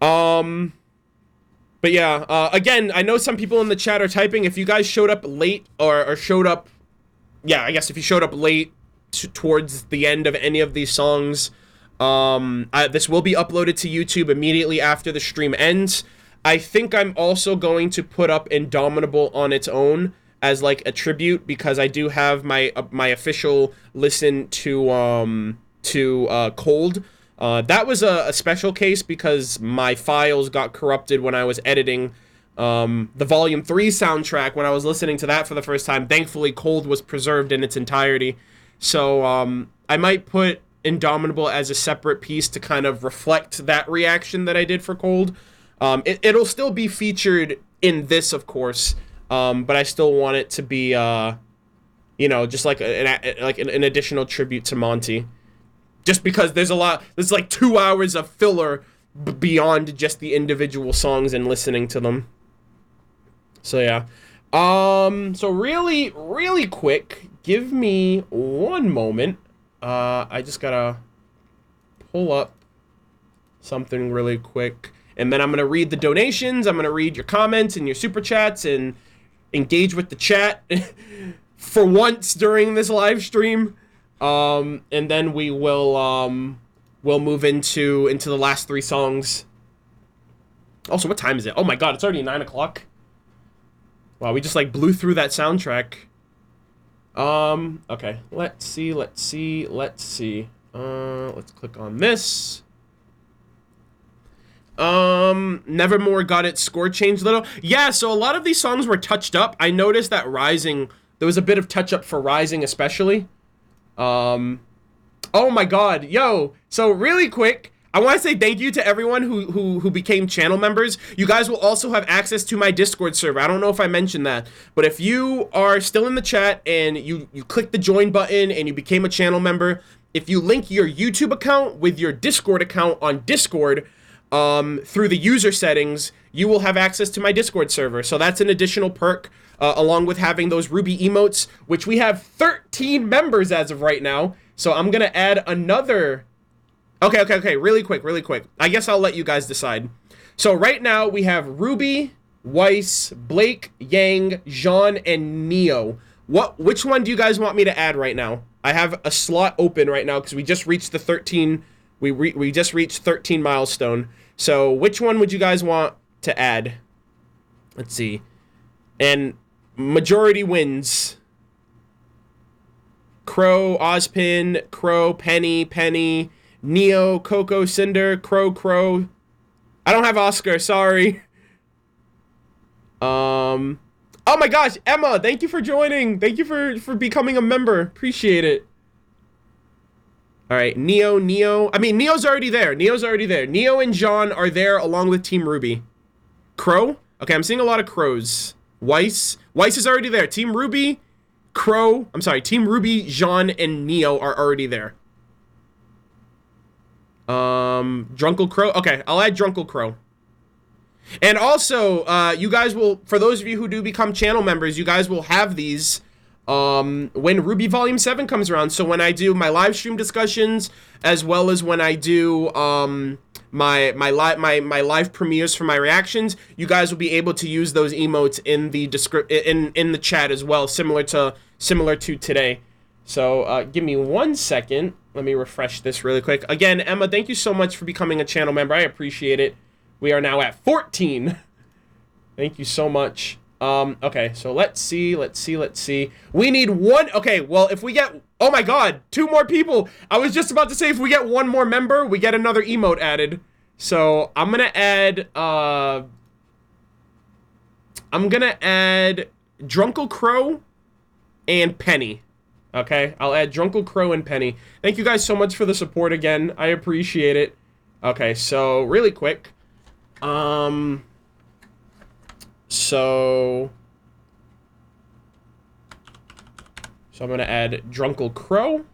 But yeah, again, I know some people in the chat are typing. If you guys showed up late or showed up, yeah, I guess if you showed up late towards the end of any of these songs, this will be uploaded to YouTube immediately after the stream ends. I think I'm also going to put up Indomitable on its own as, like, a tribute, because I do have my official listen to Cold. That was a special case because my files got corrupted when I was editing the Volume 3 soundtrack. When I was listening to that for the first time, thankfully Cold was preserved in its entirety. So I might put Indomitable as a separate piece to kind of reflect that reaction that I did for Cold. It'll still be featured in this, of course, but I still want it to be, you know, just like an additional tribute to Monty. Just because there's like 2 hours of filler beyond just the individual songs and listening to them. So yeah. So really, really quick, give me 1 moment. I just gotta pull up something really quick, and then I'm gonna read the donations. I'm gonna read your comments and your super chats and engage with the chat for once during this live stream. And then we will we'll move into the last 3 songs. Also, what time is it? Oh my god, it's already 9 o'clock. Wow, we just, like, blew through that soundtrack. Okay, let's see. Let's click on this. Nevermore got its score changed a little. Yeah, so a lot of these songs were touched up. I noticed that Rising, there was a bit of touch up for Rising especially. Oh my god, yo. So really quick, I want to say thank you to everyone who became channel members. You guys will also have access to my Discord server. I don't know if I mentioned that, but if you are still in the chat and you click the join button and you became a channel member, if you link your YouTube account with your Discord account on Discord, through the user settings, you will have access to my Discord server. So that's an additional perk, along with having those RWBY emotes, which we have 13 members as of right now. So I'm gonna add another. Okay, really quick. I guess I'll let you guys decide. So right now we have RWBY, Weiss, Blake, Yang, Jean, and Neo. Which one do you guys want me to add right now? I have a slot open right now because we just reached the 13. We just reached 13 milestone. So which one would you guys want to add? Let's see. And majority wins. Crow, Ozpin, Crow, Penny, Neo, Coco, Cinder, Crow. I don't have Oscar, sorry. Oh my gosh, Emma, thank you for joining. Thank you for becoming a member. Appreciate it. All right, Neo. I mean, Neo's already there. Neo and Jean are there along with Team RWBY. Crow? Okay, I'm seeing a lot of crows. Weiss is already there. Team RWBY, Team RWBY, Jean, and Neo are already there. Drunkle Crow? Okay, I'll add Drunkle Crow. And also, you guys will, for those of you who do become channel members, you guys will have these when RWBY Volume 7 comes around. So when I do my live stream discussions, as well as when I do my live premieres for my reactions, you guys will be able to use those emotes in the in the chat as well, similar to today. So give me 1 second. Let me refresh this really quick. Again, Emma, thank you so much for becoming a channel member. I appreciate it. We are now at 14. Thank you so much. Okay, so let's see. We need one. Okay, well, if we get, oh my god, 2 more people. I was just about to say, if we get 1 more member, we get another emote added. So I'm gonna add Drunkle Crow and Penny. Okay, I'll add Drunkle Crow and Penny. Thank you guys so much for the support again. I appreciate it. Okay, so really quick. So I'm gonna add Drunkle Crow.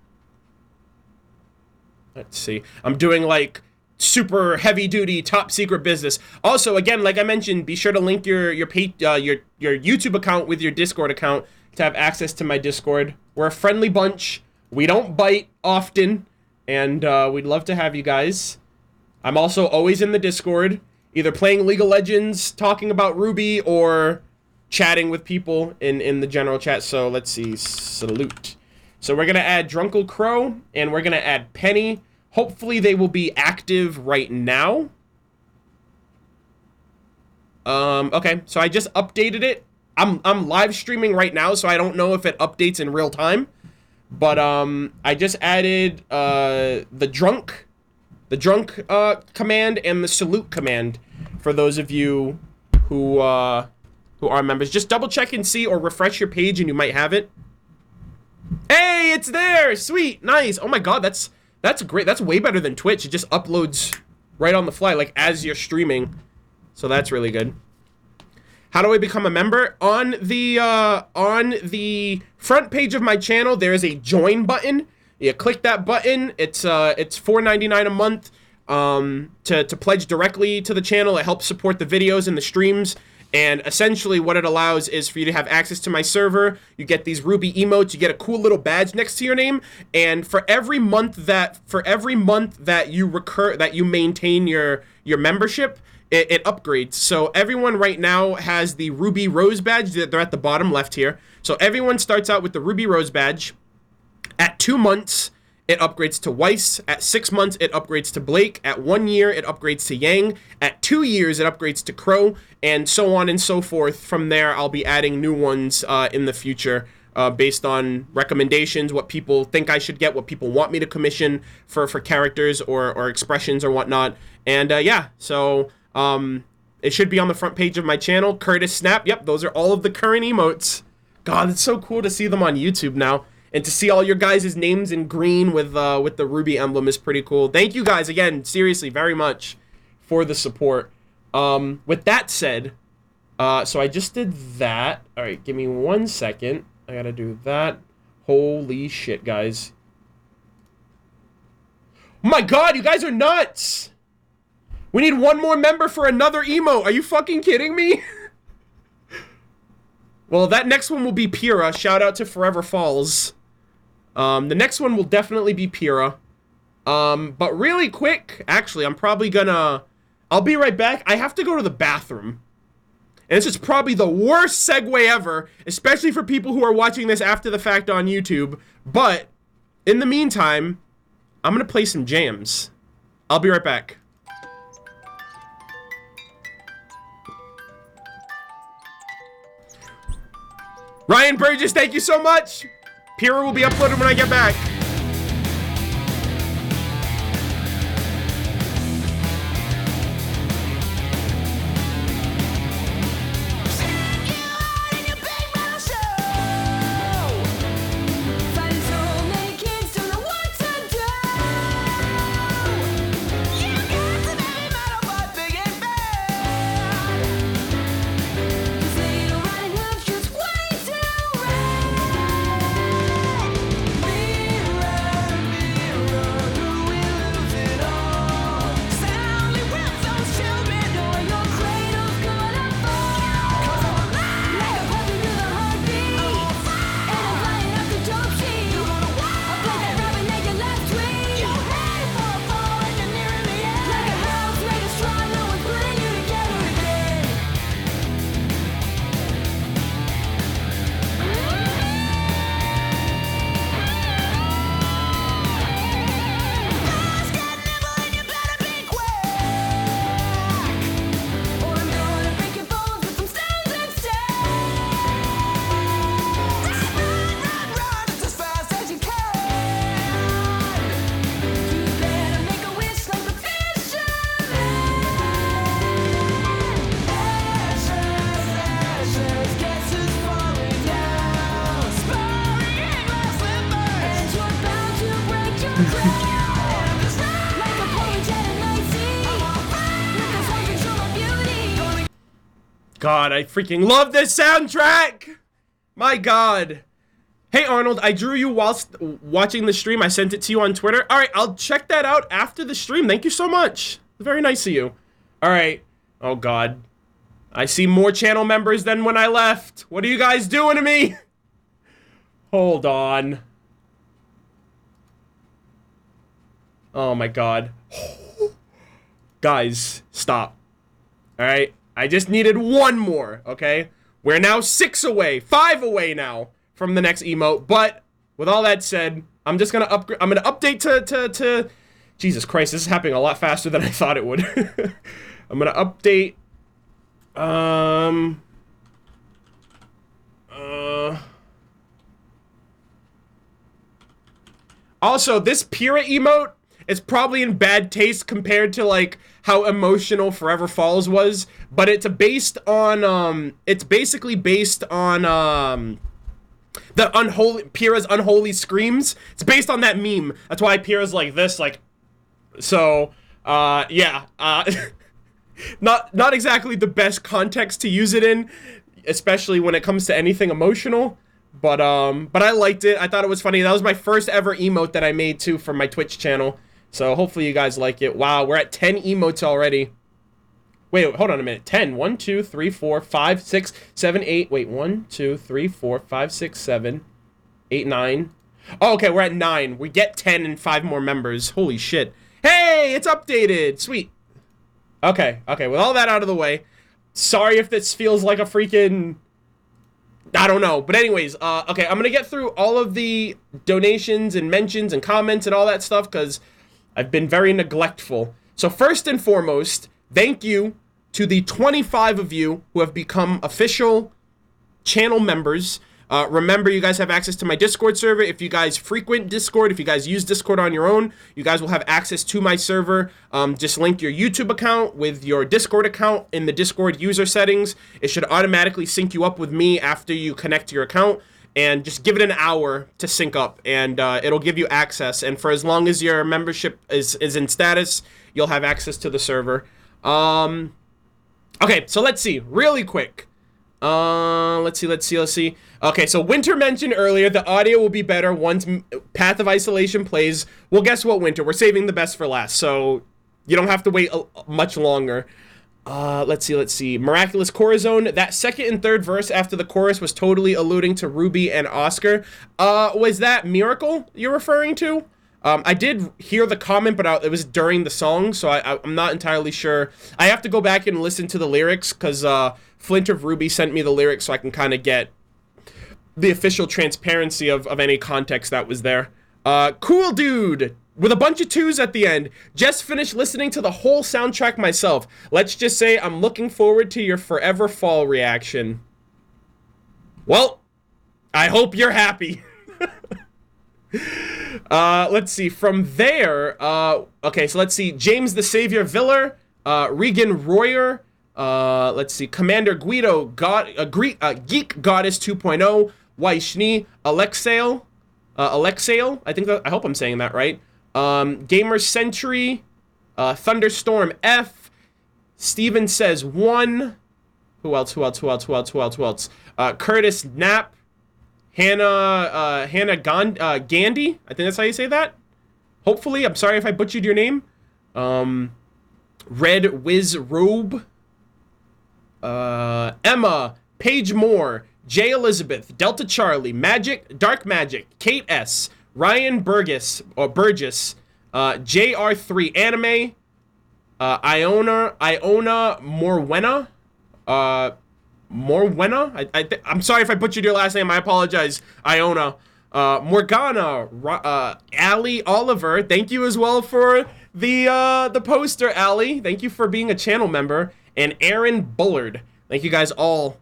Let's see. I'm doing like super heavy duty top secret business. Also, again, like I mentioned, be sure to link your YouTube account with your Discord account to have access to my Discord. We're a friendly bunch. We don't bite often, and we'd love to have you guys. I'm also always in the Discord, either playing League of Legends, talking about RWBY, or chatting with people in the general chat. So let's see, salute. So we're gonna add Drunkle Crow, and we're gonna add Penny. Hopefully they will be active right now. Okay, so I just updated it. I'm live streaming right now, so I don't know if it updates in real time. But I just added the drunk command and the salute command for those of you who are members. Just double check and see, or refresh your page and you might have it. Hey, it's there! Sweet, nice. Oh my god, that's great. That's way better than Twitch. It just uploads right on the fly, like as you're streaming. So that's really good. How do I become a member? On the front page of my channel, there is a join button. You click that button. It's $4.99 a month to pledge directly to the channel. It helps support the videos and the streams. And essentially what it allows is for you to have access to my server. You get these RWBY emotes, you get a cool little badge next to your name, and for every month that you maintain your membership, it upgrades. So everyone right now has the RWBY Rose badge. They're at the bottom left here. So everyone starts out with the RWBY Rose badge. At 2 months, it upgrades to Weiss. At 6 months, it upgrades to Blake. At 1 year, it upgrades to Yang. At 2 years, it upgrades to Crow, and so on and so forth. From there, I'll be adding new ones in the future based on recommendations, what people think I should get, what people want me to commission for characters or expressions or whatnot. And yeah, so it should be on the front page of my channel. Curtis Snap. Yep, those are all of the current emotes. God, it's so cool to see them on YouTube now. And to see all your guys' names in green with the RWBY emblem is pretty cool. Thank you guys again, seriously, very much for the support. With that said, so I just did that. All right, give me 1 second. I gotta do that. Holy shit, guys. Oh my god, you guys are nuts! We need one more member for another emote. Are you fucking kidding me? Well, that next one will be Pyrrha. Shout out to Forever Falls. The next one will definitely be Pyrrha. But really quick, actually, I'm probably gonna... I'll be right back. I have to go to the bathroom. And this is probably the worst segue ever, especially for people who are watching this after the fact on YouTube. But, in the meantime, I'm gonna play some jams. I'll be right back. Ryan Burgess, thank you so much! Pyrrha will be uploaded when I get back. God, I freaking love this soundtrack! My god. Hey Arnold, I drew you whilst watching the stream. I sent it to you on Twitter. Alright, I'll check that out after the stream. Thank you so much. Very nice of you. Alright. Oh god. I see more channel members than when I left. What are you guys doing to me? Hold on. Oh my god. Guys, stop. Alright? I just needed one more, okay? We're now 5 away now from the next emote. But with all that said, I'm just gonna upgrade. I'm gonna update to Jesus Christ, this is happening a lot faster than I thought it would. I'm gonna update. Also, this Pyrrha emote is probably in bad taste compared to like how emotional Forever Falls was, but it's based on it's basically based on Pyrrha's unholy screams. It's based on that meme. That's why Pyrrha's like this, like so yeah. Not exactly the best context to use it in, especially when it comes to anything emotional. But I liked it. I thought it was funny. That was my first ever emote that I made too for my Twitch channel. So hopefully you guys like it. Wow, we're at 10 emotes already. Wait, hold on a minute. 10. 1, 2, 3, 4, 5, 6, 7, 8. Wait, 1, 2, 3, 4, 5, 6, 7, 8, 9. Oh, okay, we're at 9. We get 10 and 5 more members. Holy shit. Hey, it's updated. Sweet. Okay, with all that out of the way. Sorry if this feels like a freaking... I don't know. But anyways, okay, I'm gonna get through all of the donations and mentions and comments and all that stuff because I've been very neglectful. So first and foremost, thank you to the 25 of you who have become official channel members. Remember, you guys have access to my Discord server. If you guys frequent Discord, if you guys use Discord on your own, you guys will have access to my server. Just link your YouTube account with your Discord account in the Discord user settings. It should automatically sync you up with me after you connect to your account. And just give it an hour to sync up, and it'll give you access. And for as long as your membership is in status, you'll have access to the server. Okay, so let's see, really quick. Let's see. Okay, so Winter mentioned earlier the audio will be better once Path of Isolation plays. Well, guess what, Winter? We're saving the best for last, so you don't have to wait much longer. Let's see. Miraculous Corazon. That second and third verse after the chorus was totally alluding to RWBY and Oscar. Was that Miracle you're referring to? I did hear the comment, but it was during the song, so I'm not entirely sure. I have to go back and listen to the lyrics, because Flint of RWBY sent me the lyrics so I can kind of get the official transparency of any context that was there. Cool Dude! With a bunch of twos at the end. Just finished listening to the whole soundtrack myself. Let's just say I'm looking forward to your Forever Fall reaction. Well, I hope you're happy. Let's see. From there, okay, so let's see. James the Savior Viller, Regan Royer, let's see. Commander Guido, Geek Goddess 2.0, Waishni, Alexail, I hope I'm saying that right. Gamer Century, Thunderstorm F, Steven Says 1, who else? Curtis Knapp, Hannah Gandhi, I think that's how you say that. Hopefully, I'm sorry if I butchered your name. Red Wiz Robe, Emma, Paige Moore, J. Elizabeth, Delta Charlie, Magic, Dark Magic, Kate S., Ryan Burgess, JR3 Anime, Iona Morwena, I'm sorry if I butchered your last name, I apologize, Iona, Morgana, Ali Oliver, thank you as well for the poster, Ali, thank you for being a channel member, and Aaron Bullard, thank you guys all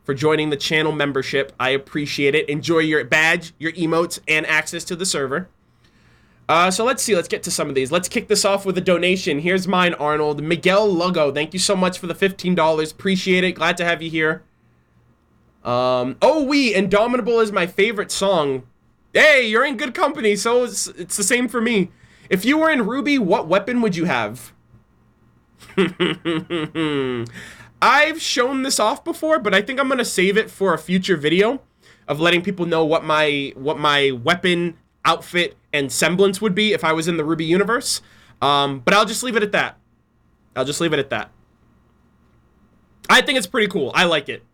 for joining the channel membership. I appreciate it. Enjoy your badge, your emotes, and access to the server. So let's see. Let's get to some of these. Let's kick this off with a donation. Here's mine, Arnold. Miguel Lugo, thank you so much for the $15. Appreciate it. Glad to have you here. Indomitable is my favorite song. Hey, you're in good company, so it's the same for me. If you were in RWBY, what weapon would you have? I've shown this off before, but I think I'm gonna save it for a future video of letting people know what my weapon, outfit, and semblance would be if I was in the RWBY universe. But I'll just leave it at that. I think it's pretty cool. I like it.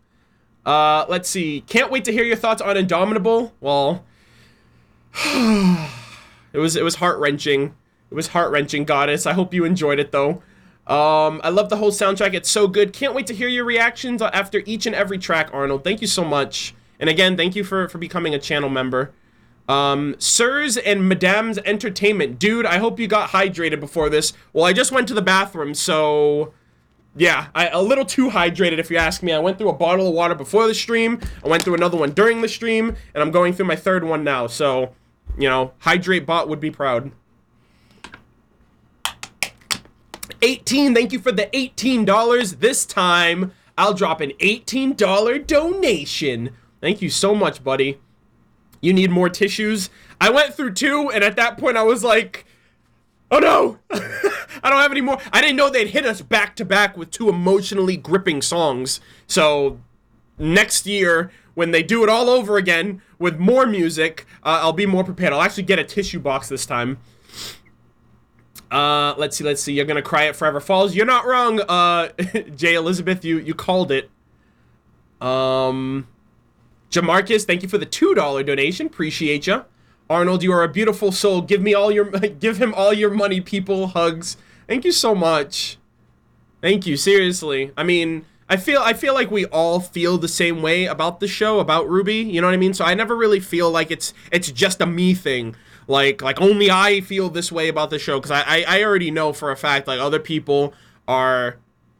Let's see. Can't wait to hear your thoughts on Indomitable. Well, it was heart-wrenching. It was heart-wrenching, Goddess. I hope you enjoyed it, though. I love the whole soundtrack. It's so good. Can't wait to hear your reactions after each and every track, Arnold. Thank you so much. And again, thank you for becoming a channel member. Sirs and Madame's Entertainment. Dude, I hope you got hydrated before this. Well, I just went to the bathroom, so yeah, a little too hydrated if you ask me. I went through a bottle of water before the stream. I went through another one during the stream, and I'm going through my third one now. So, you know, Hydrate Bot would be proud. 18, thank you for the $18. This time, I'll drop an $18 donation. Thank you so much, buddy. You need more tissues? I went through 2, and at that point, I was like, oh no, I don't have any more. I didn't know they'd hit us back to back with 2 emotionally gripping songs. So next year, when they do it all over again with more music, I'll be more prepared. I'll actually get a tissue box this time. Let's see. You're gonna cry at Forever Falls. You're not wrong, J. Elizabeth. You called it. Jamarcus, thank you for the $2 donation. Appreciate ya. Arnold, you are a beautiful soul. Give him all your money, people. Hugs. Thank you so much. Thank you. Seriously. I mean, I feel like we all feel the same way about the show, about RWBY. You know what I mean? So I never really feel like it's just a me thing. Like only I feel this way about the show, because I already know for a fact, like, other people are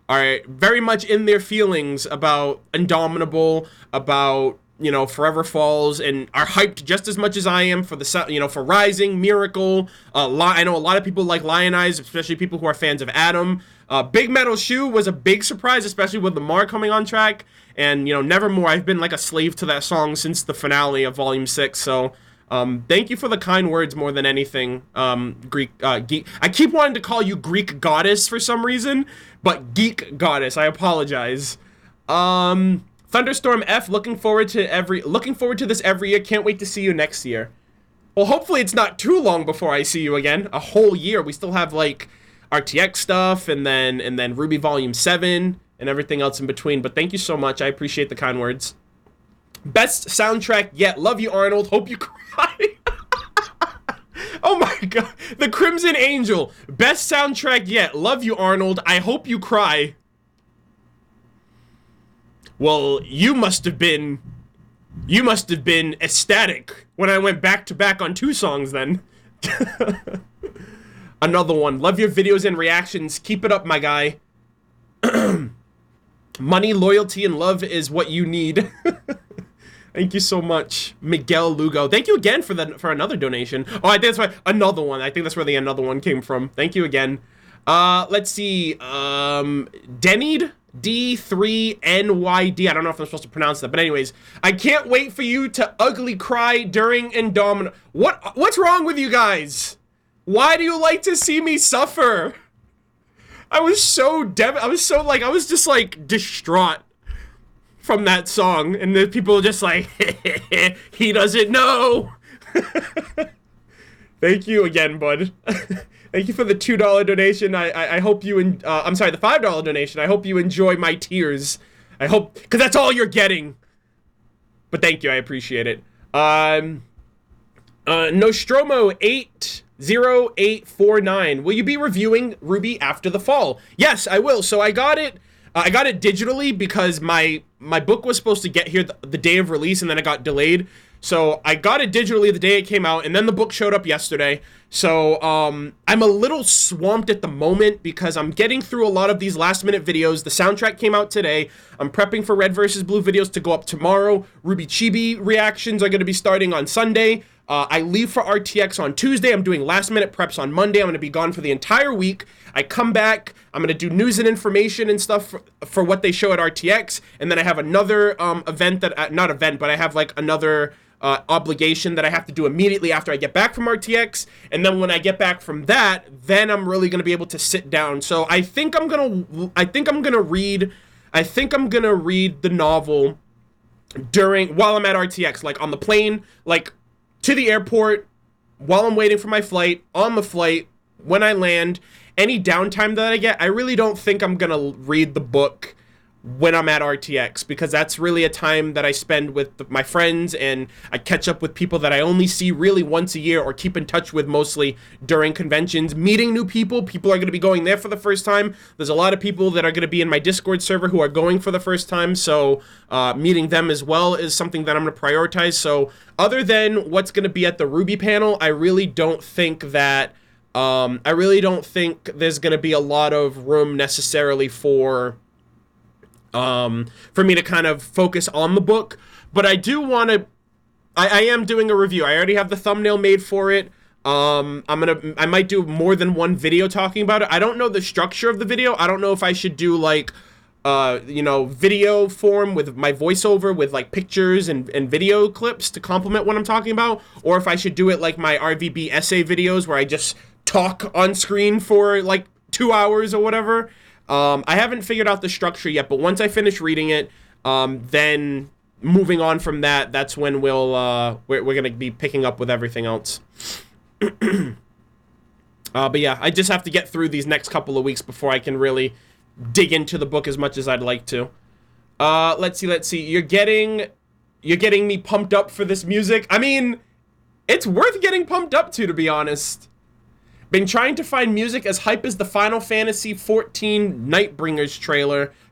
very much in their feelings about Indomitable, about you know, Forever Falls, and are hyped just as much as I am for the, you know, for Rising, Miracle. I know a lot of people like Lionized, especially people who are fans of Adam. Big Metal Shoe was a big surprise, especially with Lamar coming on track. And, you know, Nevermore, I've been like a slave to that song since the finale of Volume 6, so thank you for the kind words more than anything, Greek, geek. I keep wanting to call you Greek Goddess for some reason, but Geek Goddess, I apologize. Thunderstorm F, looking forward to this every year. Can't wait to see you next year. Well, hopefully it's not too long before I see you again. A whole year. We still have like RTX stuff, and then RWBY Volume 7 and everything else in between. But thank you so much. I appreciate the kind words. Best soundtrack yet. Love you, Arnold. Hope you cry. Oh my god. The Crimson Angel. Best soundtrack yet. Love you, Arnold. I hope you cry. Well, you must have been ecstatic when I went back to back on 2 songs then. Another one. Love your videos and reactions. Keep it up, my guy. Money, loyalty, and love is what you need. Thank you so much, Miguel Lugo. Thank you again for another donation. Oh, I think that's why another one. I think that's where the another one came from. Thank you again. Let's see. Denid D3NYD. I don't know if I'm supposed to pronounce that, but anyways, I can't wait for you to ugly cry during Indomitable. What's wrong with you guys? Why do you like to see me suffer? I was just like distraught from that song, and the people are just like, he doesn't know. Thank you again, bud. Thank you for the $2 donation. I hope you, I'm sorry, the $5 donation. I hope you enjoy my tears. I hope, because that's all you're getting. But thank you, I appreciate it. Nostromo 80849. Will you be reviewing RWBY after the fall? Yes, I will. So I got it digitally because my book was supposed to get here the day of release, and then it got delayed. So I got it digitally the day it came out, and then the book showed up yesterday. So I'm a little swamped at the moment because I'm getting through a lot of these last minute videos. The soundtrack came out today. I'm prepping for Red vs. Blue videos to go up tomorrow. RWBY Chibi reactions are going to be starting on Sunday. I leave for RTX on Tuesday. I'm doing last minute preps on Monday. I'm going to be gone for the entire week. I come back. I'm going to do news and information and stuff for what they show at RTX. And then I have another event that, not event, but I have like another obligation that I have to do immediately after I get back from RTX. And then when I get back from that, then I'm really going to be able to sit down. So I think I'm going to read the novel while I'm at RTX, like on the plane, like to the airport, while I'm waiting for my flight, on the flight, when I land. Any downtime that I get, I really don't think I'm going to read the book when I'm at RTX, because that's really a time that I spend with my friends, and I catch up with people that I only see really once a year or keep in touch with mostly during conventions, meeting new people. People are going to be going there for the first time. There's a lot of people that are going to be in my Discord server who are going for the first time, so meeting them as well is something that I'm going to prioritize. So other than what's going to be at the RWBY panel, I really don't think there's going to be a lot of room necessarily for me to kind of focus on the book. But I do want to, I am doing a review. I already have the thumbnail made for it. I might do more than one video talking about it. I don't know the structure of the video. I don't know if I should do like, video form with my voiceover with like pictures and video clips to complement what I'm talking about, or if I should do it like my RWBY essay videos where I just talk on screen for like 2 hours or whatever. I haven't figured out the structure yet, but once I finish reading it, then moving on from that, that's when we're gonna be picking up with everything else. But yeah, I just have to get through these next couple of weeks before I can really dig into the book as much as I'd like to. Let's see. You're getting me pumped up for this music. I mean, it's worth getting pumped up to be honest. Been trying to find music as hype as the Final Fantasy XIV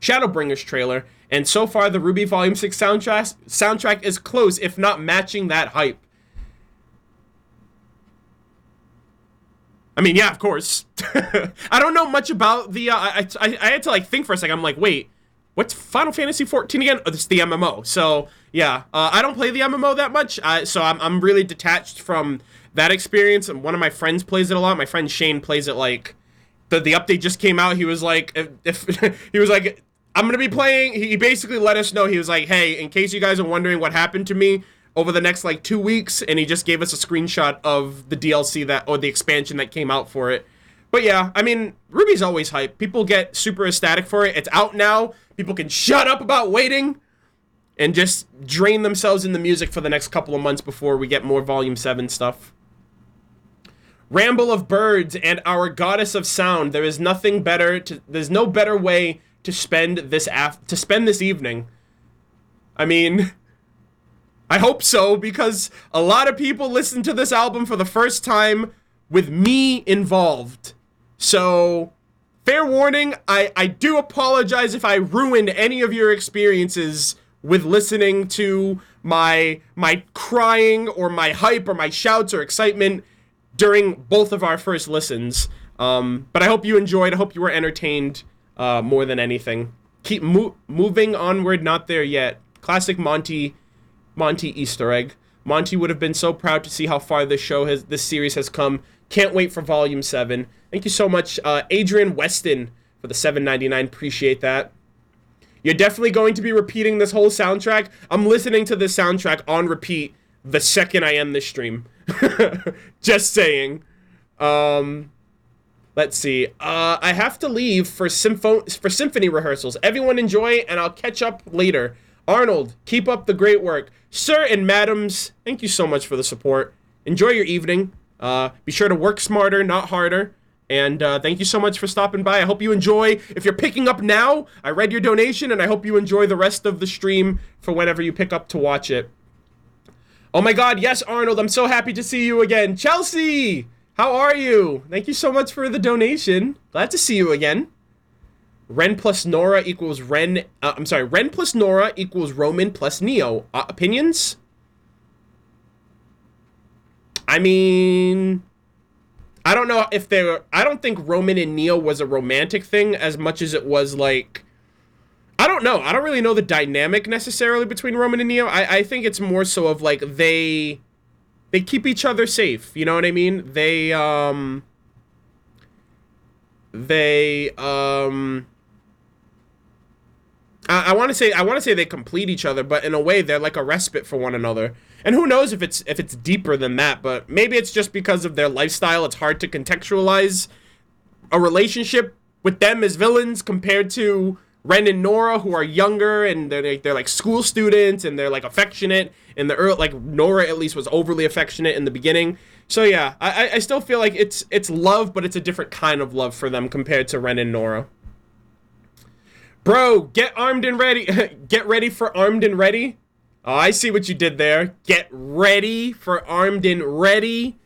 Shadowbringers trailer, and so far the RWBY Volume 6 soundtrack is close, if not matching that hype. I mean, yeah, of course. I don't know much about the, I had to like think for a second. I'm like, wait, what's Final Fantasy 14 again? Oh, it's the MMO. So yeah, I don't play the MMO that much, so I'm really detached from that experience. And one of my friends plays it a lot. My friend Shane plays it like the update just came out. He was like, if he was like, I'm gonna be playing. He basically let us know. He was like, hey, in case you guys are wondering what happened to me over the next like 2 weeks, and he just gave us a screenshot of the DLC or the expansion that came out for it. But yeah, I mean, RWBY's always hype. People get super ecstatic for it. It's out now. People can shut up about waiting and just drain themselves in the music for the next couple of months before we get more Volume 7 stuff. Ramble of Birds and Our Goddess of Sound. There's no better way to spend this evening. I mean, I hope so, because a lot of people listen to this album for the first time with me involved. So, fair warning, I do apologize if I ruined any of your experiences with listening to my crying or my hype or my shouts or excitement during both of our first listens. But I hope you enjoyed. I hope you were entertained more than anything. Keep moving onward, not there yet. Classic Monty Easter egg. Monty would have been so proud to see how far this series has come. Can't wait for Volume 7. Thank you so much, Adrian Weston, for the $7.99. Appreciate that. You're definitely going to be repeating this whole soundtrack. I'm listening to this soundtrack on repeat the second I end this stream. Just saying. Let's see. I have to leave for symphony rehearsals. Everyone enjoy, and I'll catch up later. Arnold, keep up the great work. Sir and madams, thank you so much for the support. Enjoy your evening. Be sure to work smarter, not harder. And thank you so much for stopping by. I hope you enjoy. If you're picking up now, I read your donation, and I hope you enjoy the rest of the stream for whenever you pick up to watch it. Oh my god, yes, Arnold, I'm so happy to see you again. Chelsea, how are you? Thank you so much for the donation. Glad to see you again. Ren plus Nora equals Ren plus Nora equals Roman plus Neo. Opinions? I mean, I don't know if I don't think Roman and Neo was a romantic thing as much as it was like, I don't know. I don't really know the dynamic necessarily between Roman and Neo. I think it's more so of like they keep each other safe. You know what I mean? I want to say they complete each other, but in a way they're like a respite for one another. And who knows if it's deeper than that, but maybe it's just because of their lifestyle. It's hard to contextualize a relationship with them as villains compared to Ren and Nora, who are younger and they're like school students and they're like affectionate. In the early, like Nora at least was overly affectionate in the beginning. So yeah, I still feel like it's love, but it's a different kind of love for them compared to Ren and Nora. Bro, get armed and ready. Get ready for armed and ready. Oh, I see what you did there. Get ready for armed and ready.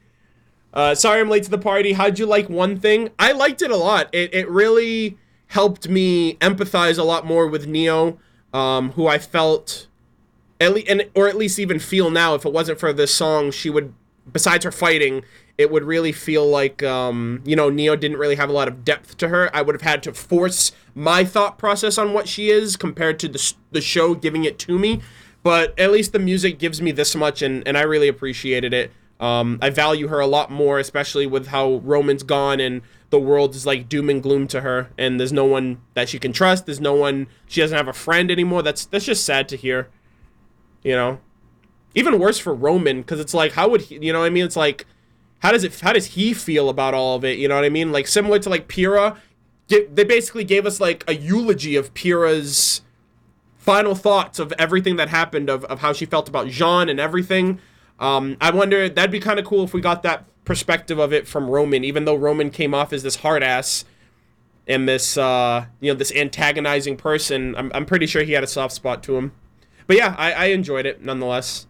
Sorry I'm late to the party. How'd you like One Thing? I liked it a lot. It really helped me empathize a lot more with Neo, who I felt, or at least even feel now, if it wasn't for this song, she would, besides her fighting, it would really feel like, Neo didn't really have a lot of depth to her. I would have had to force my thought process on what she is compared to the show giving it to me. But at least the music gives me this much, and I really appreciated it. I value her a lot more, especially with how Roman's gone and the world is like doom and gloom to her, and there's no one that she can trust. There's no one, she doesn't have a friend anymore. That's just sad to hear, you know? Even worse for Roman, because it's like, how would he, you know what I mean? It's like, how does he feel about all of it? You know what I mean? Like, similar to like Pyrrha, they basically gave us like a eulogy of Pyrrha's final thoughts of everything that happened, of how she felt about Jean and everything. I wonder, that'd be kind of cool if we got that perspective of it from Roman, even though Roman came off as this hard ass and this, this antagonizing person. I'm pretty sure he had a soft spot to him. But yeah, I enjoyed it nonetheless.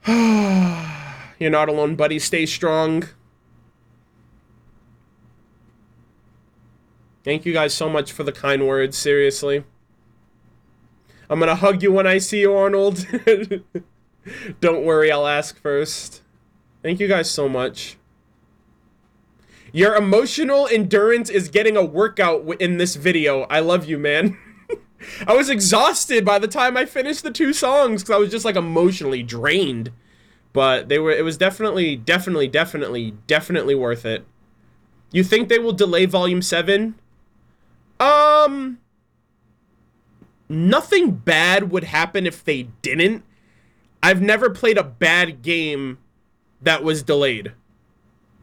You're not alone, buddy. Stay strong. Thank you guys so much for the kind words, seriously. I'm gonna hug you when I see you, Arnold. Don't worry, I'll ask first. Thank you guys so much. Your emotional endurance is getting a workout in this video. I love you, man. I was exhausted by the time I finished the 2 songs because I was just like emotionally drained. But it was definitely worth it. You think they will delay Volume 7? Nothing bad would happen if they didn't. I've never played a bad game that was delayed.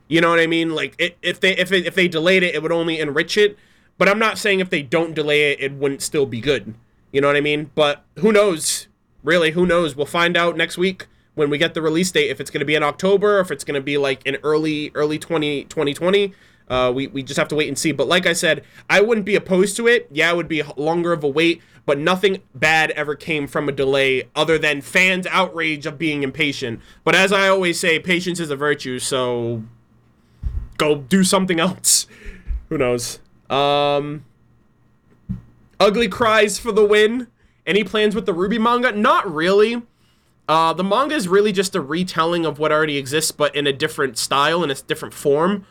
You know what I mean? Like, if they delayed it, it would only enrich it. But I'm not saying if they don't delay it, it wouldn't still be good. You know what I mean? But who knows? Really, who knows? We'll find out next week when we get the release date, if it's going to be in October, or if it's going to be like in early 2020. We just have to wait and see. But like I said, I wouldn't be opposed to it. Yeah, it would be longer of a wait, but nothing bad ever came from a delay other than fans' outrage of being impatient. But as I always say, patience is a virtue, so go do something else. Who knows? Ugly Cries for the win. Any plans with the RWBY manga? Not really. The manga is really just a retelling of what already exists, but in a different style, in a different form.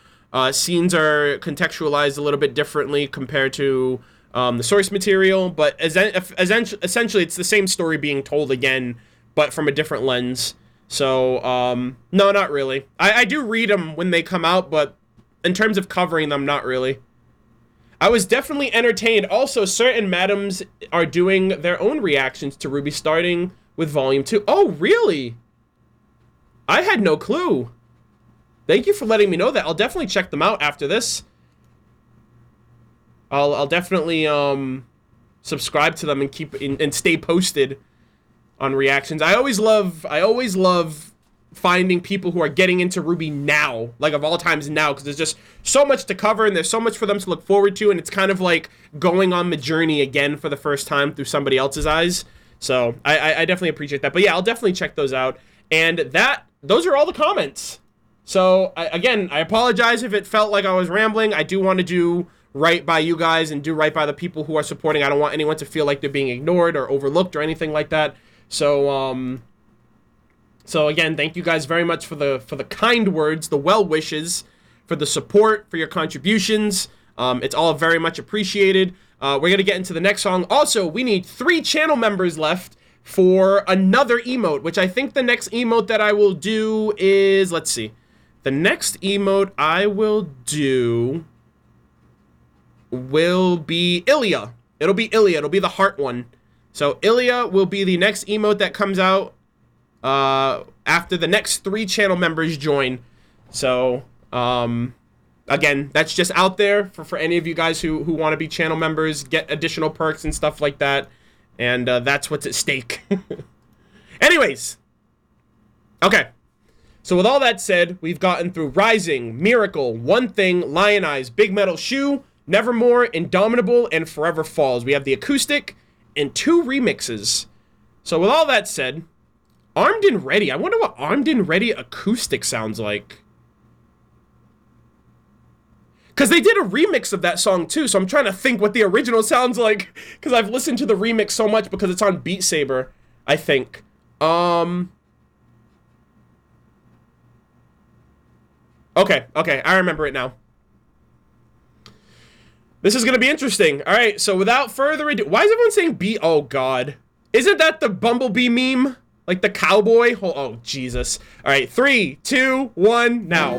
Scenes are contextualized a little bit differently compared to the source material, but essentially it's the same story being told again, but from a different lens. So, no, not really. I do read them when they come out, but in terms of covering them, not really. I was definitely entertained. Also, certain madams are doing their own reactions to RWBY, starting with Volume 2. Oh, really? I had no clue. Thank you for letting me know that. I'll definitely check them out after this. I'll definitely subscribe to them and and stay posted on reactions. I always love finding people who are getting into RWBY now, like of all times now, because there's just so much to cover and there's so much for them to look forward to, and it's kind of like going on the journey again for the first time through somebody else's eyes. So I definitely appreciate that. But yeah, I'll definitely check those out. And those are all the comments. So again, I apologize if it felt like I was rambling. I do want to do right by you guys and do right by the people who are supporting. I don't want anyone to feel like they're being ignored or overlooked or anything like that. So again, thank you guys very much for the kind words, the well wishes, for the support, for your contributions. It's all very much appreciated. We're going to get into the next song. Also, we need 3 channel members left for another emote, which I think the next emote that I will do is, let's see. The next emote I will do will be Ilya. It'll be Ilya. It'll be the heart one. So Ilya will be the next emote that comes out after the next 3 channel members join. So, again, that's just out there for any of you guys who want to be channel members, get additional perks and stuff like that. And that's what's at stake. Anyways. Okay. So with all that said, we've gotten through Rising, Miracle, One Thing, Lionized, Big Metal Shoe, Nevermore, Indomitable, and Forever Falls. We have the acoustic and 2 remixes. So with all that said, Armed and Ready. I wonder what Armed and Ready acoustic sounds like. Because they did a remix of that song too, so I'm trying to think what the original sounds like. Because I've listened to the remix so much because it's on Beat Saber, I think. Okay, I remember it now. This is going to be interesting. All right, so without further ado, why is everyone saying B? Oh, God. Isn't that the Bumblebee meme? Like the cowboy? Oh, Jesus. All right, 3, 2, 1, now.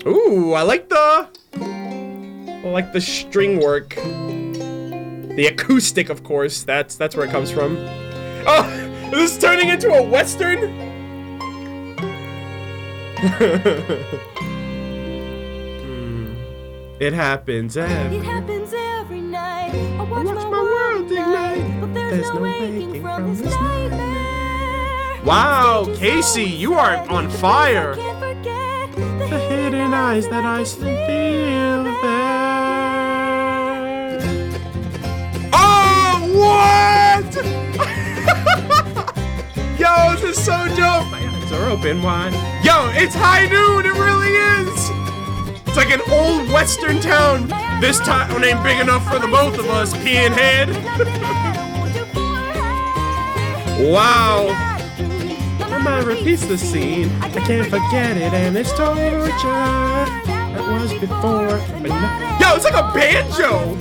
Ooh, I like the string work. The acoustic, of course. That's where it comes from. Oh, is this turning into a Western? It happens every night. I watch my world ignite, but there's no waking from this nightmare. Wow, Casey, you are on fire. Can't forget The hidden eyes that I still feel there. Oh, what? Yo, this is so dope. My eyes are open wide. Yo, it's high noon. It really is. It's like an old western town. This town ain't big enough for the both of us, Pinhead. Wow. My mind repeats the scene. I can't forget it, and it's torture. That was before. But no. Yo, it's like a banjo.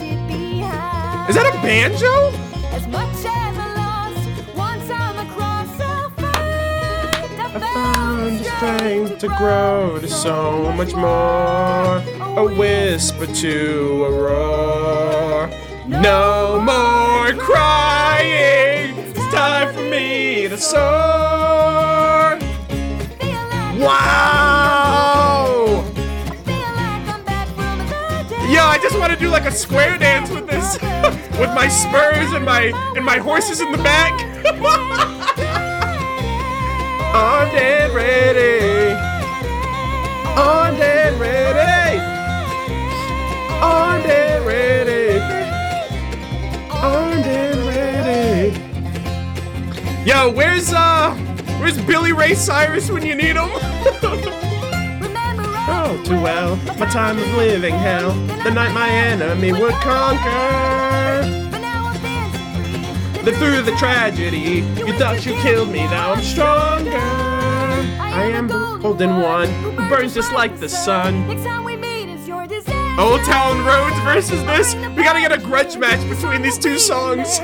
Is that a banjo? As much as I lost once I'm across, I'll find I found the strength to grow to so much more. A whisper to a roar. No more crying. It's time for me to soar. Wow! Yo, I just want to do like a square dance with this, with my spurs and my horses in the back. Armed and ready. Armed and ready. Armed and ready. Armed and ready. Yo, where's Billy Ray Cyrus when you need him? Oh, too well, my time of living hell. The night my enemy would conquer. Then through the tragedy, you thought you killed me, now I'm stronger. I am golden one, who burns just like the sun. Old Town Roads versus this. We gotta get a grudge match between these two songs.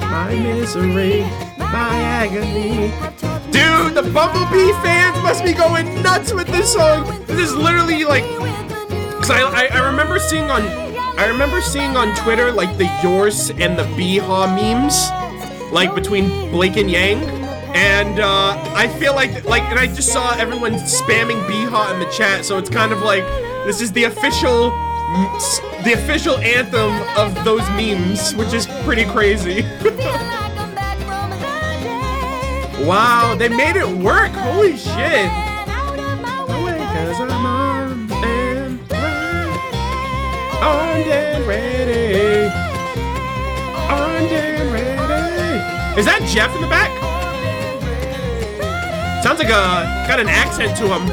My misery, my agony. Dude, the Bumblebee fans must be going nuts with this song. This is literally like, cause I remember seeing on Twitter like the Yours and the Bee-Haw memes, like between Blake and Yang, and I feel like, and I just saw everyone spamming Bee-Haw in the chat, so it's kind of like this is the official anthem of those memes, which is pretty crazy. Wow, they made it work! Holy shit! Cause I'm armed and ready. Armed and ready. Armed and ready. Is that Jeff in the back? Sounds like got an accent to him.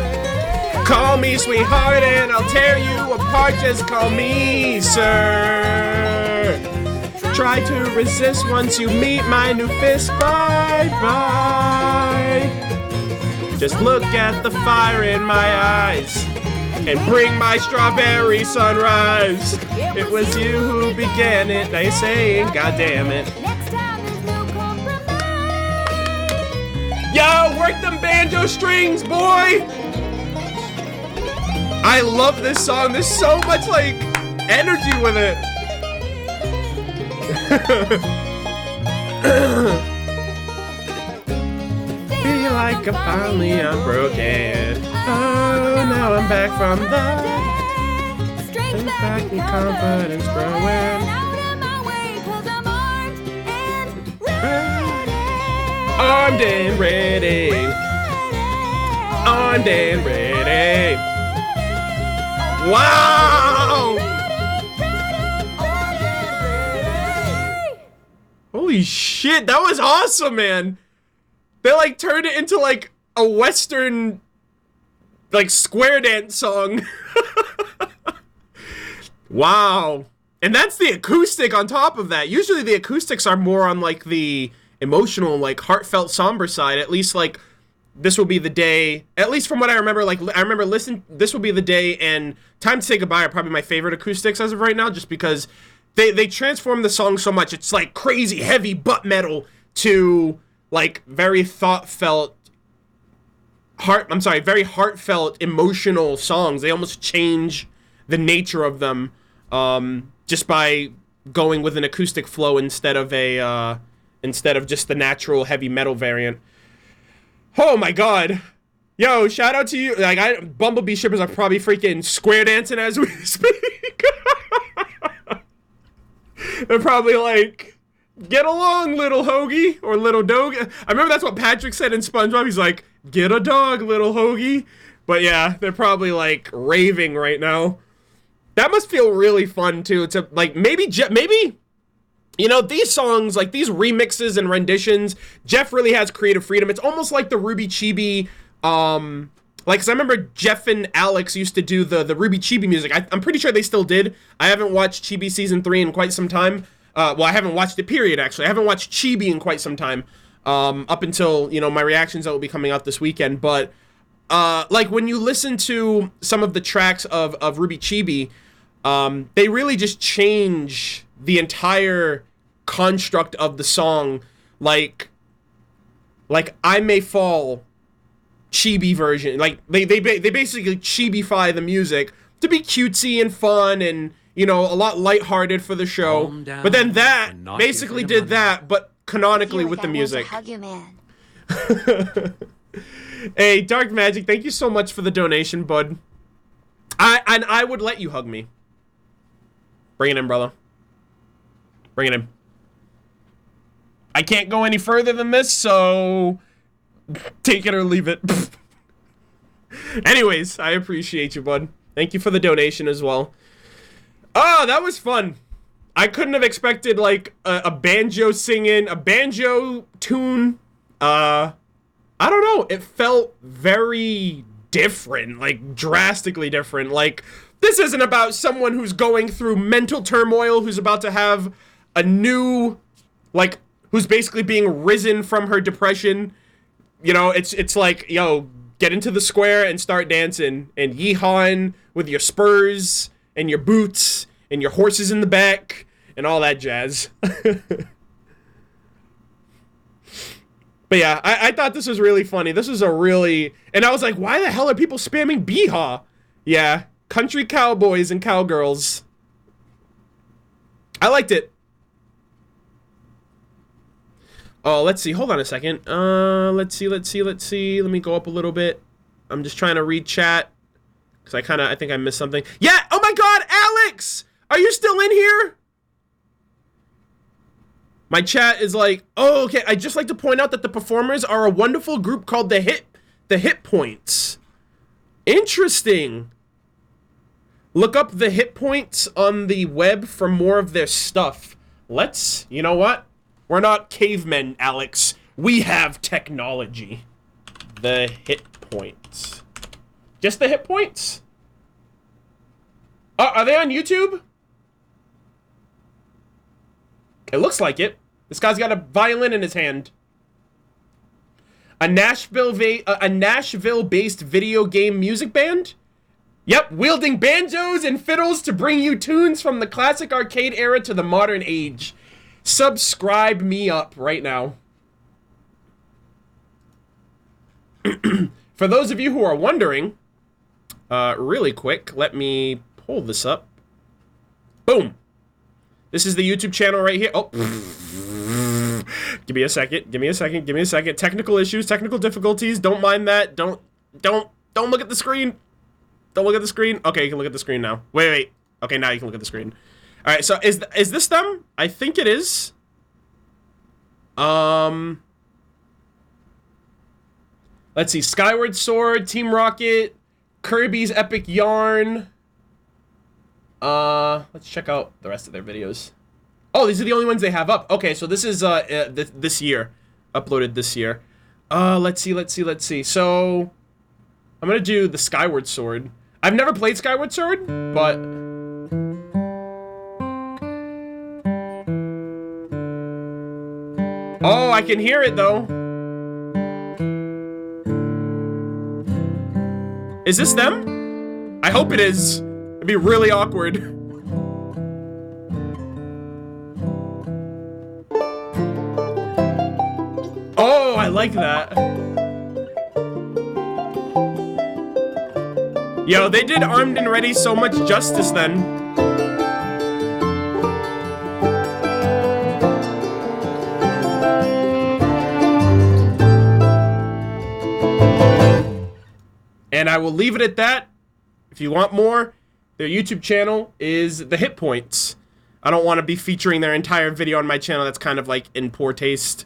Call me sweetheart and I'll tear you apart. Just call me sir. Try to resist once you meet my new fist. Bye bye. Just look at the fire in my eyes and bring my strawberry sunrise. It was you who began it. They saying, God damn it. Yo, work them banjo strings, boy. I love this song. There's so much like energy with it. Feel like I'm finally unbroken. Oh, now I'm back from the back and confidence growing. Armed and ready. Armed and ready. Wow! Holy shit, that was awesome, man. They like turned it into like a Western like square dance song. Wow. And that's the acoustic on top of that. Usually the acoustics are more on like the emotional, like heartfelt, somber side. At least like This Will Be the Day, at least from what I remember, like I remember listening This Will Be the Day and Time to Say Goodbye are probably my favorite acoustics as of right now, just because they transform the song so much. It's like crazy heavy butt metal to like very very heartfelt, emotional songs. They almost change the nature of them just by going with an acoustic flow instead of just the natural heavy metal variant. Oh my god. Yo, shout out to you. Like, Bumblebee shippers are probably freaking square dancing as we speak. They're probably like, get along, little hoagie, or little dog. I remember that's what Patrick said in SpongeBob. He's like, get a dog, little hoagie. But yeah, they're probably like raving right now. That must feel really fun too. To like maybe, you know, these songs, like these remixes and renditions, Jeff really has creative freedom. It's almost like the RWBY Chibi, like, cause I remember Jeff and Alex used to do the RWBY Chibi music. I'm pretty sure they still did. I haven't watched Chibi season 3 in quite some time. Well, I haven't watched it, period, actually. I haven't watched Chibi in quite some time. Up until, you know, my reactions that will be coming out this weekend. But, like, when you listen to some of the tracks of RWBY Chibi, they really just change the entire construct of the song. Like I May Fall Chibi version. Like, they basically Chibi-fy the music to be cutesy and fun and, you know, a lot lighthearted for the show. But then that basically did that, but canonically with the music. Hug your man. Hey, Dark Magic, thank you so much for the donation, bud. I would let you hug me. Bring it in, brother. Bring it in. I can't go any further than this, so take it or leave it. Anyways, I appreciate you, bud. Thank you for the donation as well. Oh, that was fun. I couldn't have expected, like, a banjo singing, a banjo tune. I don't know. It felt very different, like, drastically different. Like, this isn't about someone who's going through mental turmoil, who's about to have a new, like, who's basically being risen from her depression. You know, it's like, yo, get into the square and start dancing and yeehawing with your spurs and your boots and your horses in the back and all that jazz. But yeah, I thought this was really funny. This was a really... And I was like, why the hell are people spamming Bee-Haw? Yeah, country cowboys and cowgirls. I liked it. Oh, let's see. Hold on a second. Let's see. Let me go up a little bit. I'm just trying to read chat. Because I think I missed something. Yeah! Oh my god, Alex! Are you still in here? My chat is like, oh, okay. I'd just like to point out that the performers are a wonderful group called the Hit Points. Interesting. Look up the Hit Points on the web for more of their stuff. You know what? We're not cavemen, Alex. We have technology. The Hit Points. Just the Hit Points? Are they on YouTube? It looks like it. This guy's got a violin in his hand. A Nashville-based video game music band? Yep, wielding banjos and fiddles to bring you tunes from the classic arcade era to the modern age. Subscribe me up right now. For those of you who are wondering, really quick, let me pull this up. Boom. This is the YouTube channel right here. Oh. Give me a second. Technical issues, technical difficulties. Don't mind that. Don't look at the screen. Don't look at the screen. Okay, you can look at the screen now. Wait. Okay, now you can look at the screen. All right, so is this them? I think it is. Let's see. Skyward Sword, Team Rocket, Kirby's Epic Yarn. Let's check out the rest of their videos. Oh, these are the only ones they have up. Okay, so this is this year, uploaded this year. Let's see. So I'm gonna do the Skyward Sword. I've never played Skyward Sword, but oh, I can hear it though. Is this them? I hope it is. It'd be really awkward. Oh, I like that. Yo, they did Armed and Ready so much justice then. And I will leave it at that. If you want more, their YouTube channel is The Hit Points. I don't want to be featuring their entire video on my channel. That's kind of like in poor taste.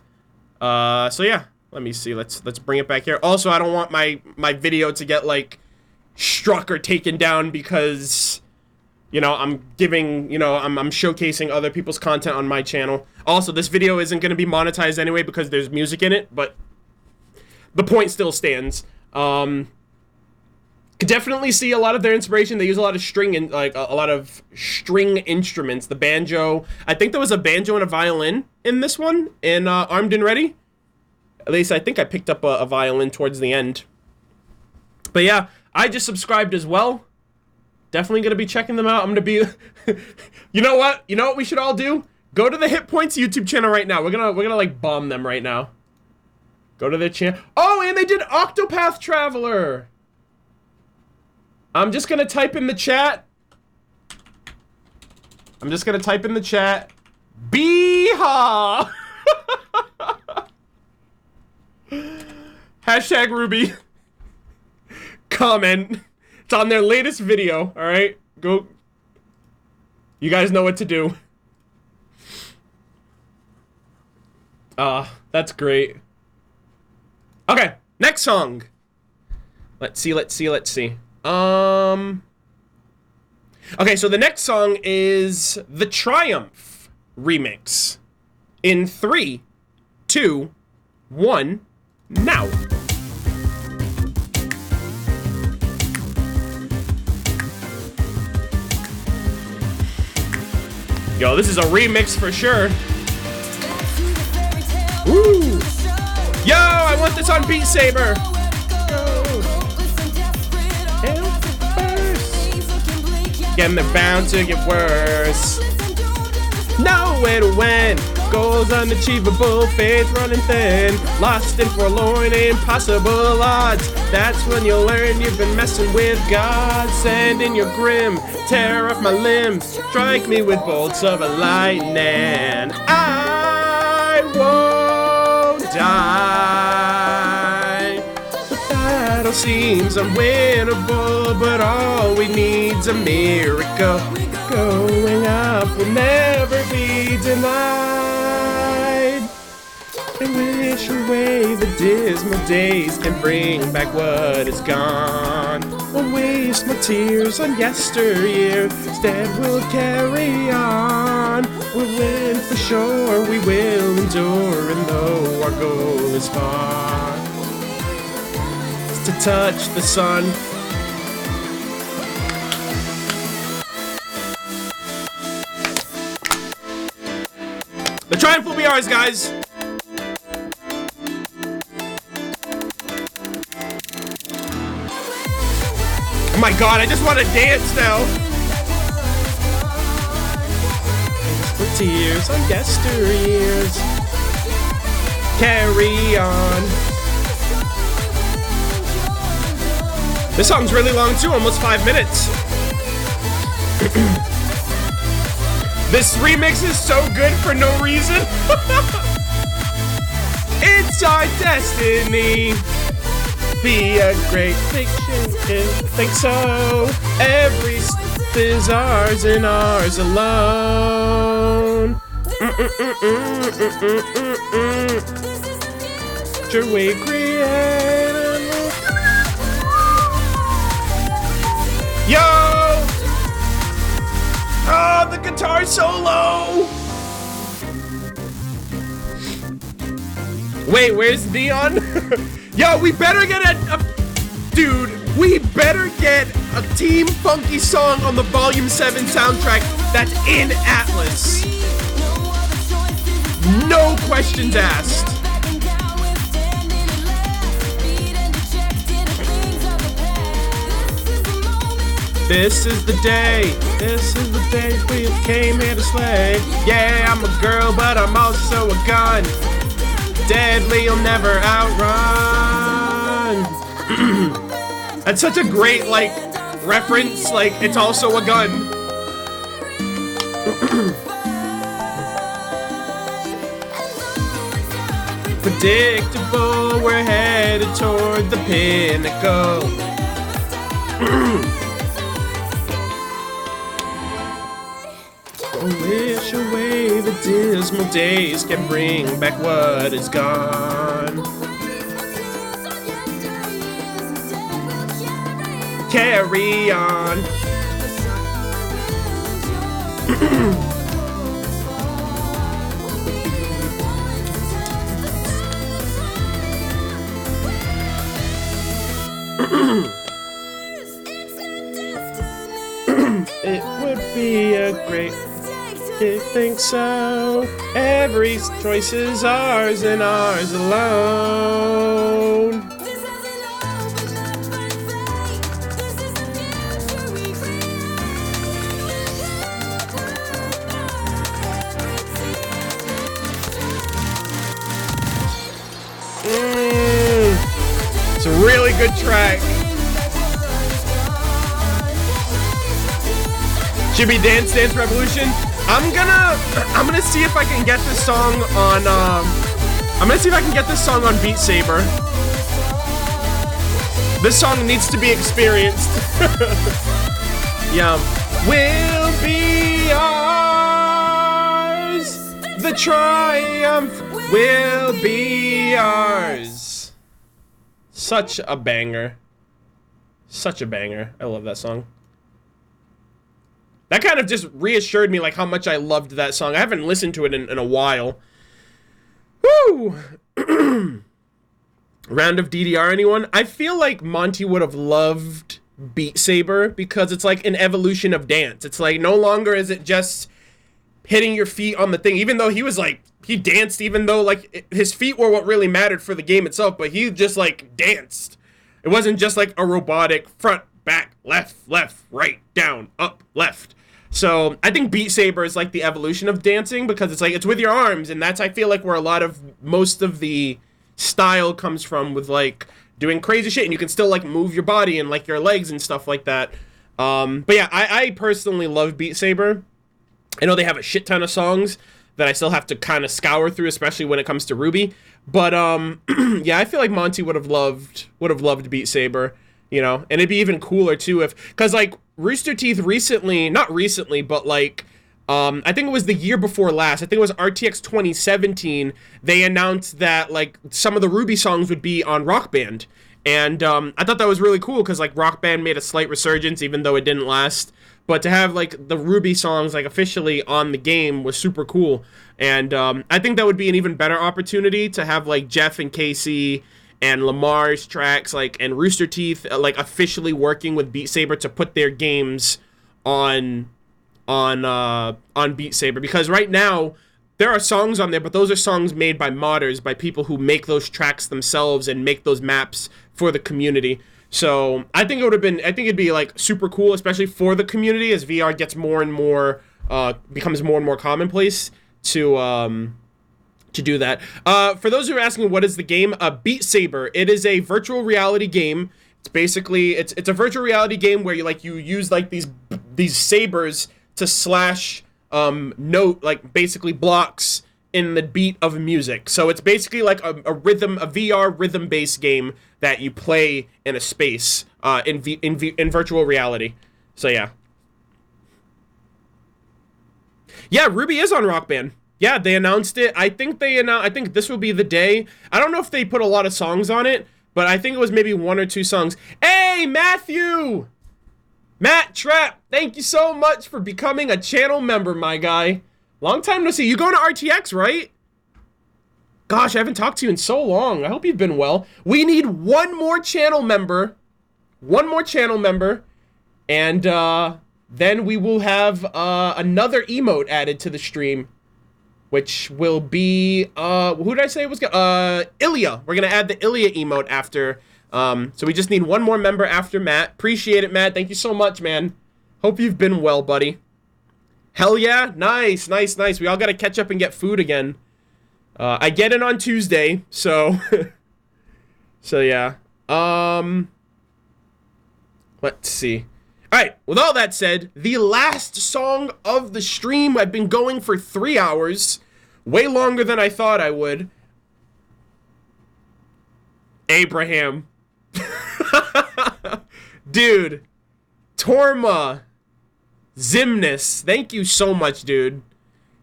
So yeah, let me see. Let's bring it back here. Also, I don't want my video to get like struck or taken down because, you know, I'm giving, you know, I'm showcasing other people's content on my channel. Also, this video isn't going to be monetized anyway because there's music in it, but the point still stands. Could definitely see a lot of their inspiration. They use a lot of string and like a lot of string instruments. The banjo. I think there was a banjo and a violin in this one in Armed and Ready. At least I think I picked up a violin towards the end. But yeah, I just subscribed as well. Definitely gonna be checking them out. I'm gonna be. You know what? You know what we should all do? Go to the Hit Points YouTube channel right now. We're gonna like bomb them right now. Go to their channel. Oh, and they did Octopath Traveler. I'm just gonna type in the chat. Beehaw! Hashtag RWBY. Comment. It's on their latest video, alright? Go. You guys know what to do. That's great. Okay, next song. Let's see. Okay, so the next song is the Triumph remix. In 3, 2, 1, now. Yo, this is a remix for sure. Woo! Yo, I want this on Beat Saber. And they're bound to get worse. Nowhere to win. Goals unachievable, faith running thin. Lost and forlorn, impossible odds. That's when you'll learn you've been messing with God. Send in your grim, tear off my limbs. Strike me with bolts of a lightning. I won't die. The battle seems unwinnable, but all we need's a miracle. Going up will never be denied. I wish away the dismal days can bring back what is gone. I'll waste my tears on yesteryear, instead we'll carry on. We'll win for sure, we will endure, and though our goal is far, it's to touch the sun. The triumph will be ours, guys. Oh my god, I just want to dance now. For tears on yesteryears, carry on. This song's really long too, almost 5 minutes. This remix is so good for no reason. It's our destiny. Be a great fiction. Think so. Every is ours and ours alone. Your way created. Yo! Oh, the guitar solo! Wait, where's Neon? Yo, we better get dude, we better get a Team Funky song on the Volume 7 soundtrack that's in Atlas. No questions asked. This is the day we came here to slay. Yeah, I'm a girl, but I'm also a gun. Deadly, you'll never outrun. That's such a great, like, reference. Like, it's also a gun. Predictable, we're headed toward the pinnacle. Wish away the dismal days can bring back what is gone. Carry on. It would be a great... I think so. Every choice is ours and ours alone. It's a really good track. Should be Dance Dance Revolution. I'm gonna see if I can get this song on Beat Saber. This song needs to be experienced. Yeah. Will be ours. The triumph will be ours. Such a banger. Such a banger. I love that song. That kind of just reassured me like how much I loved that song. I haven't listened to it in a while. Woo! Round of DDR, anyone? I feel like Monty would have loved Beat Saber because it's like an evolution of dance. It's like no longer is it just hitting your feet on the thing, even though he was like, he danced even though like his feet were what really mattered for the game itself, but he just like danced. It wasn't just like a robotic front, back, left, right, down, up, left. So I think Beat Saber is like the evolution of dancing because it's like it's with your arms, and that's I feel like where most of the style comes from, with like doing crazy shit, and you can still like move your body and like your legs and stuff like that. But yeah, I personally love Beat Saber. I know they have a shit ton of songs that I still have to kind of scour through, especially when it comes to RWBY. But yeah, I feel like Monty would have loved Beat Saber, you know, and it'd be even cooler too because like Rooster Teeth not recently, but like I think it was the year before last. I think it was RTX 2017. They announced that like some of the RWBY songs would be on Rock Band, and I thought that was really cool because like Rock Band made a slight resurgence, even though it didn't last. But to have like the RWBY songs like officially on the game was super cool, and I think that would be an even better opportunity to have like Jeff and Casey and Lamar's tracks like and Rooster Teeth like officially working with Beat Saber to put their games on Beat Saber, because right now there are songs on there, but those are songs made by modders, by people who make those tracks themselves and make those maps for the community. So I think it'd be like super cool, especially for the community as VR gets more and more becomes more and more commonplace to do that. For those who are asking what is the game, Beat Saber, it is a virtual reality game. It's basically it's a virtual reality game where you use like these sabers to slash basically blocks in the beat of music. So it's basically like a VR rhythm based game that you play in a space in virtual reality. So yeah, RWBY is on Rock Band. Yeah, they announced it. I think this will be the day. I don't know if they put a lot of songs on it, but I think it was maybe 1 or 2 songs. Hey, Matthew! Matt Trapp, thank you so much for becoming a channel member, my guy. Long time no see. You going to RTX, right? Gosh, I haven't talked to you in so long. I hope you've been well. We need one more channel member. And then we will have another emote added to the stream, which will be, who did I say it was? Ilya. We're going to add the Ilya emote after. So we just need one more member after Matt. Appreciate it, Matt. Thank you so much, man. Hope you've been well, buddy. Hell yeah. Nice. We all got to catch up and get food again. I get it on Tuesday, so... so yeah. Let's see. Alright, with all that said, the last song of the stream. I've been going for 3 hours. Way longer than I thought I would. Abraham. Dude. Torma. Zimnus. Thank you so much, dude.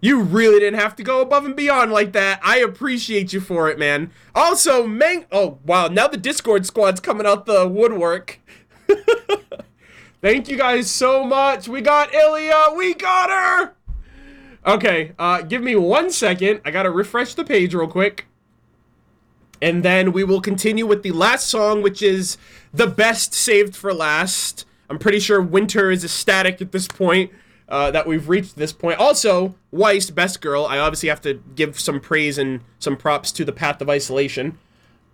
You really didn't have to go above and beyond like that. I appreciate you for it, man. Also, oh, wow. Now the Discord squad's coming out the woodwork. Thank you guys so much. We got Ilya. We got her. Okay, give me 1 second. I gotta refresh the page real quick. And then we will continue with the last song, which is the best saved for last. I'm pretty sure Winter is ecstatic at this point, that we've reached this point. Also, Weiss, best girl. I obviously have to give some praise and some props to the Path of Isolation.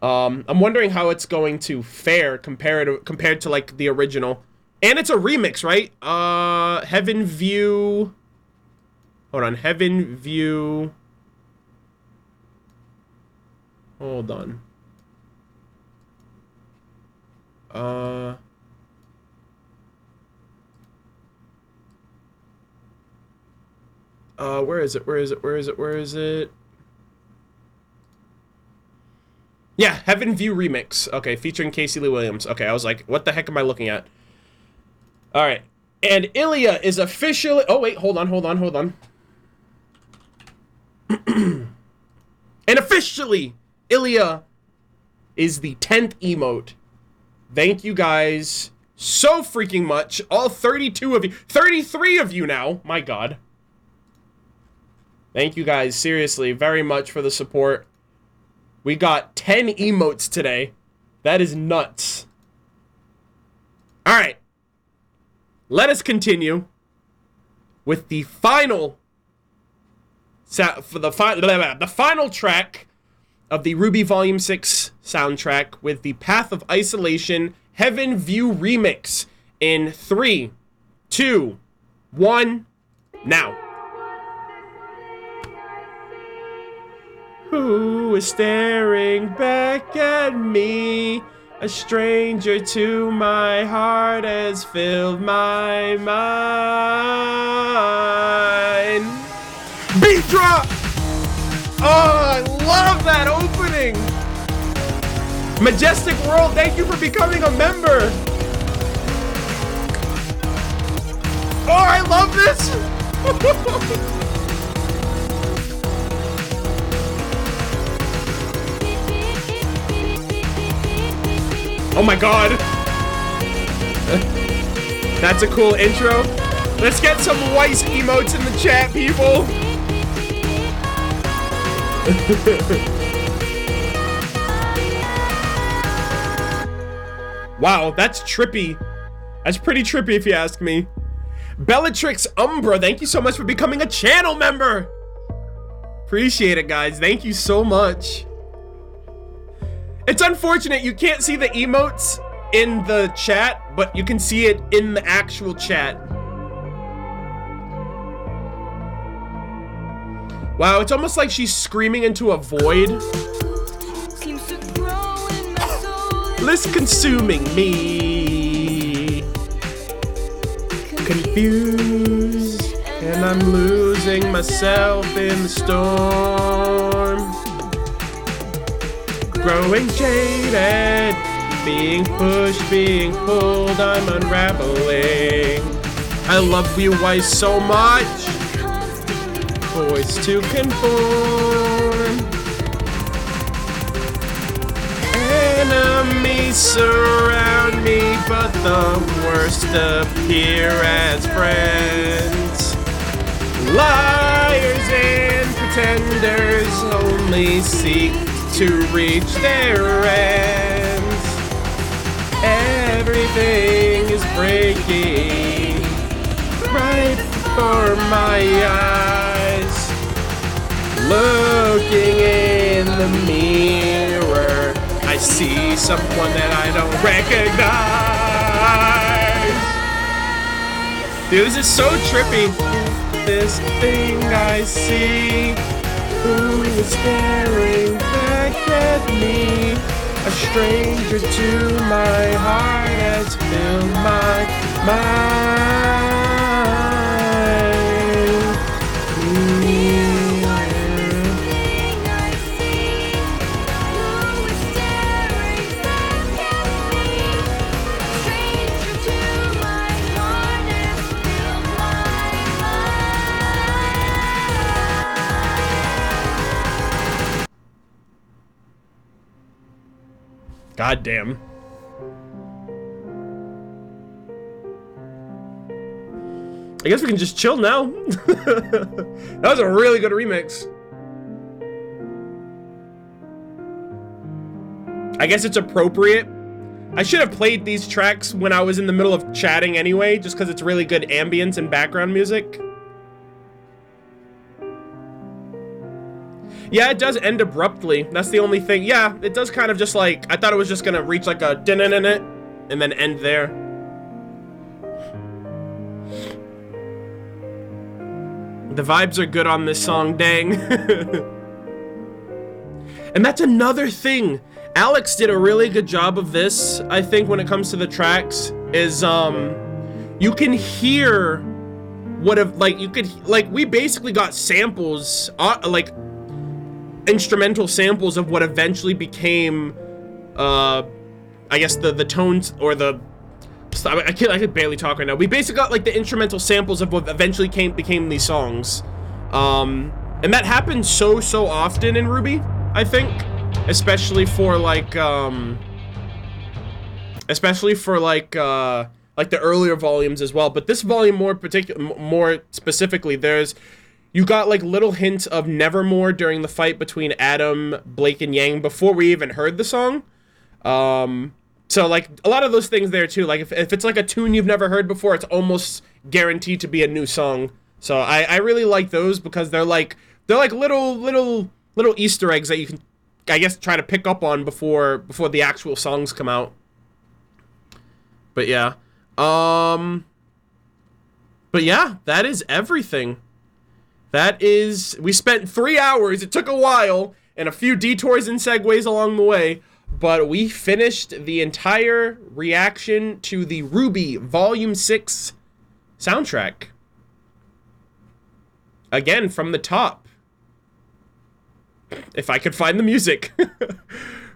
I'm wondering how it's going to fare compared to like the original. And it's a remix, right? Heaven View. Hold on, Heaven View. Hold on. Where is it? Yeah, Heaven View Remix. Okay, featuring Casey Lee Williams. Okay, I was like, what the heck am I looking at? Alright. And Ilya is officially... Oh, wait, hold on. And officially, Ilya is the 10th emote. Thank you guys so freaking much. All 32 of you. 33 of you now. My God. Thank you guys, seriously, very much for the support. We got 10 emotes today. That is nuts. Alright. Let us continue with the final the final track of the RWBY Volume 6 soundtrack with the Path of Isolation Heaven View Remix in 3, 2, 1, now. Who is staring back at me? A stranger to my heart has filled my mind. Beat drop! Oh, I love that opening! Majestic World, thank you for becoming a member! Oh, I love this! Oh my God! That's a cool intro. Let's get some Weiss emotes in the chat, people! Wow, that's trippy. That's pretty trippy if you ask me. Bellatrix Umbra, thank you so much for becoming a channel member! Appreciate it, guys. Thank you so much. It's unfortunate you can't see the emotes in the chat, but you can see it in the actual chat. Wow, it's almost like she's screaming into a void. List consuming me. Confused, and I'm losing myself in the storm. Growing jaded, being pushed, being pulled, I'm unraveling. I love you, Weiss, so much. Voice to conform. Enemies surround me, but the worst appear as friends. Liars and pretenders only seek to reach their ends. Everything is breaking right before my eyes. Looking in the mirror, I see someone that I don't recognize. Dude, this is so trippy. This thing I see, who is staring back at me? A stranger to my heart has filled my mind. God damn. I guess we can just chill now. That was a really good remix. I guess it's appropriate I should have played these tracks when I was in the middle of chatting anyway, just because it's really good ambience and background music. Yeah, it does end abruptly. That's the only thing. Yeah, it does kind of just like, I thought it was just gonna reach like a din-in-in-it and then end there. The vibes are good on this song, dang. And that's another thing. Alex did a really good job of this, I think, when it comes to the tracks, is, you can hear what if, like, you could, like, we basically got samples, like, instrumental samples of what eventually became, I guess the tones, or the, I could barely talk right now. We basically got, like, the instrumental samples of what eventually became these songs. And that happens so often in RWBY, I think. Especially for like the earlier volumes as well, but this volume more specifically, you got like little hints of Nevermore during the fight between Adam, Blake, and Yang before we even heard the song. So like a lot of those things there too. Like if it's like a tune you've never heard before, it's almost guaranteed to be a new song. So I really like those because they're like little Easter eggs that you can, I guess, try to pick up on before the actual songs come out. But yeah. But yeah, that is everything. We spent 3 hours, it took a while, and a few detours and segues along the way, but we finished the entire reaction to the RWBY Volume 6 soundtrack. Again, from the top. If I could find the music.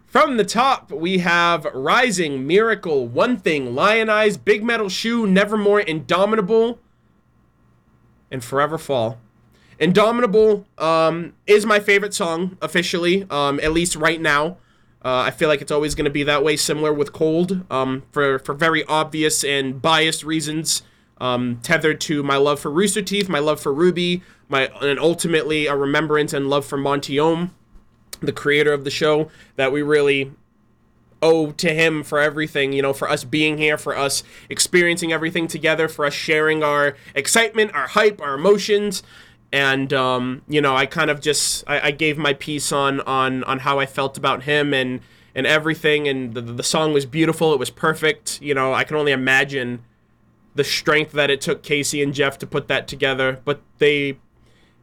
From the top, we have Rising, Miracle, One Thing, Lionized, Big Metal Shoe, Nevermore, Indomitable, and Forever Fall. Indomitable is my favorite song, officially, at least right now. I feel like it's always going to be that way, similar with Cold, for very obvious and biased reasons, tethered to my love for Rooster Teeth, my love for RWBY, and ultimately a remembrance and love for Monty Ohm, the creator of the show, that we really owe to him for everything, you know, for us being here, for us experiencing everything together, for us sharing our excitement, our hype, our emotions. And, you know, I kind of just, I gave my piece on how I felt about him and everything, and the song was beautiful, it was perfect. You know, I can only imagine the strength that it took Casey and Jeff to put that together, but they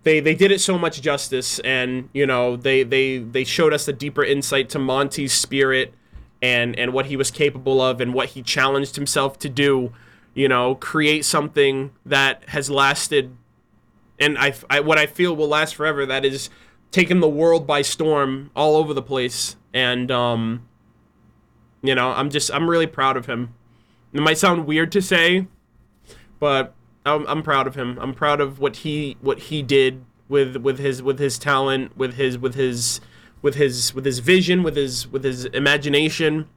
did it so much justice, and, you know, they showed us a deeper insight to Monty's spirit and what he was capable of and what he challenged himself to do, you know, create something that has lasted, and what I feel will last forever, that is taken the world by storm all over the place. And, you know, I'm really proud of him. It might sound weird to say, but I'm proud of him. I'm proud of what he did with his talent, with his vision, with his imagination.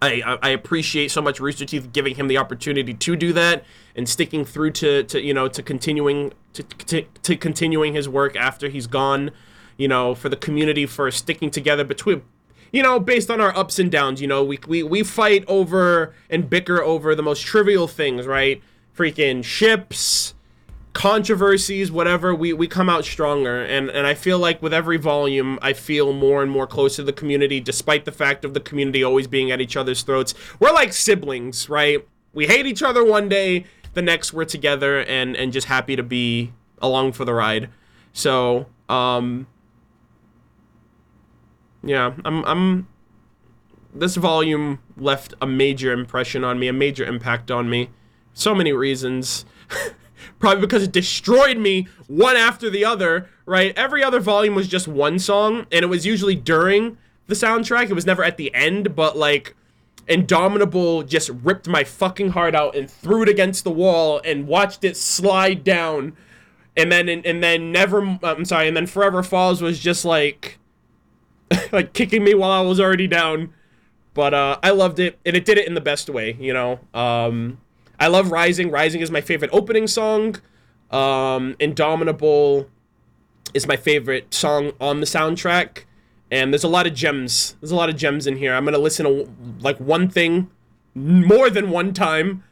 I appreciate so much Rooster Teeth giving him the opportunity to do that and sticking through to continuing his work after he's gone. You know, for the community, for sticking together between, you know, based on our ups and downs. You know, we fight over and bicker over the most trivial things, right? Freaking ships, controversies, whatever, we come out stronger. And I feel like with every volume, I feel more and more close to the community, despite the fact of the community always being at each other's throats. We're like siblings, right? We hate each other one day, the next we're together and just happy to be along for the ride. So, yeah, this volume left a major impression on me, a major impact on me. So many reasons. Probably because it destroyed me one after the other, right? Every other volume was just one song, and it was usually during the soundtrack. It was never at the end, but like Indomitable just ripped my fucking heart out and threw it against the wall and watched it slide down. And then Forever Falls was just like like kicking me while I was already down. But I loved it, and it did it in the best way, you know. I love Rising. Rising is my favorite opening song. Indomitable is my favorite song on the soundtrack. and there's a lot of gems. There's a lot of gems in here. I'm gonna listen to like one thing more than one time.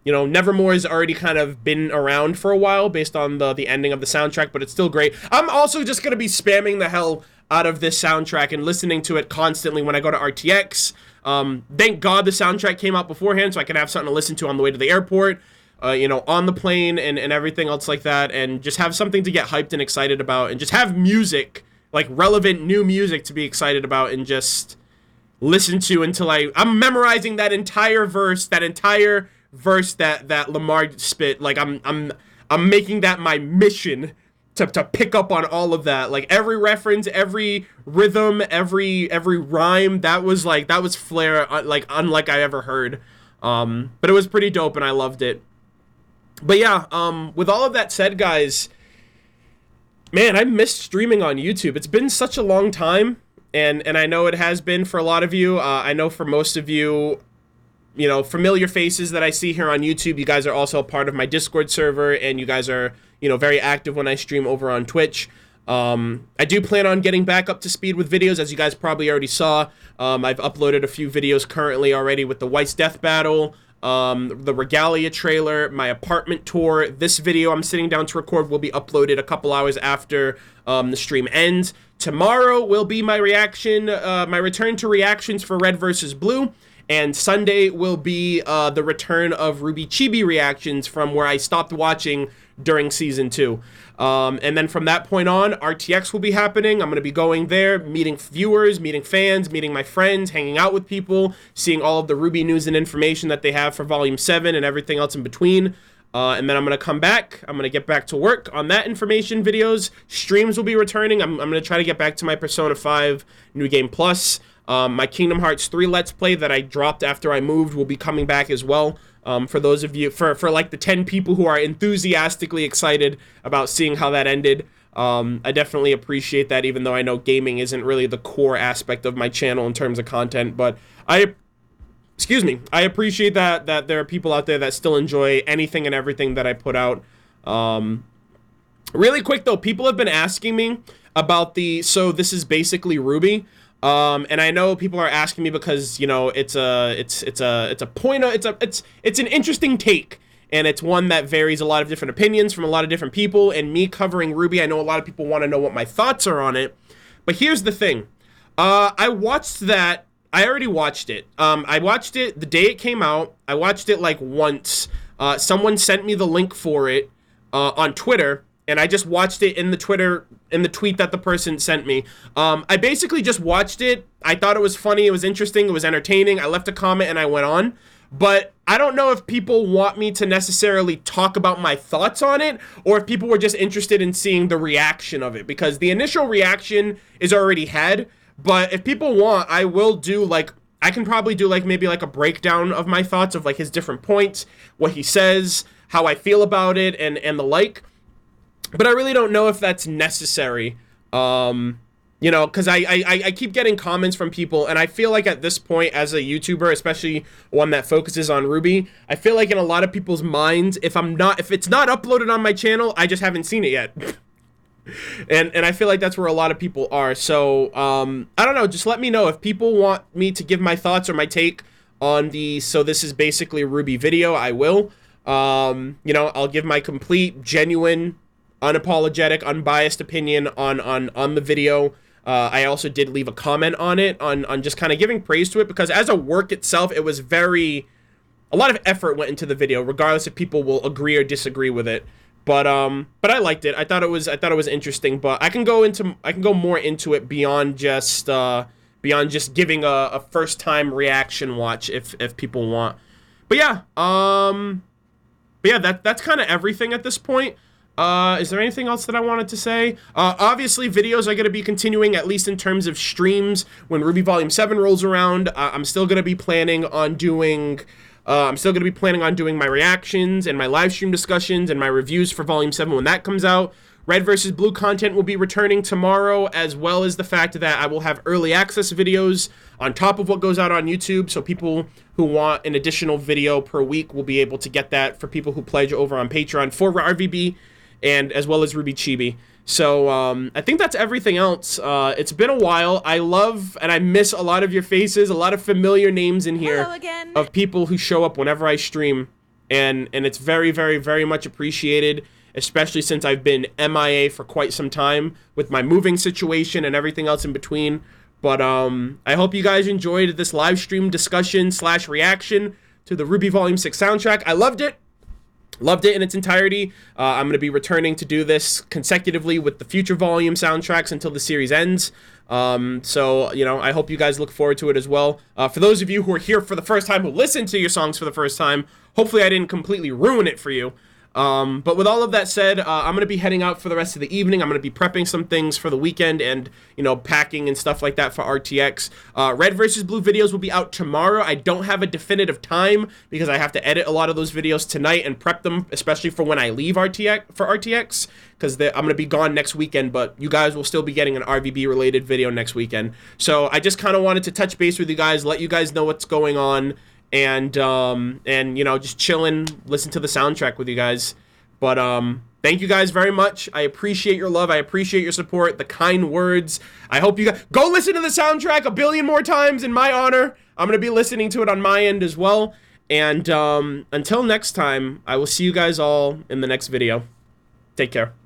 You know, Nevermore has already kind of been around for a while based on the ending of the soundtrack, but it's still great. I'm also just gonna be spamming the hell out of this soundtrack and listening to it constantly when I go to RTX. Thank God the soundtrack came out beforehand so I can have something to listen to on the way to the airport, you know, on the plane and everything else like that, and just have something to get hyped and excited about, and just have music, like relevant new music to be excited about and just listen to until I'm memorizing that entire verse that Lamar spit. Like I'm making that my mission to pick up on all of that, like every reference, every rhythm, every rhyme. That was flair, like unlike I ever heard. But it was pretty dope and I loved it. But yeah, with all of that said, guys, man, I missed streaming on YouTube. It's been such a long time, and I know it has been for a lot of you. I know for most of you, you know, familiar faces that I see here on YouTube, you guys are also a part of my Discord server, and you guys are, you know, very active when I stream over on Twitch. I do plan on getting back up to speed with videos, as you guys probably already saw. I've uploaded a few videos currently already with the White's Death Battle, the Regalia trailer, my apartment tour. This video I'm sitting down to record will be uploaded a couple hours after the stream ends. Tomorrow will be my reaction, my return to reactions for Red vs. Blue. And Sunday will be the return of RWBY Chibi reactions from where I stopped watching during Season 2. And then from that point on, RTX will be happening. I'm going to be going there, meeting viewers, meeting fans, meeting my friends, hanging out with people, seeing all of the RWBY news and information that they have for Volume 7 and everything else in between. And then I'm going to come back. I'm going to get back to work on that information videos. Streams will be returning. I'm going to try to get back to my Persona 5 New Game Plus. My Kingdom Hearts 3 Let's Play that I dropped after I moved will be coming back as well. For those of you, for like the 10 people who are enthusiastically excited about seeing how that ended, I definitely appreciate that, even though I know gaming isn't really the core aspect of my channel in terms of content, but I appreciate that there are people out there that still enjoy anything and everything that I put out. Really quick though, people have been asking me about so this is basically RWBY. And I know people are asking me because, you know, it's an interesting take, and it's one that varies a lot of different opinions from a lot of different people. And me covering RWBY, I know a lot of people want to know what my thoughts are on it. But here's the thing. I watched that. I already watched it. I watched it the day it came out. I watched it like once. Someone sent me the link for it on Twitter, and I just watched it in the tweet that the person sent me. I basically just watched it. I thought it was funny, it was interesting, it was entertaining. I left a comment and I went on. But I don't know if people want me to necessarily talk about my thoughts on it, or if people were just interested in seeing the reaction of it, because the initial reaction is already had. But if people want, I will do I can probably do maybe a breakdown of my thoughts of his different points, what he says, how I feel about it, and the like. But I really don't know if that's necessary, you know, because I keep getting comments from people, and I feel like at this point, as a YouTuber, especially one that focuses on RWBY, I feel like in a lot of people's minds, if it's not uploaded on my channel, I just haven't seen it yet. and I feel like that's where a lot of people are. So I don't know, just let me know if people want me to give my thoughts or my take on so this is basically a RWBY video. I will. You know, I'll give my complete, genuine, unapologetic, unbiased opinion on the video. I also did leave a comment on it, on just kind of giving praise to it, because as a work itself, it was a lot of effort went into the video, regardless if people will agree or disagree with it. But I liked it. I thought it was interesting. But I can go more into it beyond just giving a first time reaction watch if people want. But yeah, that's kind of everything at this point. Is there anything else that I wanted to say? Obviously, videos are going to be continuing, at least in terms of streams, when RWBY Volume 7 rolls around. I'm still going to be planning on doing my reactions and my live stream discussions and my reviews for Volume 7 when that comes out. Red vs. Blue content will be returning tomorrow, as well as the fact that I will have early access videos on top of what goes out on YouTube, so people who want an additional video per week will be able to get that for people who pledge over on Patreon for RWBY, and as well as RWBY Chibi. So I think that's everything else. It's been a while. I love and I miss a lot of your faces, a lot of familiar names in here. Hello again. Of people who show up whenever I stream, and it's very, very, very much appreciated, especially since I've been MIA for quite some time with my moving situation and everything else in between. But I hope you guys enjoyed this live stream discussion / reaction to the RWBY Volume 6 soundtrack. I loved it. Loved it in its entirety. I'm going to be returning to do this consecutively with the future volume soundtracks until the series ends. So, you know, I hope you guys look forward to it as well. For those of you who are here for the first time, who listen to your songs for the first time, hopefully I didn't completely ruin it for you. But with all of that said, I'm going to be heading out for the rest of the evening. I'm going to be prepping some things for the weekend and, you know, packing and stuff like that for RTX. Red versus Blue videos will be out tomorrow. I don't have a definitive time because I have to edit a lot of those videos tonight and prep them, especially for when I leave RTX, because I'm going to be gone next weekend, but you guys will still be getting an RVB related video next weekend. So I just kind of wanted to touch base with you guys, let you guys know what's going on. And you know, just chilling, listen to the soundtrack with you guys. But thank you guys very much. I appreciate your love. I appreciate your support, the kind words. I hope you guys go listen to the soundtrack a billion more times in my honor. I'm gonna be listening to it on my end as well. And until next time, I will see you guys all in the next video. Take care.